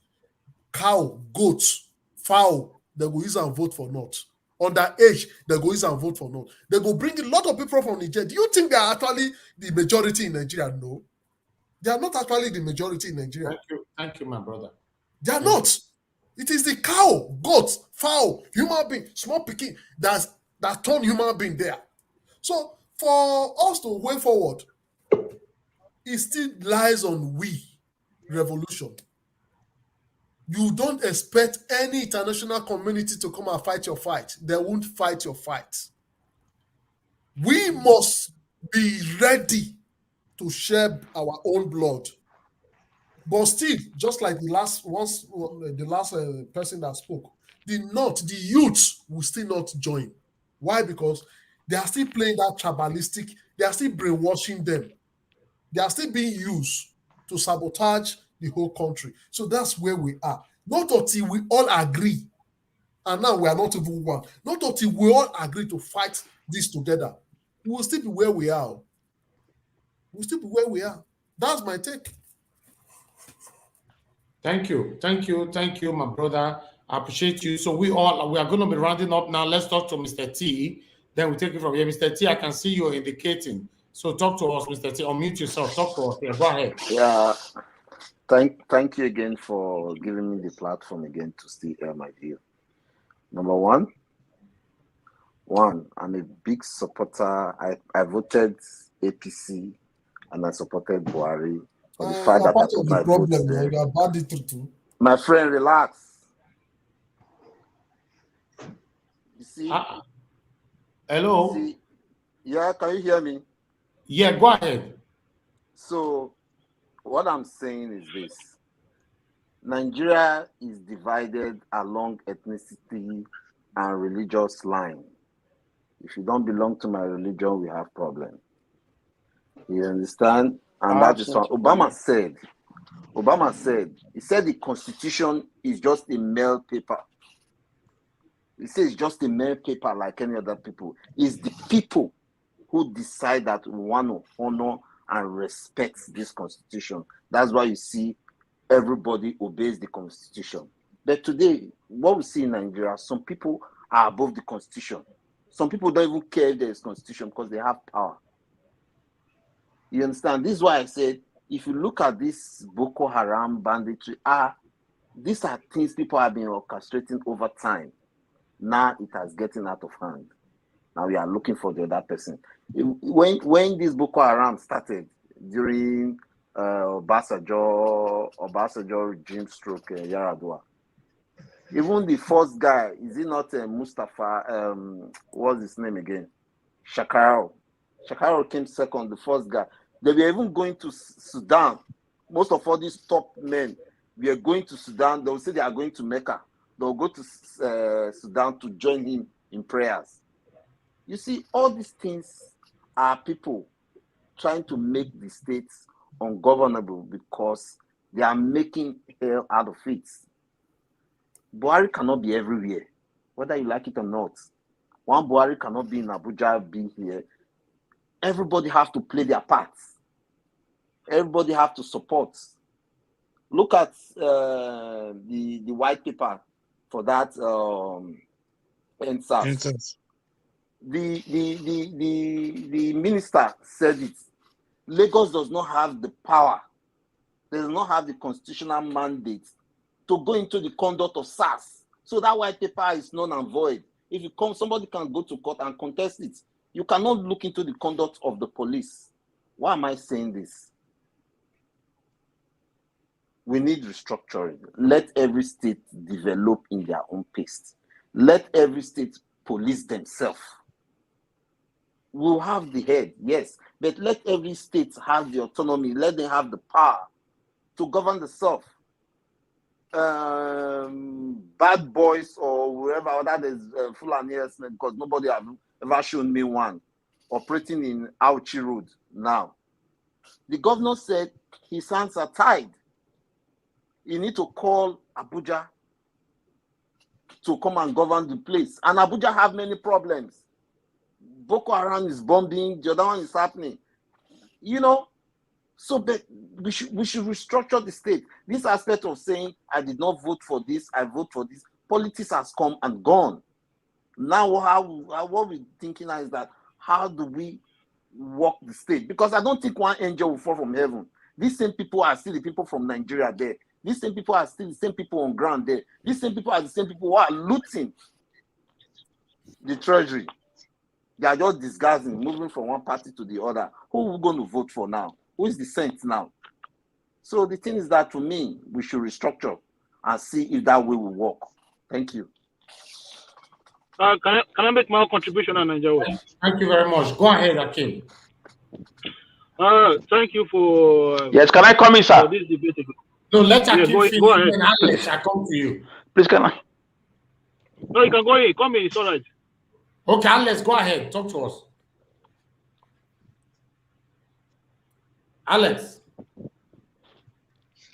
Cow, goats, fowl, they go use and vote for not. Underage, they go use and vote for not. They go bring a lot of people from Nigeria. Do you think they are actually the majority in Nigeria? No. They are not actually the majority in Nigeria. Thank you, my brother. They are not. It is the cow, goat, fowl, human being, small picking that turn human being there. So for us to way forward, it still lies on we, revolution. You don't expect any international community to come and fight your fight. They won't fight your fight. We must be ready to shed our own blood. But still, just like the last person that spoke, the youth will still not join. Why? Because they are still playing that tribalistic, they are still brainwashing them. They are still being used to sabotage the whole country. So that's where we are. Not until we all agree, and now we are not even one, not until we all agree to fight this together, we will still be where we are. We'll still be where we are. That's my take. Thank you, my brother. I appreciate you. So we are going to be rounding up now. Let's talk to Mr. T. Then we take it from here. Mr. T, I can see you're indicating. So talk to us, Mr. T. Unmute yourself. Talk to us. Yeah, go ahead. Yeah. Thank you again for giving me the platform again to still air my view. Number one, I'm a big supporter. I voted APC and I supported Buhari. For the fact that I put my vote there. You are banditry too. My friend, relax. You see? Hello? You see, yeah, can you hear me? Yeah, go ahead. So, what I'm saying is this. Nigeria is divided along ethnicity and religious line. If you don't belong to my religion, we have problem. You understand? And that is what Obama said. He said the Constitution is just a mail paper. He says it's just a mail paper like any other people. It's the people who decide that we want to honor and respect this Constitution. That's why you see everybody obeys the Constitution. But today, what we see in Nigeria, some people are above the Constitution. Some people don't even care if there is Constitution because they have power. You understand? This is why I said, if you look at this Boko Haram banditry, These are things people have been orchestrating over time. Now it has gotten out of hand. Now we are looking for the other person. When this Boko Haram started during Obasanjo regime stroke Yaradua, even the first guy, is he not Mustafa? What's his name again? Shakarao. Shakarao came second, the first guy. They were even going to Sudan. Most of all these top men were going to Sudan. They will say they are going to Mecca. They'll go to Sudan to join him in prayers. You see, all these things are people trying to make the states ungovernable because they are making hell out of it. Buhari cannot be everywhere, whether you like it or not. One Buhari cannot be in Abuja, be here. Everybody have to play their parts. Everybody have to support. Look at the white paper for that NSAS. The minister said it. Lagos does not have the power, does not have the constitutional mandate to go into the conduct of SARS. So that white paper is null and void. If you come, somebody can go to court and contest it. You cannot look into the conduct of the police. Why am I saying this? We need restructuring. Let every state develop in their own pace. Let every state police themselves. We'll have the head, yes, but let every state have the autonomy. Let them have the power to govern themselves. Bad boys or whoever that is Fulani, because nobody have ever shown me one operating in Auchi Road now. The governor said his hands are tied. You need to call Abuja to come and govern the place. And Abuja have many problems. Boko Haram is bombing, the other one is happening. You know, so we should restructure the state. This aspect of saying, I did not vote for this, I vote for this, politics has come and gone. Now what we're thinking now is that, how do we work the state? Because I don't think one angel will fall from heaven. These same people are still the people from Nigeria there. These same people are still the same people on ground there. These same people are the same people who are looting the treasury. They are just disguising, moving from one party to the other. Who are we going to vote for now? Who is the saint now? So the thing is that, to me, we should restructure and see if that way will work. Thank you. Can I make my own contribution on Nigeria? Thank you very much. Go ahead, Akim. Thank you for. Yes, can I come in, sir? This debate. No, let Akim finish. Go ahead. Alex, I come to you. Please, can I? No, you can go in. Come in. It's all right. Okay, Alex, go ahead. Talk to us. Alex.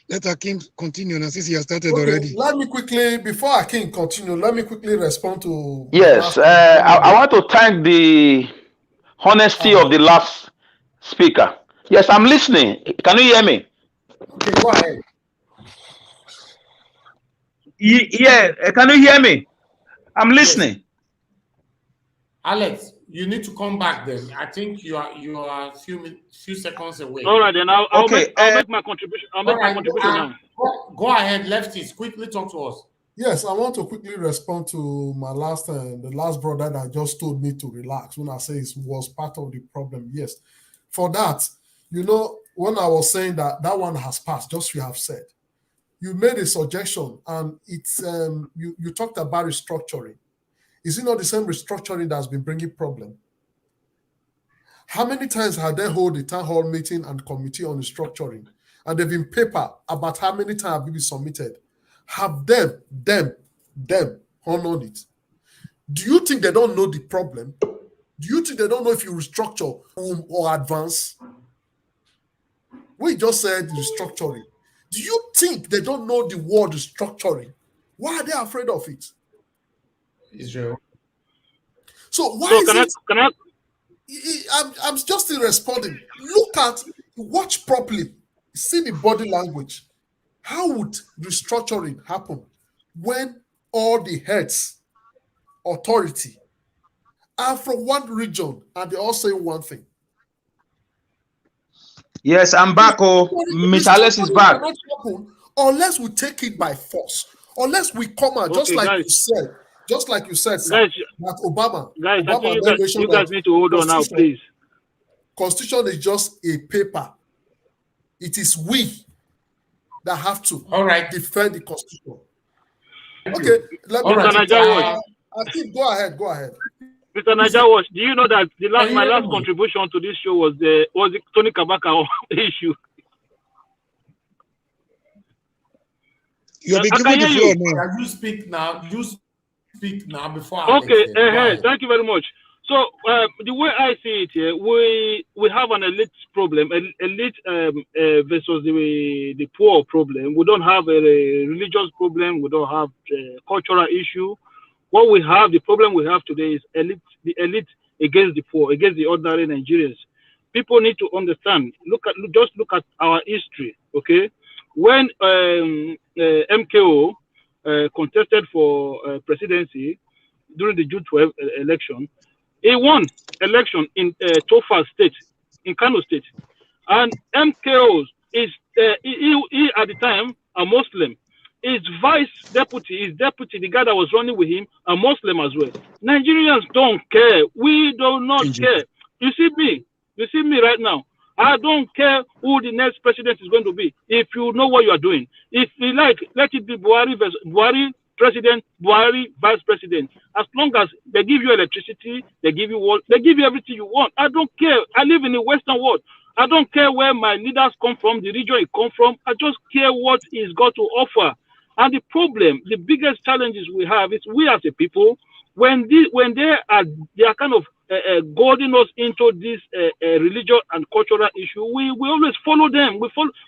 Let Akim continue now, since he has started already. Let me quickly, before Akim continue, let me quickly respond to. Yes, I want to thank the honesty of the last speaker. Yes, I'm listening. Can you hear me? Okay, go ahead. Yeah, can you hear me? I'm listening. Yes. Alex, you need to come back then. I think you are a few seconds away. All right, then I'll make my contribution. I'll make my contribution now. Go ahead, Lefties. Quickly talk to us. Yes, I want to quickly respond to my the last brother that just told me to relax when I say it was part of the problem. Yes, for that, you know, when I was saying that one has passed, just you have said, you made a suggestion, and it's you talked about restructuring. Is it not the same restructuring that's been bringing problem? How many times have they held a town hall meeting and committee on restructuring, and they've been paper about how many times have been submitted? Have them honored it? Do you think they don't know the problem? Do you think they don't know if you restructure or advance? We just said restructuring. Do you think they don't know the word restructuring? Why are they afraid of it? Israel. So why I'm just still responding. Watch properly. See the body language. How would restructuring happen when all the heads, authority, are from one region and they all say one thing? Yes, I'm back. Oh, Miss Alice is back. unless we take it by force, unless we come out, just like you said, sir, that Obama you guys need to hold on now, please. Constitution is just a paper. It is we that have to defend the Constitution. Okay, let me. I think go ahead. Mr. Najawash, do you know that my last contribution to this show was the Tony Kabaka issue? You'll be given the floor now. You speak now. You speak now before. Okay. Thank you very much. So the way I see it here, we have an elite problem, elite versus the poor problem. We don't have a religious problem. We don't have a cultural issue. What we have, the problem we have today is the elite against the poor, against the ordinary Nigerians. People need to understand. Just look at our history, okay? When MKO contested for presidency during the June 12 election, he won election in Tofa State, in Kano State, and MKO is he at the time a Muslim. His deputy, the guy that was running with him, a Muslim as well. Nigerians don't care. We do not care. You see me right now. I don't care who the next president is going to be. If you know what you are doing, if you like, let it be Buhari president, Buhari vice president. As long as they give you electricity, they give you water, they give you everything you want. I don't care. I live in the Western world. I don't care where my leaders come from, the region it come from. I just care what he's got to offer. And the problem, the biggest challenges we have is we as a people, when they are kind of goading us into this religious and cultural issue, we always follow them.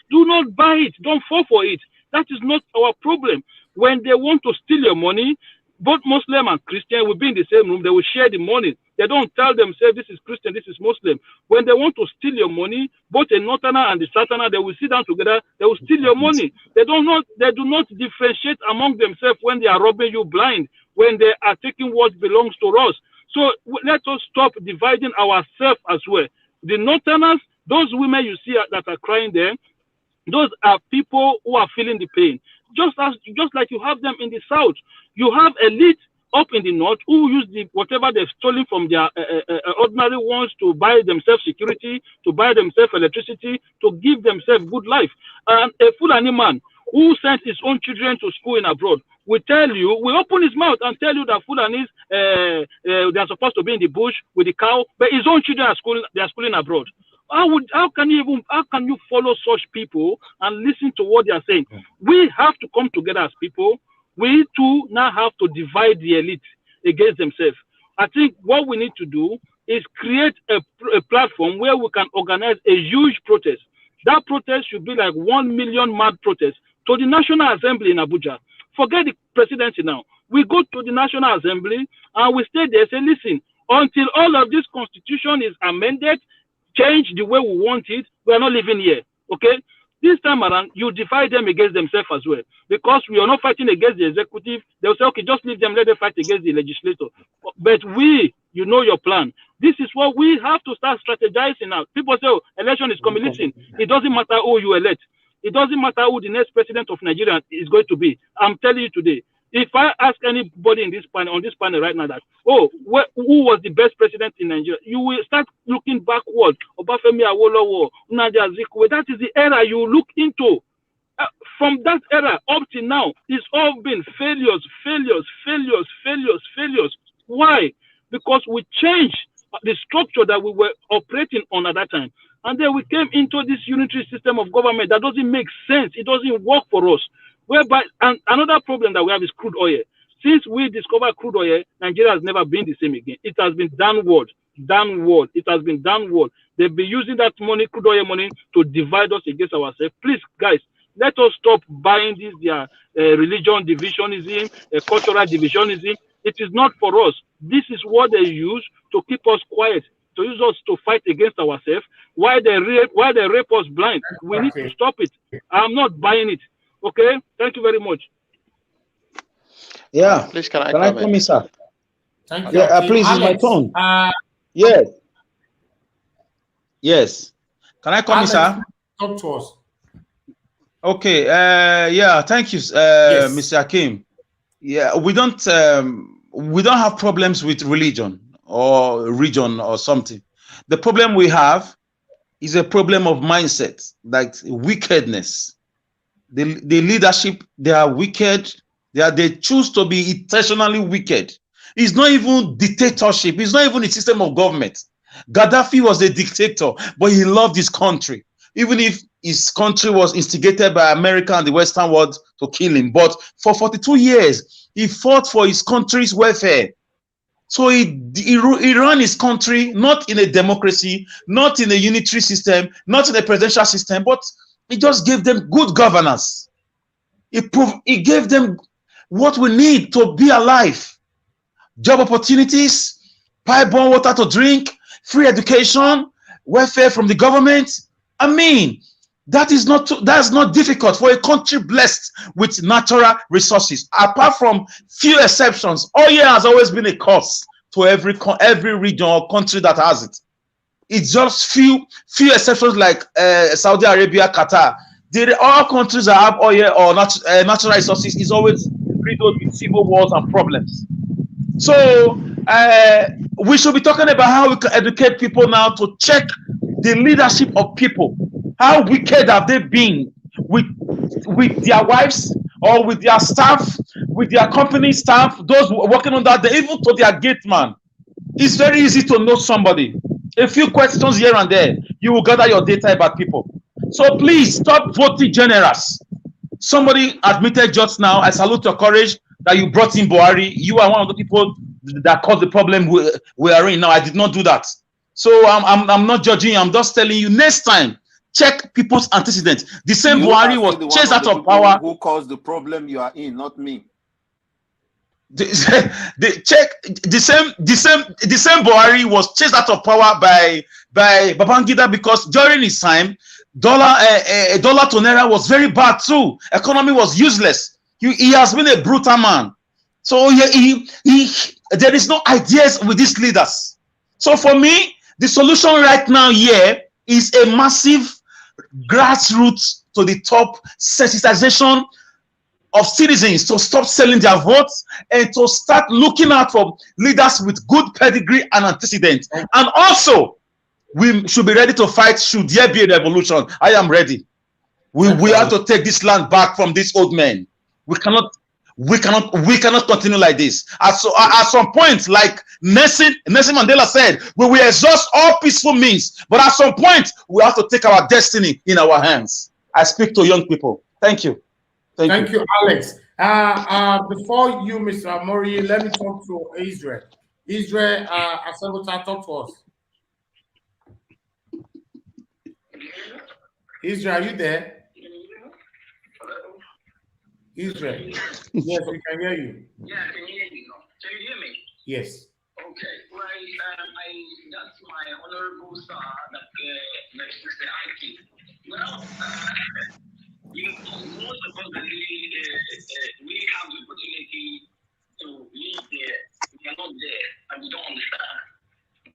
Do not buy it. Don't fall for it. That is not our problem. When they want to steal your money, both Muslim and Christian will be in the same room. They will share the money. They don't tell themselves this is Christian, this is Muslim. When they want to steal your money, both a Northerner and the Southerner, they will sit down together. They will steal your money. They do not differentiate among themselves when they are robbing you blind, when they are taking what belongs to us. So let us stop dividing ourselves as well. The Northerners, those women you see that are crying there, those are people who are feeling the pain. Just like you have them in the South. You have elite up in the North who use whatever they've stolen from their ordinary ones to buy themselves security, to buy themselves electricity, to give themselves good life. And a Fulani man who sent his own children to school in abroad will open his mouth and tell you that Fulanis, they are supposed to be in the bush with the cow, but his own children are schooling abroad. How can you follow such people and listen to what they are saying? We have to come together as people. We too now have to divide the elite against themselves. I think what we need to do is create a platform where we can organize a huge protest. That protest should be like 1 million mad protest to the National Assembly in Abuja. Forget the presidency now. We go to the National Assembly and we stay there and say, listen, until all of this constitution is amended, change the way we want it, we are not living here. Okay? This time around, you divide them against themselves as well. Because we are not fighting against the executive. They'll say, okay, just leave them, let them fight against the legislator. But you know your plan. This is what we have to start strategizing now. People say, oh, election is coming. Listen, it doesn't matter who you elect. It doesn't matter who the next president of Nigeria is going to be. I'm telling you today, if I ask anybody on this panel right now that, who was the best president in Nigeria, you will start looking backward. Obafemi Awolowo, Nnamdi Azikiwe. That is the era you look into. From that era up to now, it's all been failures. Why? Because we changed the structure that we were operating on at that time. And then we came into this unitary system of government that doesn't make sense. It doesn't work for us. Whereby, and another problem that we have is crude oil. Since we discovered crude oil, Nigeria has never been the same again. It has been downward. It has been downward. They've been using that money, crude oil money, to divide us against ourselves. Please, guys, let us stop buying this religion divisionism, cultural divisionism. It is not for us. This is what they use to keep us quiet, to use us to fight against ourselves. Why they rape us blind? We need to stop it. I'm not buying it. Okay, thank you very much. Yeah, please can I come in, sir? Thank you. Yeah, please, it's my turn. Yes. Can I come in, sir? Talk to us. Okay. Yeah. Thank you, Yes. Mr. Hakim. Yeah, we don't have problems with religion or region or something. The problem we have is a problem of mindset, like wickedness. The leadership, they are wicked. They choose to be intentionally wicked. It's not even dictatorship. It's not even a system of government. Gaddafi was a dictator, but he loved his country, even if his country was instigated by America and the Western world to kill him. But for 42 years, he fought for his country's welfare. So he ran his country not in a democracy, not in a unitary system, not in a presidential system, but he just gave them good governance. He gave them what we need to be alive: job opportunities, pipe-borne water to drink, free education, welfare from the government. I mean, that's not difficult for a country blessed with natural resources. Apart from few exceptions, oil has always been a curse to every region or country that has it. It's just few exceptions like Saudi Arabia, Qatar. All countries that have oil or natural resources is always riddled with civil wars and problems. So we should be talking about how we can educate people now to check the leadership of people. How wicked have they been with their wives or with their staff, with their company staff, those working on that, even to their gate man. It's very easy to know somebody. A few questions here and there, you will gather your data about people. So please stop voting generous. Somebody admitted just now, I salute your courage that you brought in Buhari. You are one of the people that caused the problem we are in now. I did not do that. So I'm not judging you. I'm just telling you, next time, check people's antecedents. The same Buhari was chased out of power. Who caused the problem you are in, not me. The same Buhari was chased out of power by Babangida because during his time, dollar to naira was very bad too. Economy was useless. He has been a brutal man. So there is no ideas with these leaders. So for me, the solution right now here is a massive grassroots to the top sensitization of citizens to stop selling their votes and to start looking out for leaders with good pedigree and antecedents. And also, we should be ready to fight should there be a revolution. I am ready. We have to take this land back from these old men. We cannot continue like this. At some point, like Nelson Mandela said, we will exhaust all peaceful means, but at some point, we have to take our destiny in our hands. I speak to young people. Thank you. Thank you, Alex. Before you, Mr. Amori, let me talk to Israel. Israel, Asabota, talk to us. Israel, are you there? Israel. Yes, we can hear you. Yeah, I can hear you. Can you hear me? Yes. Okay, right. That's my honorable sir, that's Mr. Ike. Well, most of us we have the opportunity to live there. We are not there, and we don't understand.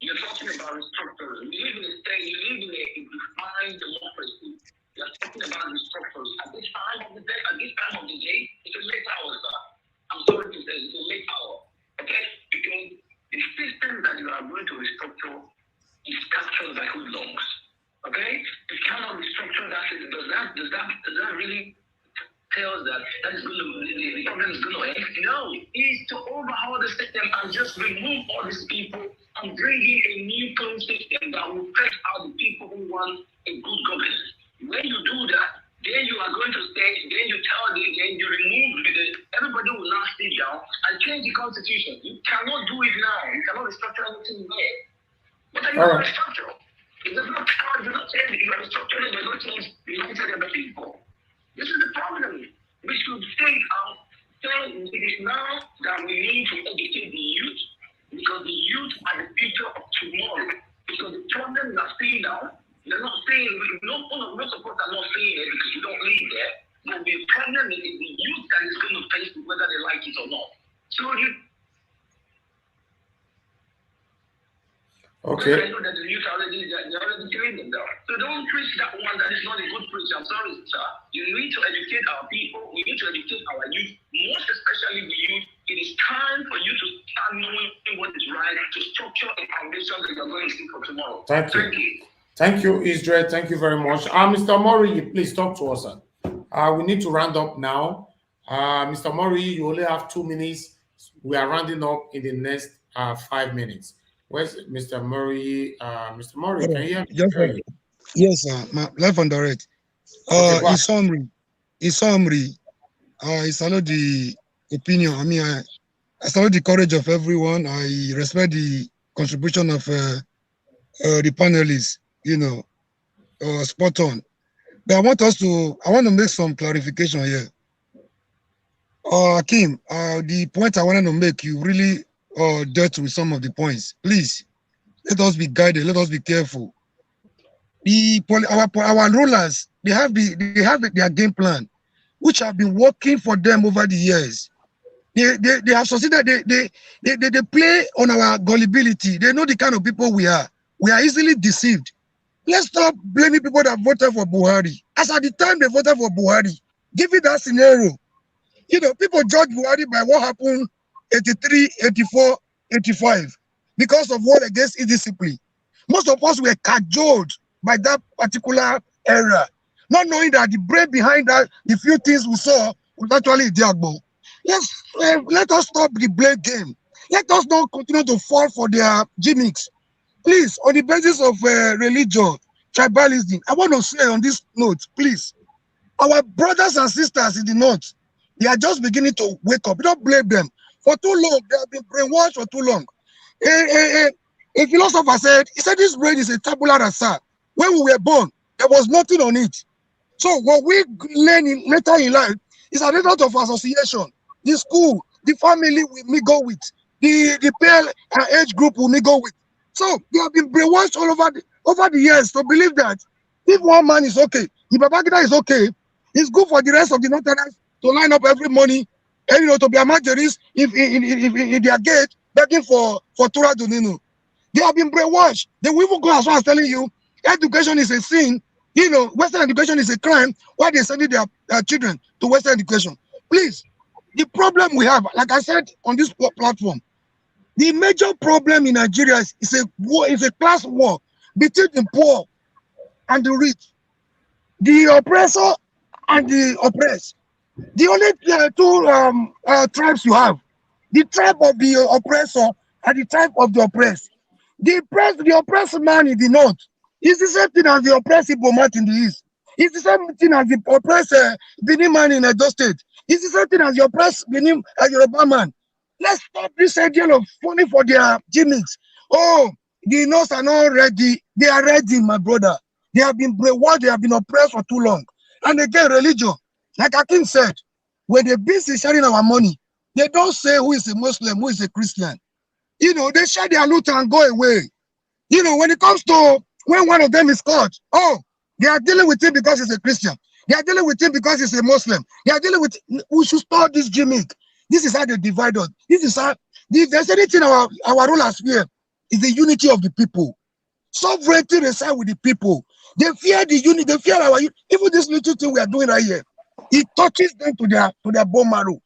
You're talking about restructuring. We live in a state, you live in a defined democracy. You're talking about restructuring. At this time of the day, it's a late hour, sir. I'm sorry to say, it's a late hour. Okay? Because the system that you are going to restructure is captured by hoodlums. Okay? You cannot restructure that system. Does that really tell that is going to the problem is going to end? No, it's to overhaul the system and just remove all these people and bring in a new clone system that will press out the people who want a good governance. When you do that, then you are going to stay, then you tell them, then you remove everybody will now sit down and change the constitution. You cannot do it now. You cannot restructure anything there. What are you going to restructure? It does not change. You not change. You are restructuring, you not change the mindset of the people. This is the problem. We should think of saying it is now that we need to educate the youth because the youth are the future of tomorrow. Because the problems are seeing now, they're not seeing, most of us are not seeing it because we don't live there. But the problem is the youth that is going to face it whether they like it or not. So Okay. I know that the youth are already doing them down. So don't preach that one that is not a good preach. I'm sorry, sir. You need to educate our people. We need to educate our youth, most especially the youth. It is time for you to start knowing what is right to structure a foundation that you're going to see for tomorrow. Thank you. Thank you, Israel. Thank you very much. Mr. Mori, please talk to us. We need to round up now. Mr. Mori, you only have 2 minutes. We are rounding up in the next 5 minutes. Where's Mr. Murray? Mr. Murray, can you hear me? Yes, sir. My life on direct. In summary, I salute the opinion. I mean, I salute the courage of everyone. I respect the contribution of the panelists. You know, spot on. But I want to make some clarification here. Akim, the point I wanted to make, you really dealt with some of the points. Please, let us be guided. Let us be careful. Our rulers, they have their game plan, which have been working for them over the years. They have succeeded. They play on our gullibility. They know the kind of people we are. We are easily deceived. Let's stop blaming people that voted for Buhari. As at the time they voted for Buhari, give it that scenario. You know, people judge Buhari by what happened 83, 84, 85 because of war against indiscipline. Most of us were cajoled by that particular era, not knowing that the brain behind that, the few things we saw was actually Diagbo. Yes, let us stop the blame game. Let us not continue to fall for their gimmicks. Please, on the basis of religion, tribalism, I want to say on this note, please, our brothers and sisters in the north, they are just beginning to wake up. Don't blame them. For too long, they have been brainwashed for too long. A philosopher said, he said this brain is a tabula rasa. When we were born, there was nothing on it. So what we learn later in life is a result of association. The school, the family we mingle with, the peer age group we mingle with. So they have been brainwashed all over the years to believe that if one man is okay, if Babangida is okay, it's good for the rest of the Northerners to line up every morning, and you know, to be amateurists in their gate begging for Tura Duninu. They have been brainwashed. They will even go as far as telling you education is a sin. You know, Western education is a crime. Why they sending their children to Western education? Please, the problem we have, like I said on this platform, the major problem in Nigeria is a war, is a class war between the poor and the rich, the oppressor and the oppressed. The only two tribes you have, the tribe of the oppressor and the tribe of the oppressed. The oppressed man in the north is the same thing as the oppressed Ibomat in the east. It's the same thing as the oppressed Benin man in Edo State. It's the same thing as the oppressed Benin Yoruba man. Let's stop this idea of falling for their gimmicks. Oh, the North are not ready. They are ready, my brother. They have been brainwashed. They have been oppressed for too long. And again, religion. Like Akin said, when they're busy sharing our money, they don't say who is a Muslim, who is a Christian. You know, they share their loot and go away. You know, when it comes to when one of them is caught, oh, they are dealing with him because he's a Christian. They are dealing with him because he's a Muslim. They are dealing with, we should stop this gimmick. This is how they divide us. This is how, if there's anything our rulers fear, is the unity of the people. Sovereignty resides with the people. They fear the unity, they fear our unity. Even this little thing we are doing right here, it touches them to their bone marrow.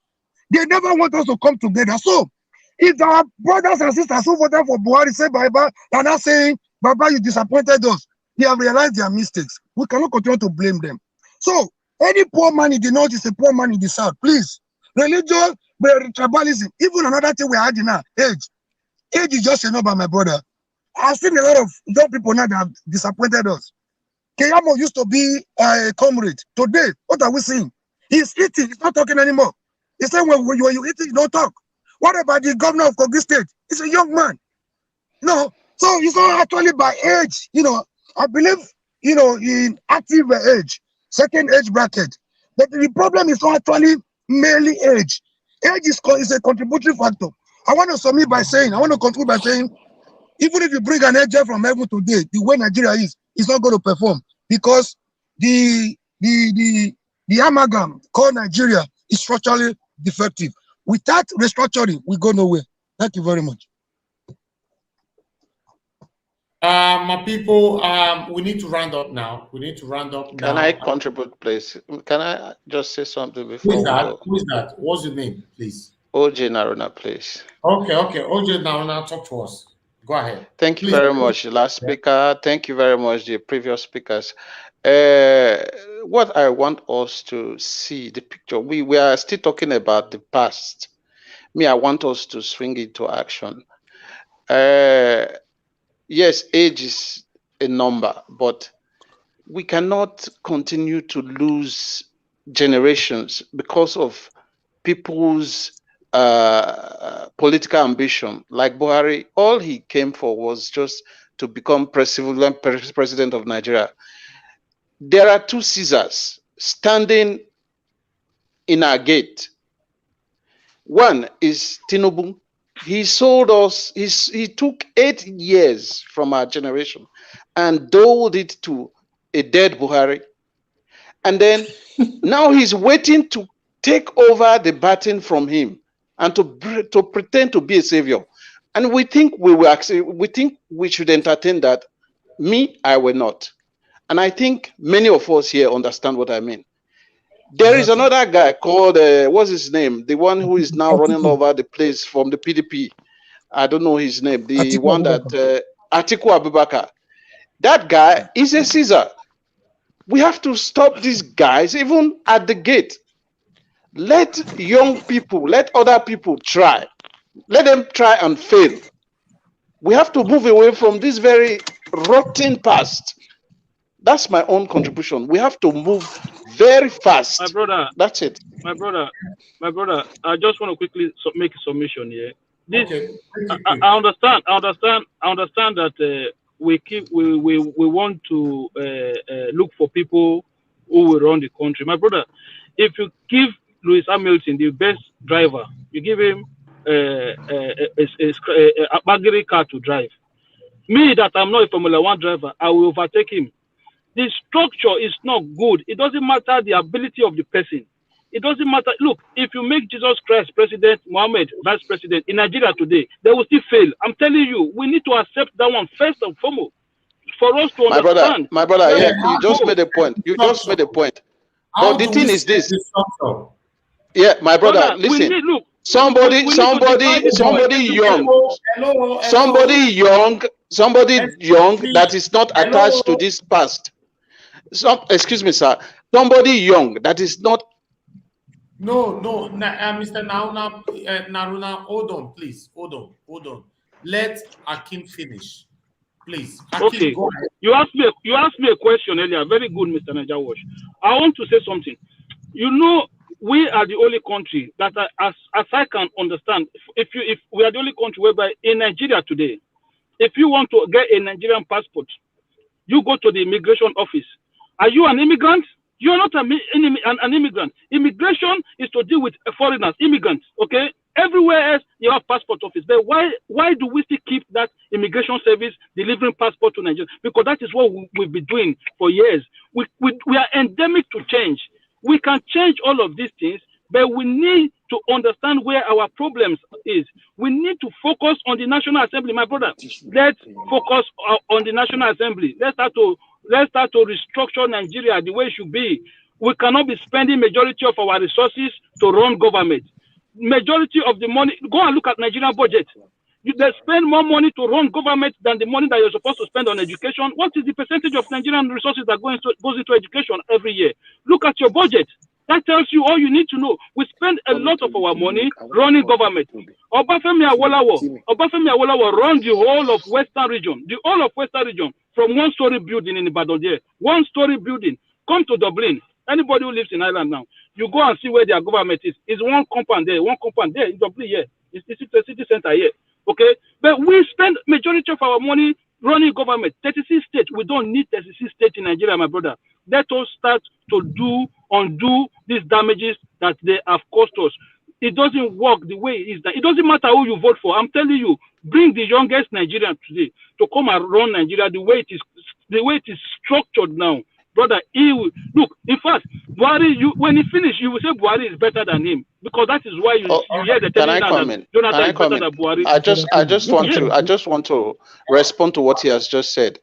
They never want us to come together. So, if our brothers and sisters who voted for Buhari say Baba, are not saying, Baba, you disappointed us, they have realized their mistakes. We cannot continue to blame them. So, any poor man in the north is a poor man in the south. Please, religion, tribalism, even another thing we're adding now, age. Age is just a number, my brother. I've seen a lot of young people now that have disappointed us. Keyamo used to be a comrade. Today, what are we seeing? He's eating, he's not talking anymore. He said, when you eat, you don't talk. What about the governor of Kogi State? He's a young man. No, so it's not actually by age. You know, I believe, you know, in active age, second age bracket. But the problem is not actually merely age. Age is a contributory factor. I want to conclude by saying, even if you bring an angel from heaven today, the way Nigeria is, it's not going to perform because the amalgam called Nigeria is structurally defective. Without restructuring, we go nowhere. Thank you very much. My people, we need to round up now. We need to round up now. Can I contribute, please? Can I just say something before Who is that? we go? Who is that? What's your name, please? OJ Naruna, please. Okay. OJ Naruna, talk to us. Go ahead. Thank you Please. very much, the last speaker. Thank you very much, the previous speakers. What I want us to see, the picture, we are still talking about the past. I want us to swing into action. Yes, age is a number, but we cannot continue to lose generations because of people's political ambition. Like Buhari, all he came for was just to become president of Nigeria. There are two Caesars standing in our gate. One is Tinubu. He sold us, he took 8 years from our generation and doled it to a dead Buhari. And then now he's waiting to take over the baton from him and to pretend to be a savior. And we think we should entertain that. I will not. And I think many of us here understand what I mean. There is another guy called, what's his name? The one who is now running over the place from the PDP. I don't know his name. The Atiku one that, Atiku Abubakar. That guy is a Caesar. We have to stop these guys even at the gate. Let young people, let other people try. Let them try and fail. We have to move away from this very rotten past. That's my own contribution. We have to move very fast. My brother. That's it. My brother. I just want to quickly make a submission here. This, okay. I understand that we want to look for people who will run the country. My brother, if you give Lewis Hamilton the best driver, you give him a Magiri car to drive. Me, that I'm not a Formula 1 driver, I will overtake him. The structure is not good. It doesn't matter the ability of the person. It doesn't matter. Look, if you make Jesus Christ president, Muhammad vice president in Nigeria today, they will still fail. I'm telling you, we need to accept that one first and foremost for us to understand. My brother, yeah, you just made a point. You just made a point. But the thing is this. Yeah, my brother, listen. Look, somebody young that is not attached to this past. Excuse me, sir. Somebody young that is not. No, Mr. Naruna, hold on, please. Hold on. Let Akim finish, please. Akim, okay. Go ahead. You asked me a question earlier. Very good, Mr. Najawash. I want to say something. You know, we are the only country that, as I can understand, if we are the only country whereby in Nigeria today, if you want to get a Nigerian passport, you go to the immigration office. Are you an immigrant? You are not an immigrant. Immigration is to deal with foreigners, immigrants. Okay, everywhere else you have passport office. But why do we still keep that immigration service delivering passport to Nigeria? Because that is what we've been doing for years. We are endemic to change. We can change all of these things, but we need to understand where our problems is. We need to focus on the National Assembly, my brother. Let's focus on the National Assembly. Let's start to restructure Nigeria the way it should be. We cannot be spending majority of our resources to run government. Majority of the money, go and look at Nigerian budget. They spend more money to run government than the money that you're supposed to spend on education. What is the percentage of Nigerian resources that goes into education every year? Look at your budget. That tells you all you need to know. We spend a lot of our money running government. Obafemi Awolowo runs the whole of Western region. The whole of Western region from one-story building in Ibadan there. One-story building. Come to Dublin. Anybody who lives in Ireland now, you go and see where their government is. It's one compound there in Dublin here. It's the city center here. Okay? But we spend majority of our money running government. 36 states. We don't need 36 states in Nigeria, my brother. Let us start to undo these damages that they have cost us. It doesn't work the way it is. It doesn't matter who you vote for. I'm telling you, bring the youngest Nigerian today to come and run Nigeria the way it is structured now. brother, he will look. In fact, Buhari, when he finish, you will say Buhari is better than him because that is why you hear the telling now that Jonathan is better than Buhari. I just want to respond to what he has just said.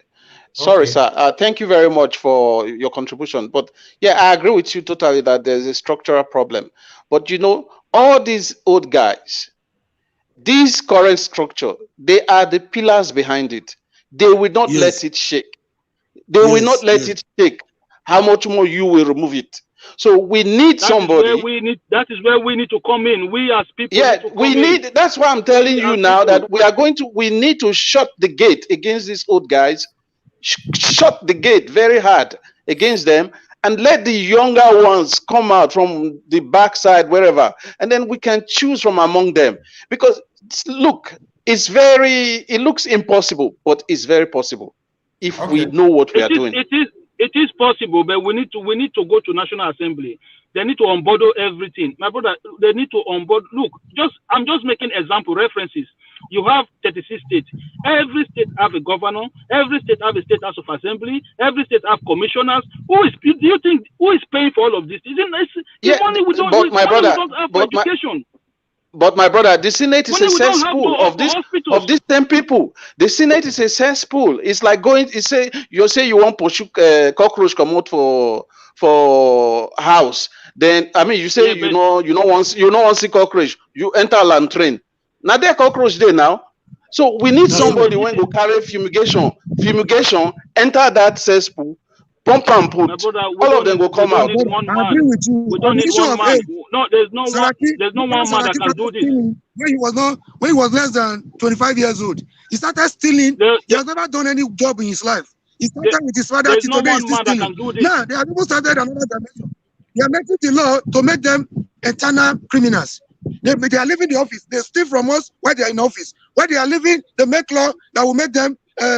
Sorry, sir. Thank you very much for your contribution. But yeah, I agree with you totally that there's a structural problem. But you know, all these old guys, this current structure, they are the pillars behind it. They will not let it shake. They will not let it shake. How much more you will remove it? So we need somebody. That is where we need to come in. We as people. Yeah, we need. That's why I'm telling you now that we need to shut the gate against these old guys. Shut the gate very hard against them and let the younger ones come out from the backside, wherever, and then we can choose from among them. Because look, it looks impossible, but it's very possible if we know what we are doing. It is possible, but we need to go to National Assembly. They need to unbundle everything. My brother, they need to unbundle. Look, I'm just making example references. You have 36 states. Every state have a governor. Every state have a state house of assembly. Every state have commissioners. Do you think who is paying for all of this? Isn't the money we don't have for education? But my brother, the Senate is a cesspool of these 10 people. The Senate is a cesspool. It's like you say you want to pursue cockroach come out for house. Then I mean you say you don't want to see cockroach. You enter land train. Now they're cockroach there now. So we need somebody when go carry fumigation, enter that cesspool, pump and put. All of them will come out. I agree with you. We don't need one man. No, there's no one man that can do this. When he was less than 25 years old, he started stealing. He has never done any job in his life. He started with his father. There's no one man that can do this. Now they have even started another dimension. They are making the law to make them internal criminals. They are leaving the office. They steal from us while they are in office. While they are leaving, they make law that will make them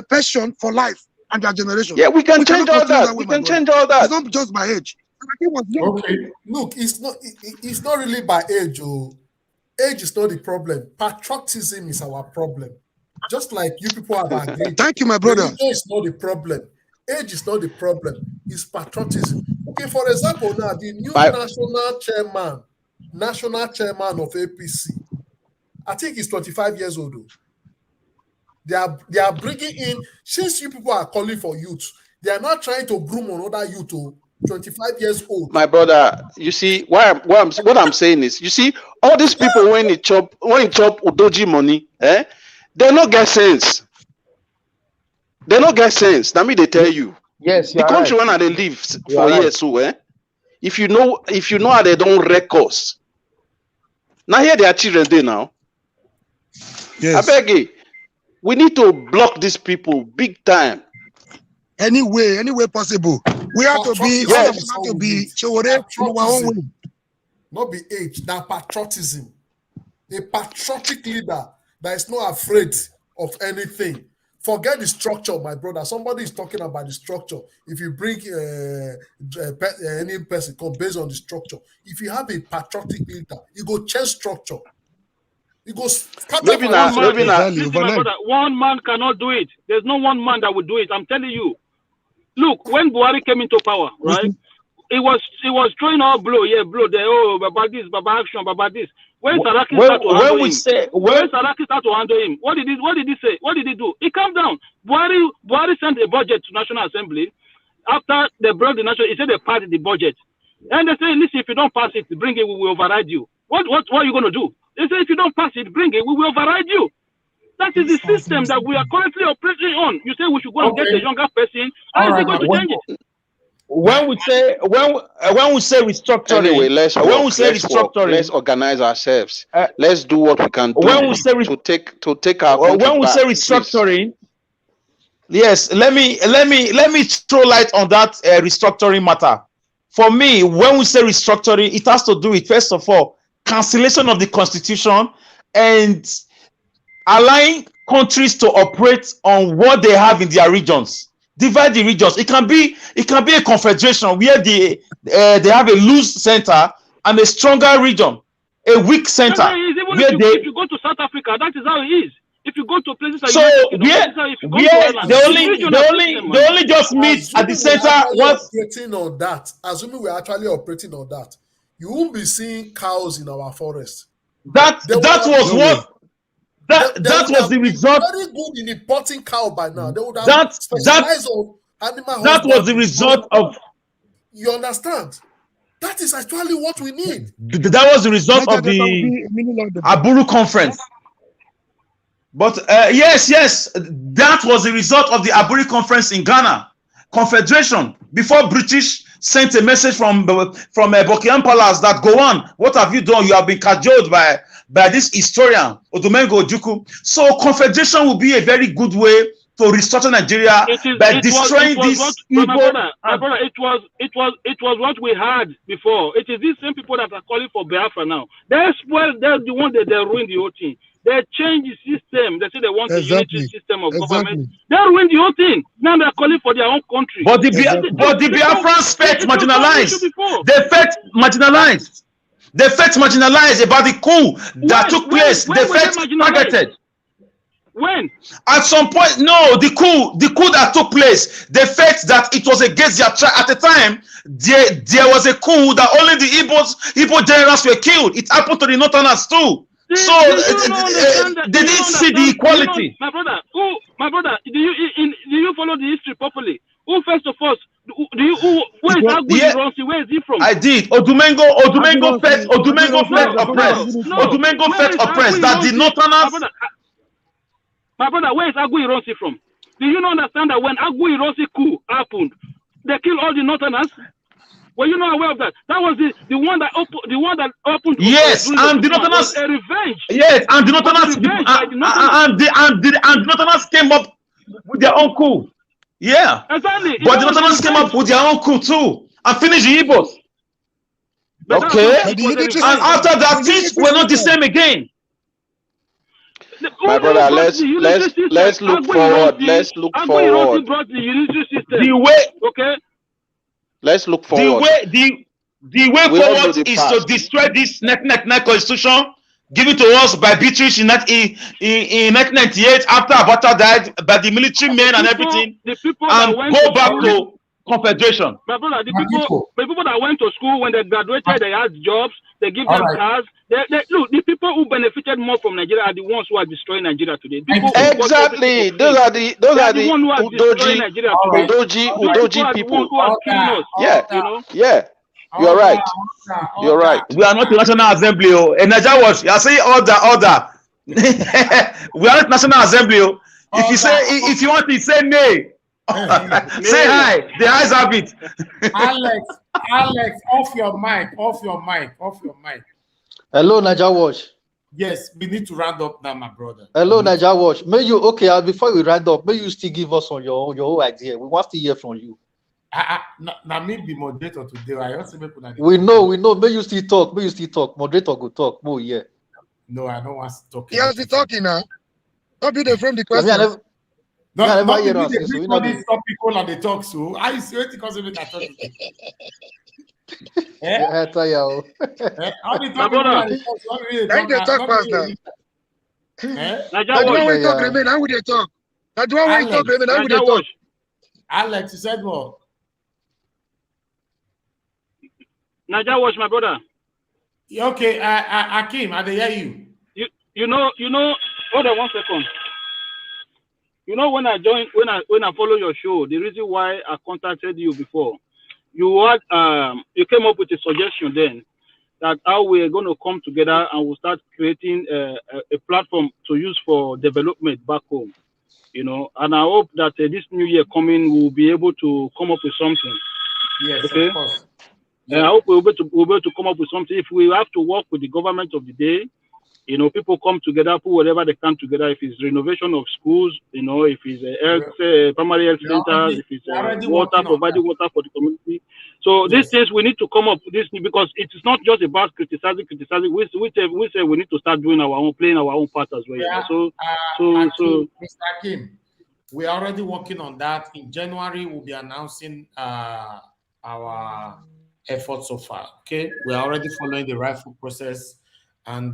pension for life and their generation. Yeah, we can change all that. We can change all that. It's not just by age. Okay. Look, it's not really by age. Age is not the problem. Patriotism is our problem. Just like you people have agreed. Thank you, my brother. Age is not the problem. Age is not the problem. It's patriotism. Okay, for example, now the new national chairman of APC, I think he's 25 years old. They are bringing in, since you people are calling for youth, they are not trying to groom another youth 25 years old. My brother, you see, what I'm saying is, you see, all these people when you chop udoji money, they not get sense. They not get sense. That mean they tell you. Yes, the country right. when they live for years, so if you know how they don't records. Now here their children there now. Yes. I beg you, we need to block these people big time. Any way possible. We have to be Chowore in our own way. Not be age, that patriotism. A patriotic leader that is not afraid of anything. Forget the structure, my brother. Somebody is talking about the structure. If you bring any person, come based on the structure. If you have a patriotic leader, you go change structure. You go one man cannot do it. There's no one man that would do it. I'm telling you. Look, when Buhari came into power, right? It was throwing all blow, Baba this, Baba action, Baba this. When Saraki started to handle him, what did he say? What did he do? He calmed down. Buhari sent a budget to National Assembly. After they brought the national, he said they passed the budget. And they say, listen, if you don't pass it, bring it, we will override you. What are you going to do? They say, if you don't pass it, bring it, we will override you. That is the system that we are currently operating on. You say we should go and get a younger person. How is he going to change it? When we say restructuring, anyway, let's organize ourselves. Let's do what we can do to take our country when we back, say restructuring, yes, let me throw light on that restructuring matter. For me, when we say restructuring, it has to do with, first of all, cancellation of the constitution and allowing countries to operate on what they have in their regions. Divide the regions. It can be a confederation where they have a loose center and a stronger region, a weak center. If you go to South Africa, that is how it is. If you go to places like So they only just meet at the center. Assuming we're actually operating on that, you won't be seeing cows in our forest. That was the result. Very good in importing cow by now. They would have that animal. That was the result of. You understand? That is actually what we need. That was the result of the Aburu conference. But yes, that was the result of the Aburi conference in Ghana, Confederation. Before British sent a message from Buckingham Palace that go on, what have you done? You have been cajoled by this historian Odumengo Ojukwu. So Confederation will be a very good way to restructure Nigeria by destroying this evil. My brother, it was what we had before. It is these same people that are calling for Biafra now. They're the one that they ruined the whole thing. They changed the system. They say they want a unitary system of government. They ruined the whole thing. Now they're calling for their own country. But the Biafrans felt marginalized. They felt marginalized. They felt marginalized about the coup that took place. They felt targeted. When? At some point, no, the coup that took place, they felt that it was against their at the time. There was a coup that only the Igbo generals were killed. It happened to the Northerners too. So they didn't see the equality. My brother, do you follow the history properly? Who first of all? Where is Agui? Where is he from? I did. Odumengo felt oppressed. That the Northerners. My brother, where is Agui Ironsi from? Do you not understand that when Agui Ironsi coup happened, they killed all the Northerners? Were you not aware of that? That was the one that opened. Yes, and the Northerners. A revenge. Yes, and the Northerners and the Northerners came up with their own coup. Yeah, exactly. But the Northerners came up with their own coup too and finished the Igbos. Okay, and after that, things were not the same again. My brother, let's look forward. Let's look forward. The way, okay. Let's look forward. The way forward is to destroy this 1999 constitution given to us by British in 1998 after Abacha died, by the military men and everything, and go back to Confederation. My brother, the people that went to school, when they graduated, they had jobs, they give them cars. Look, the people who benefited more from Nigeria are the ones who are destroying Nigeria today. Exactly. Those are the Udoji people. Yeah. You're right. You're right. We are not the National Assembly. And Nigeria was, I say order. We are not National Assembly. If you want to say nay. Say hi. The eyes have it. Alex, off your mic. Hello, Naija Watch. Yes, we need to round up now, my brother. Hello, Naija Watch. Before we round up, may you still give us on your whole idea. We want to hear from you. Now me be moderator today. I also make we know. May you still talk. Moderator go talk. Oh yeah. No, I don't want to talk. He has to talking now. Don't be the frame the question. Not the people on the talk so. I see what because we can talk. I tell you. Thank you, talk fast now. That's why we talk remain. How would they talk? That's why we talk remain. How would they talk? Alex, you said what? Naija Watch, my brother. Okay, Akim, I hear you. You know. Hold on 1 second. You know, when I follow your show, the reason why I contacted you before, you came up with a suggestion then that how we're going to come together and we'll start creating a platform to use for development back home. You know, and I hope that this new year coming, we'll be able to come up with something. Yes, okay? Of course. Yeah. I hope we'll be able to come up with something. If we have to work with the government of the day, you know, people come together, put whatever they can together. If it's renovation of schools, you know, if it's primary health centers, if it's water, providing water for the community. So these things we need to come up with this because it is not just about criticizing. We say we need to start doing our own, playing our own part as well. Yeah. So, Mr. Kim, we are already working on that. In January, we'll be announcing our efforts so far. Okay, we are already following the rightful process. And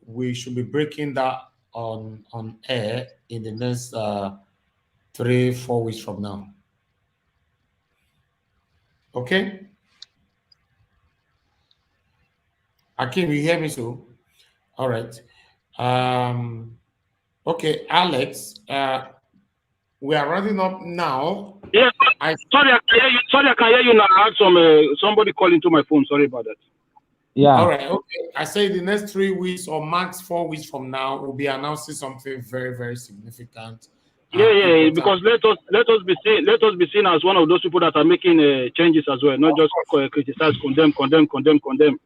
we should be breaking that on air in the next 3-4 weeks from now. Okay. Akim, you hear me so? All right. Okay, Alex, we are running up now. Yeah, sorry, I can hear you now. I had somebody calling to my phone. Sorry about that. Yeah. All right. Okay. I say the next 3 weeks or max 4 weeks from now, we'll be announcing something very, very significant. Yeah, because let us be seen as one of those people that are making changes as well, not just criticize, condemn.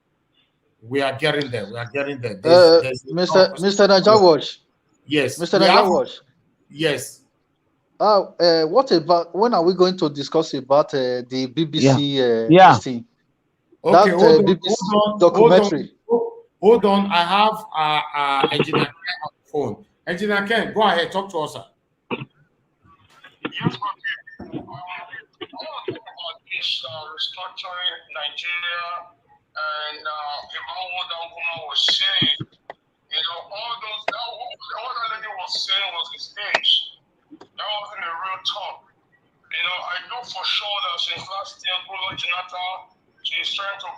We are getting there. We are getting there. Mr. Najawash. Yes. Mr. Najawash. Yes. What about, when are we going to discuss about the BBC this thing? Okay, that BBC documentary. Hold on. I have Engineer Ken on the phone. Engineer Ken, go ahead. Talk to us, sir. Yes, about this restructuring Nigeria and about what that woman was saying. You know, all that lady was saying was a stage. That wasn't a real talk. You know, I know for sure that since last year, Golo Jonathan, he's trying to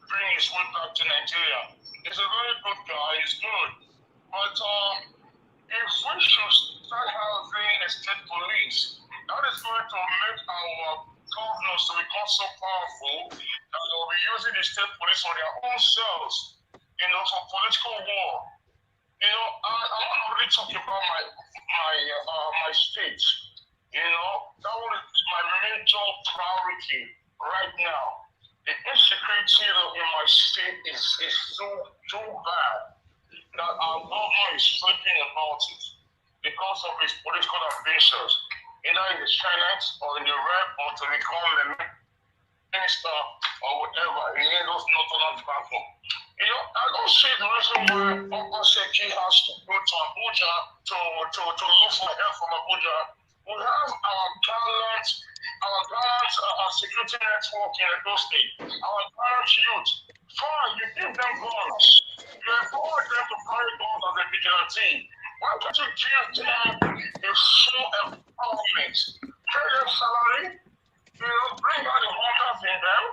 bring his way back to Nigeria. He's a very good guy, he's good. But if we should start having a state police, that is going to make our governors to become so powerful that they'll be using the state police for their own selves, you know, for political war. You know, I want to really talk about my state. You know, that is my major priority right now. The insecurity in my state is so bad that our government is sleeping about it because of his political ambitions, either in the Senate or in the rep or to become a minister or whatever in those northern platform. You know, I don't see the reason why Obaseki has to go to Abuja to look for help from Abuja. We have our gallant security network in those states, our gallant youth. Fine, you give them guns. You empower them to carry guns as a vigilante. Why don't you give them a full empowerment? Pay them salary, you know, bring out the hunters in them,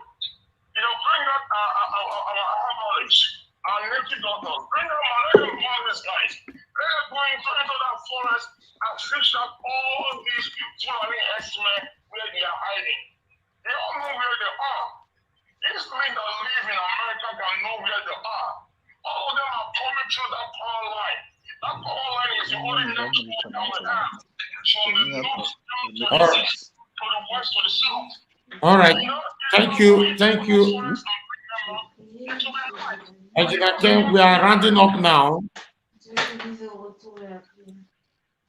you know, bring out our knowledge, our native doctors, bring them out, let them find these guys. Let them go into that forest and fish out all these Fulani herdsmen where they are hiding. They all know where they are. These men that live in America can know where they are. All of them are coming through that power line. That power line is the only network that we have from the north to the west to the south. All right. Thank you. Engineer Ken, we are rounding up now.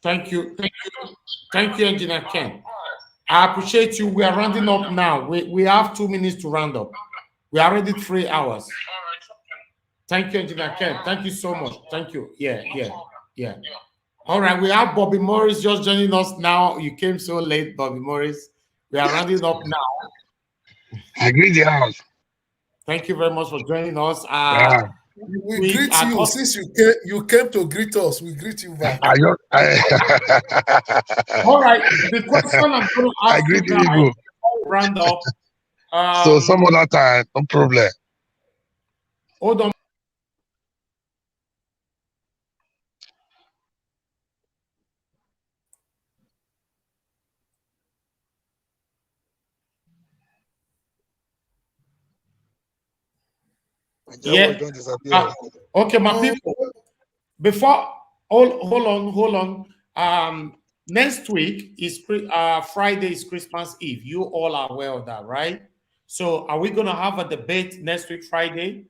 Thank you, Engineer Ken. I appreciate you. We are rounding up now. We have 2 minutes to round up. We are already 3 hours. Thank you, Engineer Ken. Thank you so much. Thank you. Yeah. All right, we have Bobby Morris just joining us now. You came so late, Bobby Morris. We are rounding up now. I greet the house. Thank you very much for joining us. We greet you since you came to greet us. We greet you back. All right. The question I'm going to ask I greet you you. guys, round up. So some other time, no problem. Hold on. Yeah. Okay, my people. Before hold on. Next week is Friday is Christmas Eve. You all are aware of that, right? So are we gonna have a debate next week Friday?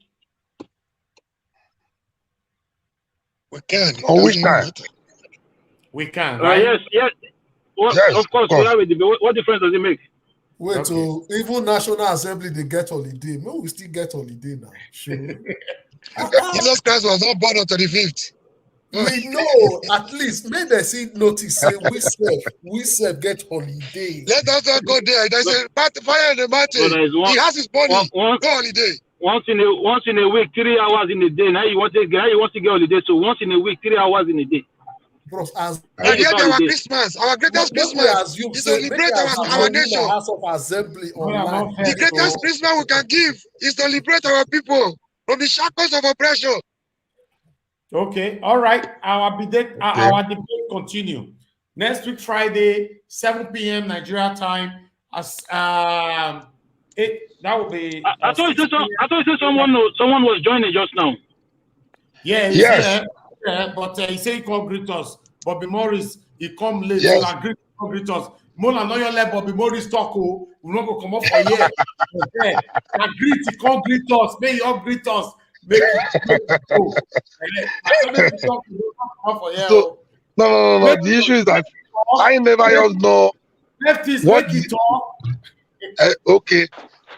We can. On which time? We can, right? Yes. Well, yes, of course. We have a debate. What difference does it make? Wait, so even National Assembly they get holiday. No, we still get holiday now. Sure. Jesus Christ was not born on 25th. We know at least may they see notice say we self get holiday. Let us not go there. There's a fire in the mountain. He has his body. Go holiday. once in a week, 3 hours in a day. Now you want to get holiday, so once in a week, 3 hours in a day. Bros, as And yet our Christmas, our greatest Christmas is to liberate our nation. House of Assembly online. The greatest Christmas we can give is to liberate our people from the shackles of oppression. Okay, all right. Our debate continue next week Friday, 7 p.m. Nigeria time. As that will be. I thought you said someone was joining just now. Yeah, yes. But he said he can't greet us. Bobby Morris, he come late. Yes. So agree to greet us. Mona, no, you let Bobby Morris talk. We're not gonna come up for here. Agree, he can't greet us. May you all greet us. Make it go. So, no. The issue is that I never just know what the, okay.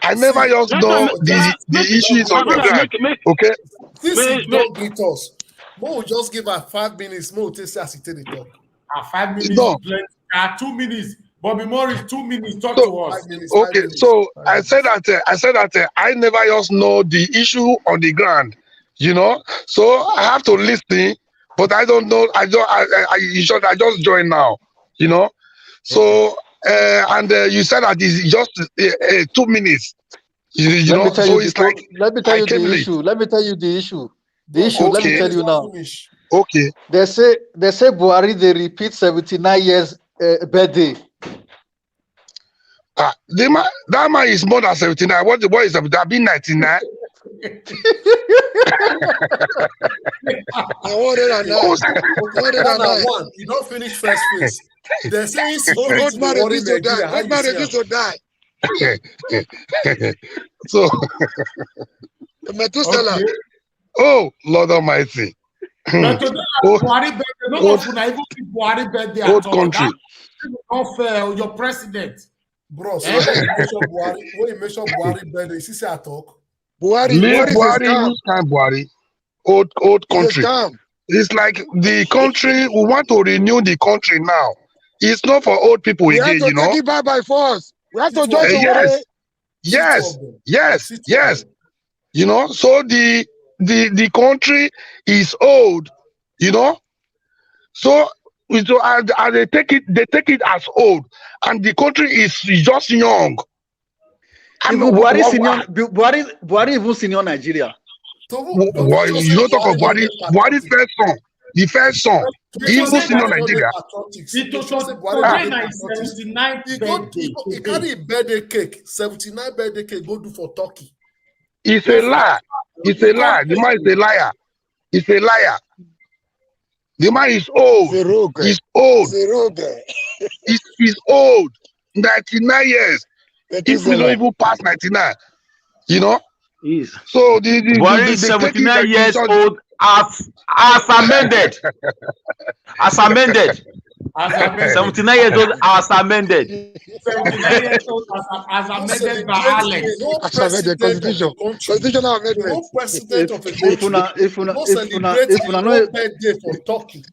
I never just know the issues on the ground. Okay. This is not greet us. Mo just give her 5 minutes. Mo take as he take the talk. 5 minutes. No. 2 minutes. Bobby Morris, 2 minutes. Talk to us. 5 minutes. Okay, so I said that I never just know the issue on the ground, you know. So I have to listen, but I don't know. I just joined now, you know. So and you said that it's just 2 minutes, you know. So it's like let me tell you the issue. Let me tell you the issue. The issue. Okay. Let me tell you now. Okay. They say Buhari they repeat 79 years birthday. That man is more than 79. What is that? That be 99. I wanted a one. You don't finish first phase. They're saying old man refused to die. Old man refused to die. So Methuselah. Okay. Oh Lord Almighty. Old country. Your president. Bro, so when you mention Buhari birthday, you see I talk. Buhari, old country. It's like the country, we want to renew the country now. It's not for old people again, you know. We have to take it back by force. We have to join Yes. You know, so the country is old, you know. So they take it as old, and the country is just young. Buhari even senior Nigeria. You don't talk of Buhari's first son. The first son. He even senior Nigeria. He carry birthday cake, 79 birthday cake, go do for Turkey. It's a lie. It's a lie. The man is a liar. It's a liar. The man is old. He's old. He's old. 99 years. If we don't even pass 99, you know. So the 79 years old as amended. As amended. 79 years old as amended. 79 years old as amended by Alex. As amended Constitution. Constitutional amendment. No president of a country. If you celebrate birthday for Turkey.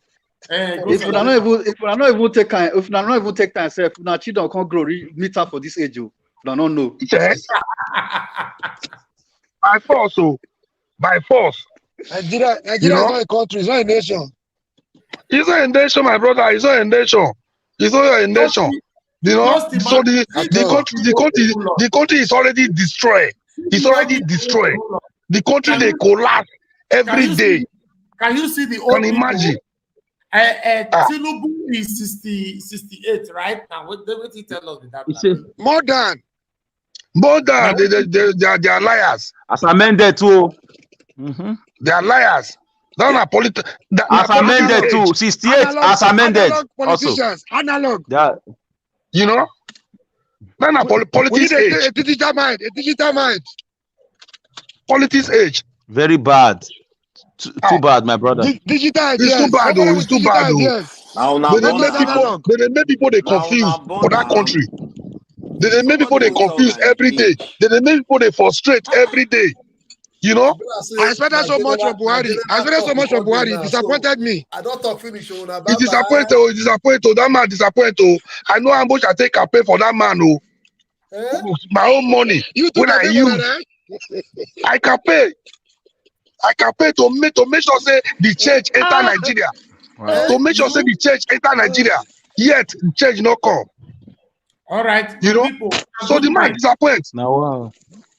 If we not even take time, self, now children can't grow meet up for this age. You don't know. Yes. By force, by force. Nigeria is not a country, it's not a nation. It's not a nation, my brother. It's not a nation. It's not a nation. You know, so the country is already destroyed. It's already destroyed. The country they collapse every day. Can you see the old Can imagine? Tinubu is 68, right? Now, what did he tell us with that? More than. They are liars. As amended too. They are liars. As amended too. 68 as amended. Politicians, analog. Yeah. You know? Politics age. A digital mind. Politics age. Very bad. Too bad, my brother. Digital ideas. It's too bad, though. It's too bad, though. They make people they confused for that country. They make people they confused every day. They make people they frustrate every day. You know? I expected so much from Buhari. It disappointed me. I don't talk finish. It disappointed. That man disappointed. I know how much I take a pay for that man. My own money. You when I use. I can pay to make sure say the church enter Nigeria. To make sure say the church enter Nigeria. Yet the church no come. All right, you know. People, so the man disappoints. Now wow.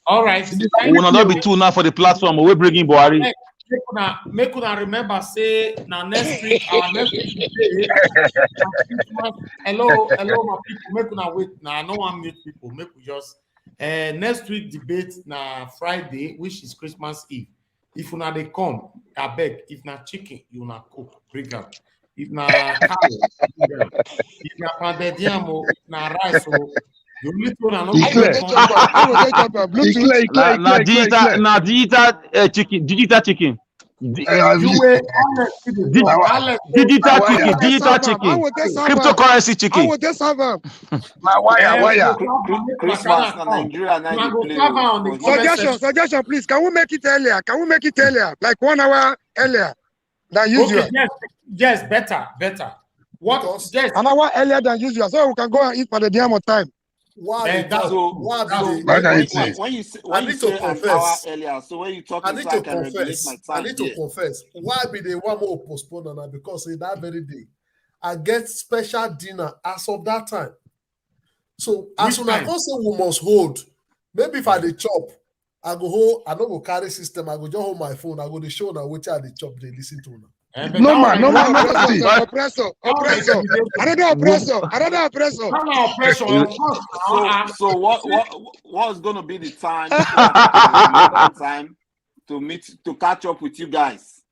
All right. We will not be two now for the platform. We're bringing Buhari. Make una remember say now next week our next week hello my people, make una wait now. I no one meet people, make we just next week debate na Friday, which is Christmas Eve. If una they come, I beg. If na chicken, you na cook, bring up. If na cow, if na pounded yam, if na rice, you need to know. Digital chicken. Cryptocurrency chicken. Suggestion, please. Can we make it earlier? Like 1 hour earlier than usual? Okay, yes, better. What? Yes, an hour earlier than usual, so we can go and eat for the damn time. When you say an hour earlier, so when you talk, I need to confess. Why be they want more postpone on that? Because in that very day, I get special dinner as of that time. So as soon as I say we must hold, maybe if I dey chop, I go hold. I don't go carry system. I go just hold my phone. I go to show now which are the chop they listen to now. No man. Oppressor. Another oppressor. So what's going to be the time to meet to catch up with you guys?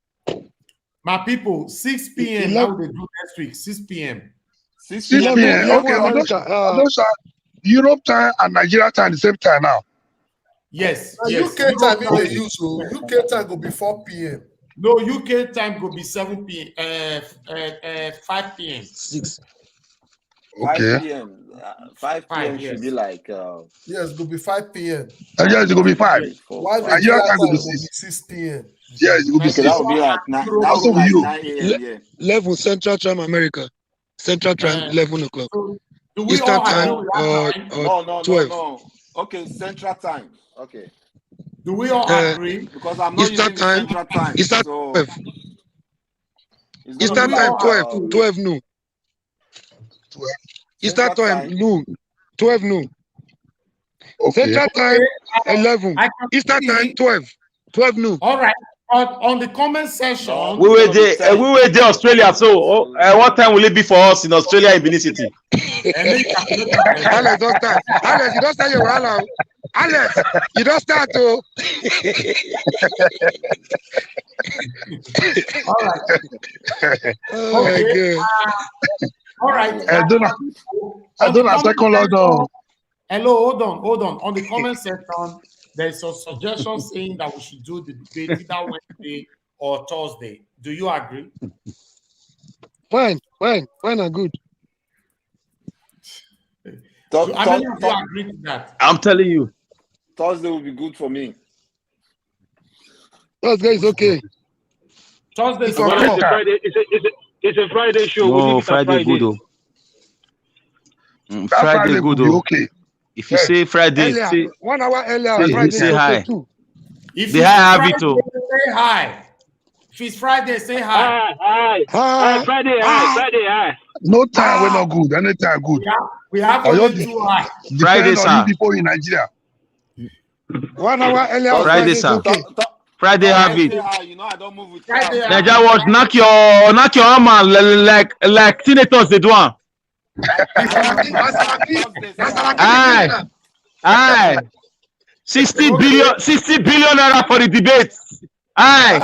My people, 6 p.m. How they do next week? 6 p.m. 6 p.m. Okay, Europe time and Nigeria time the same time now. Yes. UK time they use so UK time go be 4 p.m. No, UK time go be 7 p.m. 5 p.m. 6. Okay. 5 p.m. 5 p.m. should be like yes, it will be 5 p.m. Yes, it will be 5. Why Nigeria time will be 6 p.m. Yes, it will be 6. That will be like 9 a.m. Level Central Time America. Central Time 11 o'clock. Eastern time or 12. No. Okay, Central Time. Okay. Do we all agree? Because I'm not using Central Time. Eastern so 12. Eastern time 12 noon. Eastern time noon. 12 noon. Okay. Central time 11. Eastern time 12 noon. All right. On the comment section, we were there Australia. So what time will it be for us in Australia in Benin City? Alex, don't start. Alex, you don't start your hello. Alex, you don't start to. All right. Oh my God. All right. I don't have second lockdown. Hello, hold on. On the comment section, there's a suggestion saying that we should do the debate either Wednesday or Thursday. Do you agree? Fine and good. How many of you agree to that? I'm telling you. Thursday will be good for me. Thursday is okay. Thursday is Friday. It's a Friday show. No, Friday good though. Friday good though. Okay. If you say Friday, earlier, say 1 hour earlier. Friday say hi. If the hi have it too. Say hi. If it's Friday, say hi. Hi. Friday, hi. No time we're not good. Anytime good. We have only 2 hi. Friday, sir. People in Nigeria. 1 hour earlier. Friday, sir. Okay. Friday have it. You know I don't move with Friday. Naija watch knock your arm like senators they do. Aye. 60 billion naira for the debate. Aye.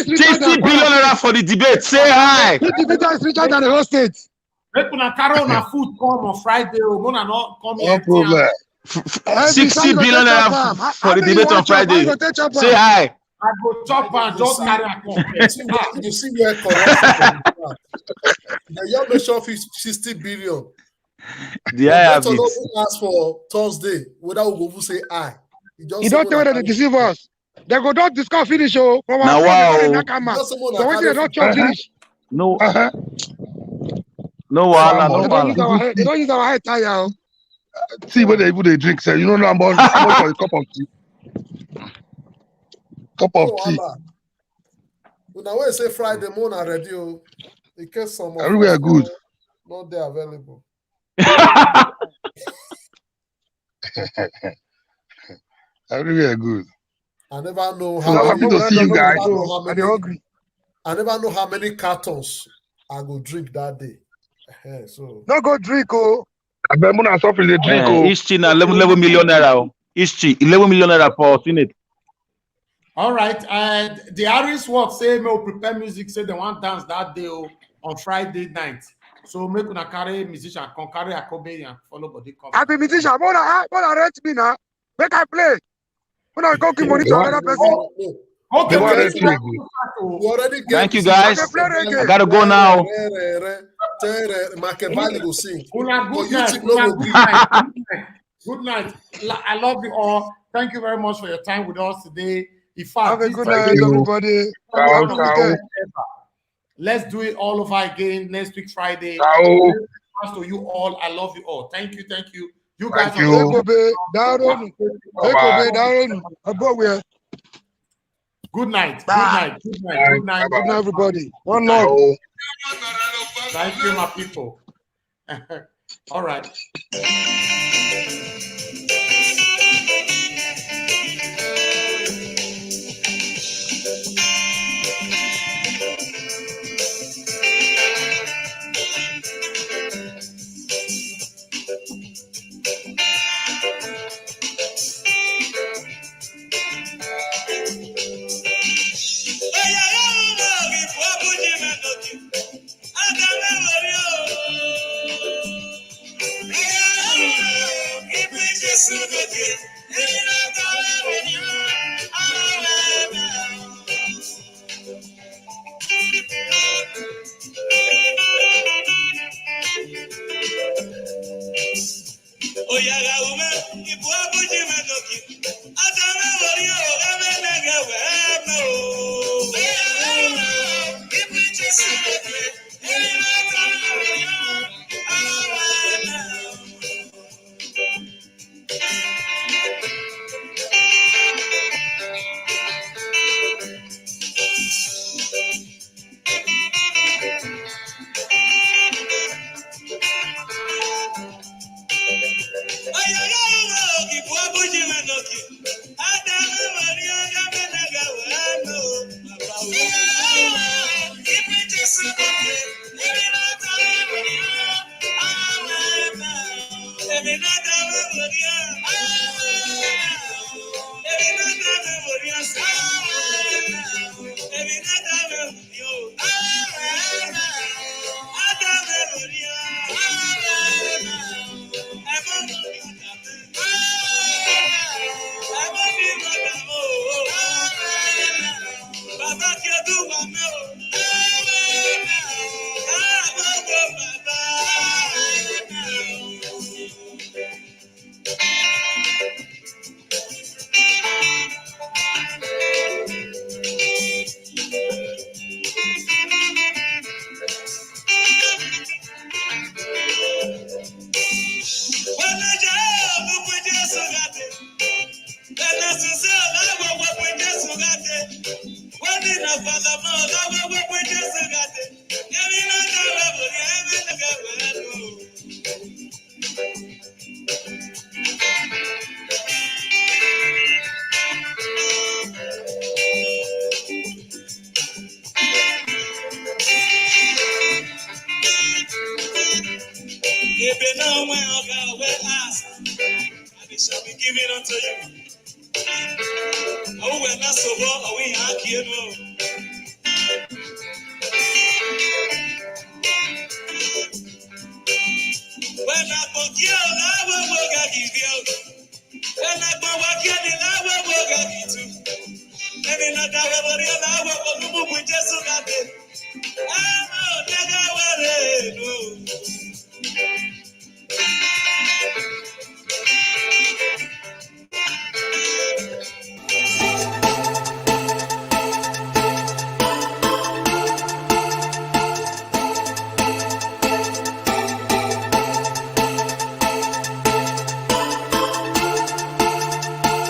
60 billion naira for the debate. Say hi. 50 meters is richer than the whole state. Make una carry una food come on Friday. Una not come No problem. 60 billion naira for the debate on Friday. Say hi. I go chop and just carry a come. You see where corruption the young nation 60 billion. The I have it. Ask for Thursday without go say I. You don't tell them to deceive us. They go don't discuss finish from now wow. So when they don't chop finish. No. No wahala, no wahala. They don't use our head tire. see what they drink. Say, you know how much for a cup of tea? Cup of tea. Now when say Friday morning already, in case some of everywhere us good. Not there available. Everywhere good. I never know how many. Happy to see you guys. I never know how many cartons I go drink that day. So no go drink, oh. I bet when I suffer the drink, oh. Each chin 11 million naira. Each chin 11 million naira per unit. All right, and the Irish word say me prepare music. Say they want dance that day on Friday night. So make una carry musician, can carry a Kobe and follow body. I be musician. Wanna rent me now? Make I play. When I go give money to another person. Okay, thank you guys. I gotta go now. Good night. I love you all. Thank you very much for your time with us today. In fact, have a good night, everybody. Let's do it all over again next week Friday. To you all, I love you all. Thank you. You guys are good night. Good night, everybody. One love. Thank you, my people. All right. Let me not